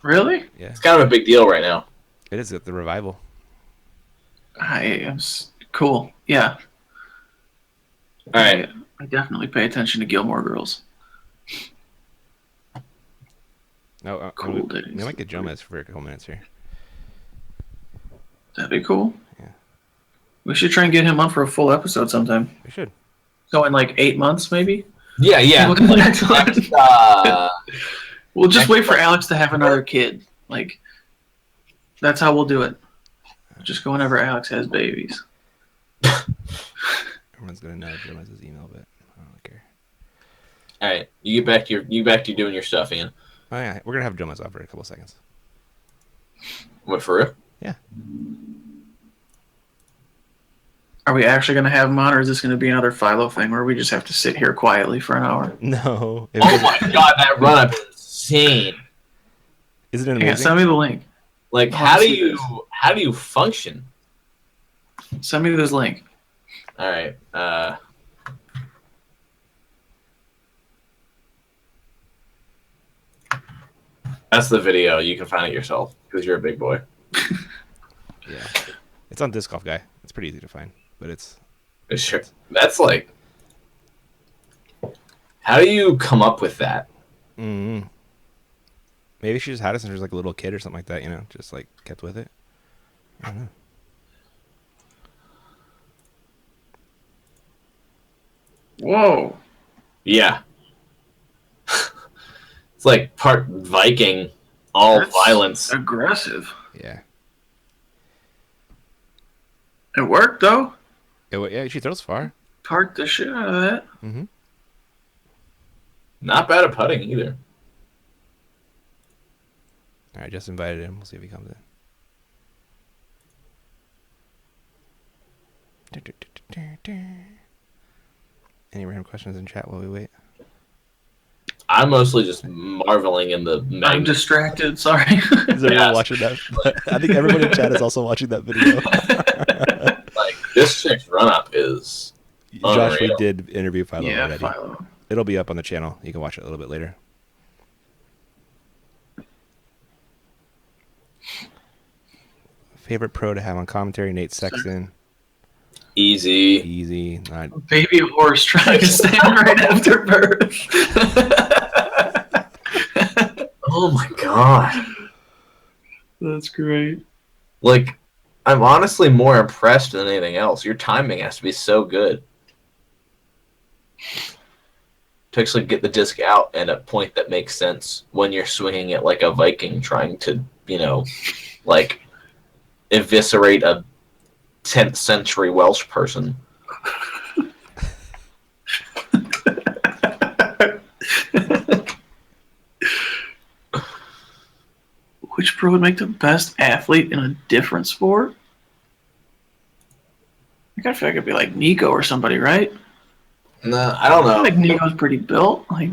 Really? Yeah. It's kind of a big deal right now. It is the revival. I am cool. Yeah. All right. I definitely pay attention to Gilmore Girls. No, cool we might get Jomez for a couple minutes here. That'd be cool. Yeah. We should try and get him on for a full episode sometime. We should. So in like 8 months, maybe. Yeah. We'll just wait for Alex to have another kid. Like, that's how we'll do it. Just go whenever Alex has babies. Everyone's gonna know Jomez's email, but I don't care. All right, you get back to doing your stuff, Ian. Oh yeah, we're gonna have Jomez on for a couple seconds. What, for real? Yeah. Are we actually going to have him on, or is this going to be another Philo thing where we just have to sit here quietly for an hour? No. Oh my god, that run-up is insane. Isn't it amazing? Yeah, send me the link. Like, how do you function? Send me this link. All right. That's the video. You can find it yourself because you're a big boy. Yeah. It's on Disc Golf Guy. It's pretty easy to find, but it's Sure. That's like, how do you come up with that? Mm-hmm. Maybe she just had it since she was like a little kid or something like that, you know, just like kept with it. I don't know. Whoa. Yeah. It's like part Viking, all That's violence. Aggressive. Yeah. It worked, though. Yeah, she throws far. Parked the shit out of that. Mm-hmm. Not bad at putting either. All right, just invited him. We'll see if he comes in. Any random questions in chat while we wait? I'm mostly just marveling in the I'm distracted, sorry. Is everyone watching that? I think everybody in chat is also watching that video. Like, this chick's run-up is Josh, unreal. we did interview Philo already. Philo. It'll be up on the channel. You can watch it a little bit later. Favorite pro to have on commentary? Nate Sexton. Easy. Not... Baby horse trying to stand right after birth. Oh my god. That's great. Like, I'm honestly more impressed than anything else. Your timing has to be so good to actually get the disc out at a point that makes sense when you're swinging it like a Viking trying to, like, eviscerate a 10th century Welsh person. Which pro would make the best athlete in a different sport? I gotta feel like it'd be like Nico or somebody, right? No, I don't I know. feel like Nico's pretty built. Like,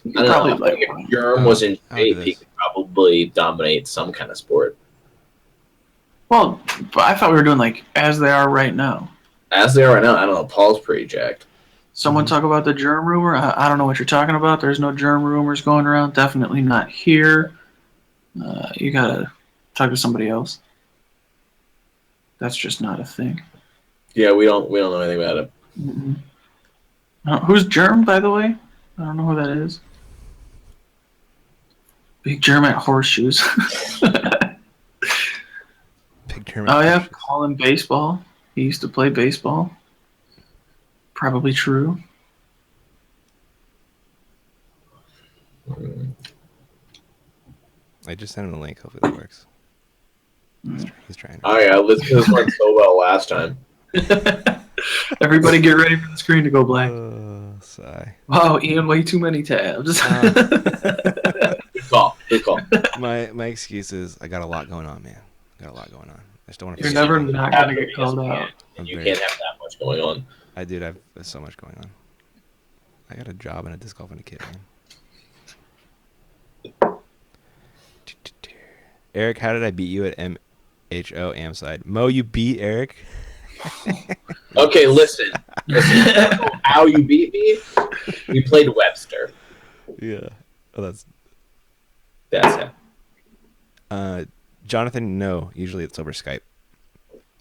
he could I probably don't know. like. If Germ was in shape, he could probably dominate some kind of sport. Well, but I thought we were doing like as they are right now. As they are right now, I don't know. Paul's pretty jacked. Someone talk about the germ rumor. I don't know what you're talking about. There's no germ rumors going around. Definitely not here. You gotta talk to somebody else. That's just not a thing. Yeah, we don't know anything about it. Who's Germ, by the way? I don't know who that is. Big Germ at horseshoes. Big Germ. Oh yeah, calling baseball. He used to play baseball. Probably true. I just sent him a link. Hopefully that works. He's trying. Oh yeah, this went so well last time. Everybody get ready for the screen to go black. Sigh. Wow, Ian, way too many tabs. Good call. My excuse is I got a lot going on, man. I got a lot going on. I just don't want to. You're never not gonna get called out. You can't have that much going on. I have so much going on. I got a job and a disc golf and a kid, man. Eric, how did I beat you at MHO Amside? Mo, you beat Eric? Okay, listen. How you beat me? We played Webster. Yeah. Oh, that's it. Jonathan, no. Usually it's over Skype.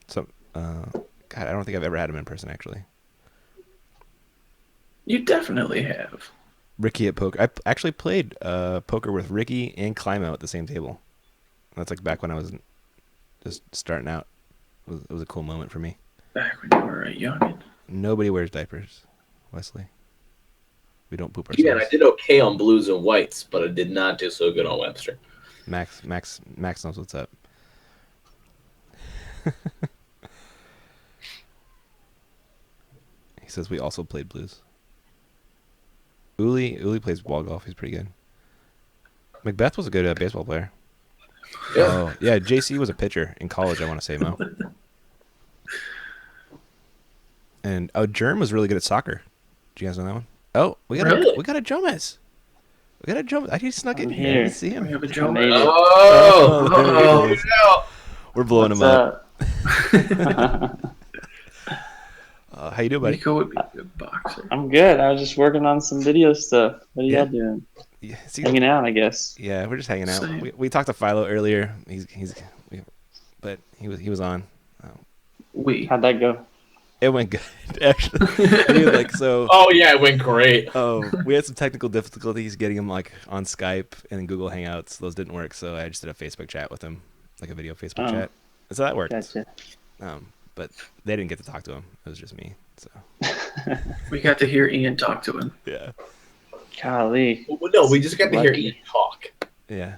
So, God, I don't think I've ever had him in person, actually. You definitely have. Ricky at poker. I actually played poker with Ricky and Climo at the same table. That's like back when I was just starting out. It was a cool moment for me. Back when you were a youngin'. Nobody wears diapers, Wesley. We don't poop ourselves. Yeah, and I did okay on blues and whites, but I did not do so good on Webster. Max knows what's up. He says we also played blues. Uli plays ball golf. He's pretty good. Macbeth was a good baseball player. Yeah. Oh, yeah. JC was a pitcher in college, I want to say, Mo. And Germ was really good at soccer. Do you guys know that one? Oh, we got a Jomez. We got a Jomez. I just snuck in here. I didn't see him. We have a I Joe. made it. Oh, there he is. We're blowing him up. How you doing, buddy? Nico would be a good boxer. I'm good. I was just working on some video stuff. What are y'all doing? Yeah, Hanging out, I guess. Yeah, we're just hanging out. Same. We talked to Philo earlier. But he was on. How'd that go? It went good, actually. Dude, Oh yeah, it went great. We had some technical difficulties getting him on Skype and Google Hangouts. Those didn't work, so I just did a Facebook chat with him, like a video Facebook chat. So that worked. Gotcha. But they didn't get to talk to him. It was just me. So We got to hear Ian talk to him. yeah. Golly. Well, no, we just got to hear Lucky. Ian talk. Yeah.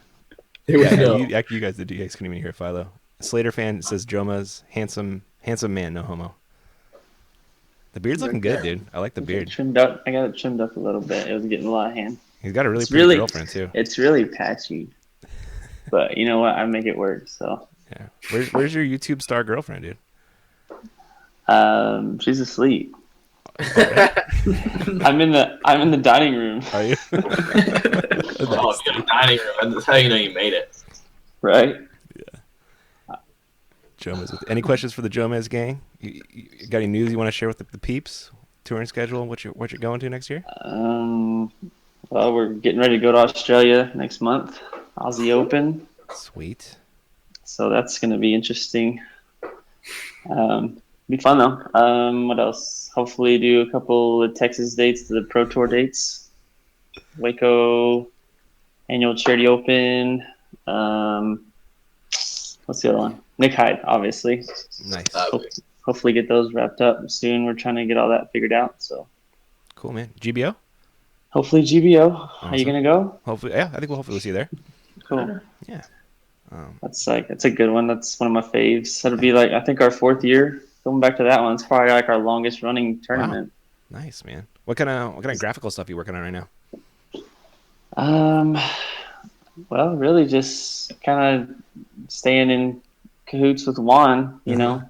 There we Yeah, go. you guys did. You guys couldn't even hear Philo. Slater fan says Jomez, handsome man, no homo. The beard's looking good, dude. I like the beard. Trimmed up. I got it trimmed up a little bit. It was getting a lot of hand. He's got a really It's pretty really- girlfriend too. It's really patchy. But you know what? I make it work. So Yeah. Where's your YouTube star girlfriend, dude? she's asleep. I'm in the dining room. Are you? Oh, it's got a dining room. That's how you know you made it. Right? Jomez. Any questions for the Jomez gang? You got any news you want to share with the peeps? Touring schedule? What you're going to next year? Well, we're getting ready to go to Australia next month. Aussie Open. Sweet. So that's going to be interesting. Be fun though. What else? Hopefully do a couple of Texas dates, the Pro Tour dates. Waco Annual Charity Open. What's the other one? Nick Hyde, obviously. Nice. Hopefully get those wrapped up soon. We're trying to get all that figured out. So Cool, man. GBO? hopefully GBO. Are Awesome. you gonna go? Hopefully, yeah. I think we'll hopefully see you there. Cool. Yeah. That's a good one. That's one of my faves. That'll be I think our 4th year. Going back to that one, it's probably our longest running tournament. Nice, man. What kind of graphical stuff are you working on right now? Well, really just kind of staying in cahoots with Juan, you know,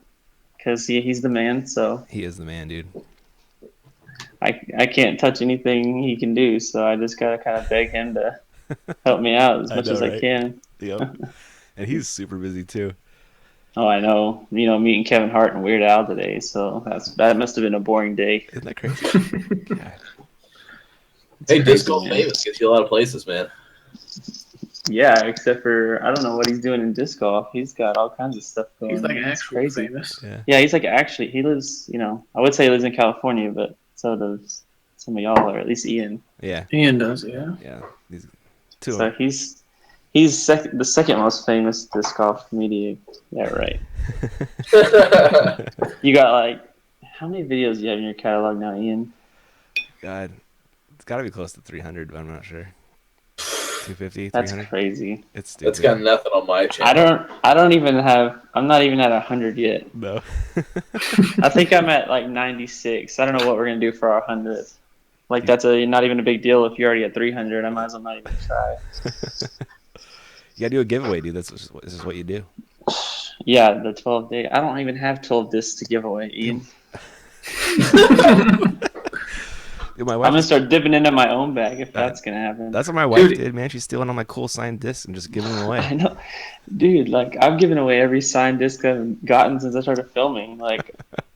because he's the man. So He is the man, dude. I can't touch anything he can do. So I just gotta kind of beg him to help me out as much as I can. Yep. And he's super busy too. Oh, I know. You know, meeting Kevin Hart and Weird Al today. So that must have been a boring day. Isn't that crazy? God. Hey, disc golf famous gets you a lot of places, man. Yeah, except for I don't know what he's doing in disc golf. He's got all kinds of stuff going. He's like on. It's actually crazy. famous. Yeah. Yeah, he's actually he lives. You know, I would say he lives in California, but so does some of y'all, or at least Ian. Yeah. Ian does, yeah. Yeah. These two. So he's the second most famous disc golf comedian. Yeah, right. You got how many videos do you have in your catalog now, Ian? God, it's got to be close to 300, but I'm not sure. 250, That's 300. crazy. It's stupid. That's got nothing on my channel. I'm not even at 100 yet. No. I think I'm at 96. I don't know what we're gonna do for our 100th. That's not even a big deal if you're already at 300. I might as well not even try. You gotta do a giveaway, dude. This is what you do. Yeah, the 12 day. I don't even have 12 discs to give away, Ian. Dude, my I'm wife. gonna start dipping into my own bag if that's gonna happen. That's what my wife Dude. did, man. She's stealing all my cool signed discs and just giving them away. I know, dude. I've given away every signed disc I've gotten since I started filming.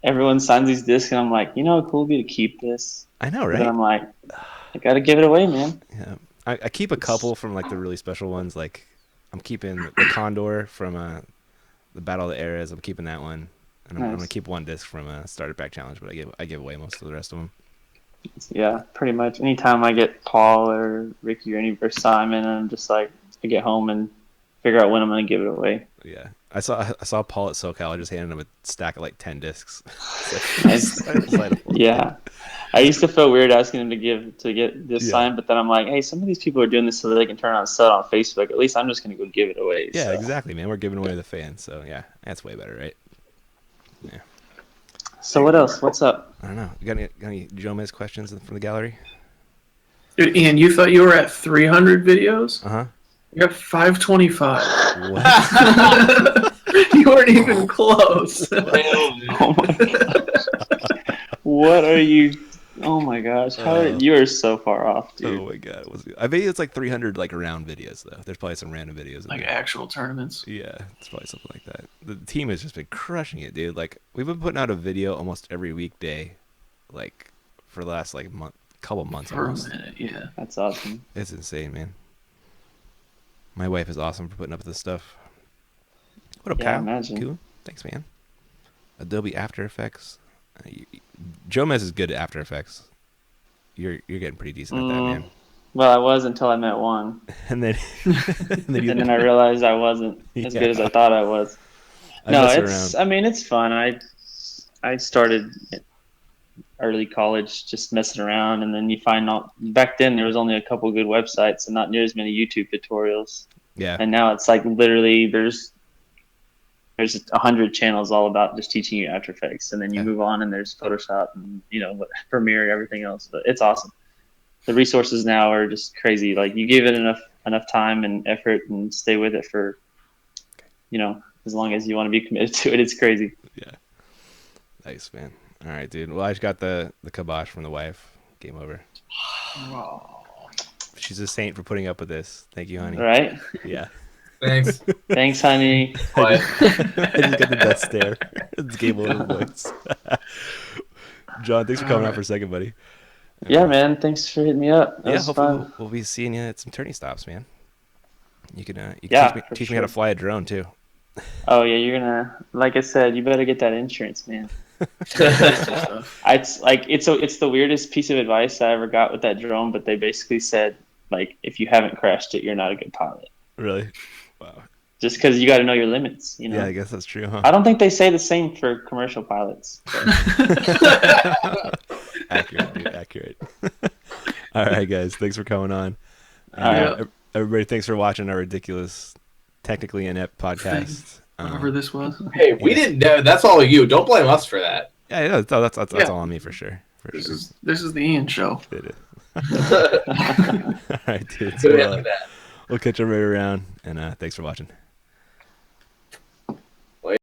Everyone signs these discs, and I'm like, how cool it'd be to keep this. I know, But right? then I'm like, I gotta give it away, man. Yeah. I keep a couple from the really special ones. I'm keeping the Condor from the Battle of the Eras. I'm keeping that one, and I'm Nice. gonna keep one disc from Starter Pack Challenge. But I give away most of the rest of them. Yeah, pretty much. Anytime I get Paul or Ricky or Simon, I'm just I get home and figure out when I'm gonna give it away. Yeah, I saw Paul at SoCal. I just handed him a stack of like 10 discs. Yeah, I used to feel weird asking him to get this signed, but then I'm like, hey, some of these people are doing this so that they can turn around and sell it on Facebook. At least I'm just gonna go give it away. Yeah, so. exactly, man. We're giving away to the fans, so yeah, that's way better, right? Yeah. So what else? What's up? I don't know. You got any Jomez questions from the gallery? Dude, Ian, you thought you were at 300 videos? Uh-huh. You're at 525. What? You weren't even close. Oh my gosh. What are you? Oh my gosh. You are so far off, dude. Oh my god. I bet it's like 300 like round videos though. There's probably some random videos. Like actual tournaments. Yeah, it's probably something like that. The team has just been crushing it, dude. Like we've been putting out a video almost every weekday, like for the last like couple months For almost. a minute, yeah. That's awesome. It's insane, man. My wife is awesome for putting up with this stuff. What up, Kyle? Imagine. Cool. Thanks, man. Adobe After Effects. Jomez is good at After Effects. You're getting pretty decent at that, man. Well, I was until I met one. And then and then I realized I wasn't as good as I thought I was. It's fun. I started early college just messing around, and then you find out back then there was only a couple good websites and not near as many YouTube tutorials. Yeah. And now it's like literally there's 100 channels all about just teaching you After Effects, and then you move on and there's Photoshop and Premiere, everything else. But it's awesome. The resources now are just crazy. Like you give it enough time and effort and stay with it for as long as you want to be committed to it. It's crazy. Yeah. Nice, man. All right, dude. Well, I just got the kibosh from the wife. Game over. Wow. She's a saint for putting up with this. Thank you, honey. Right? Yeah. Thanks. Thanks, honey. I just got the death stare. It's game over voice. John, thanks for coming out for a second, buddy. Yeah, man. Thanks for hitting me up. That was hopefully fun. we'll be seeing you at some tourney stops, man. You can teach me how to fly a drone too. Oh yeah, you're gonna. Like I said, you better get that insurance, man. It's the weirdest piece of advice I ever got with that drone, but they basically said like if you haven't crashed it, you're not a good pilot. Really? Wow. Just because you got to know your limits, Yeah, I guess that's true, huh? I don't think they say the same for commercial pilots. Accurate, dude. Accurate. All right, guys. Thanks for coming on. Everybody, thanks for watching our ridiculous, technically inept podcast. Whatever this was. Hey, we didn't know. That's all you. Don't blame us for that. Yeah, that's all on me for sure. This is the Ian show. It is. All right, dude. So, we'll catch everybody around, and thanks for watching.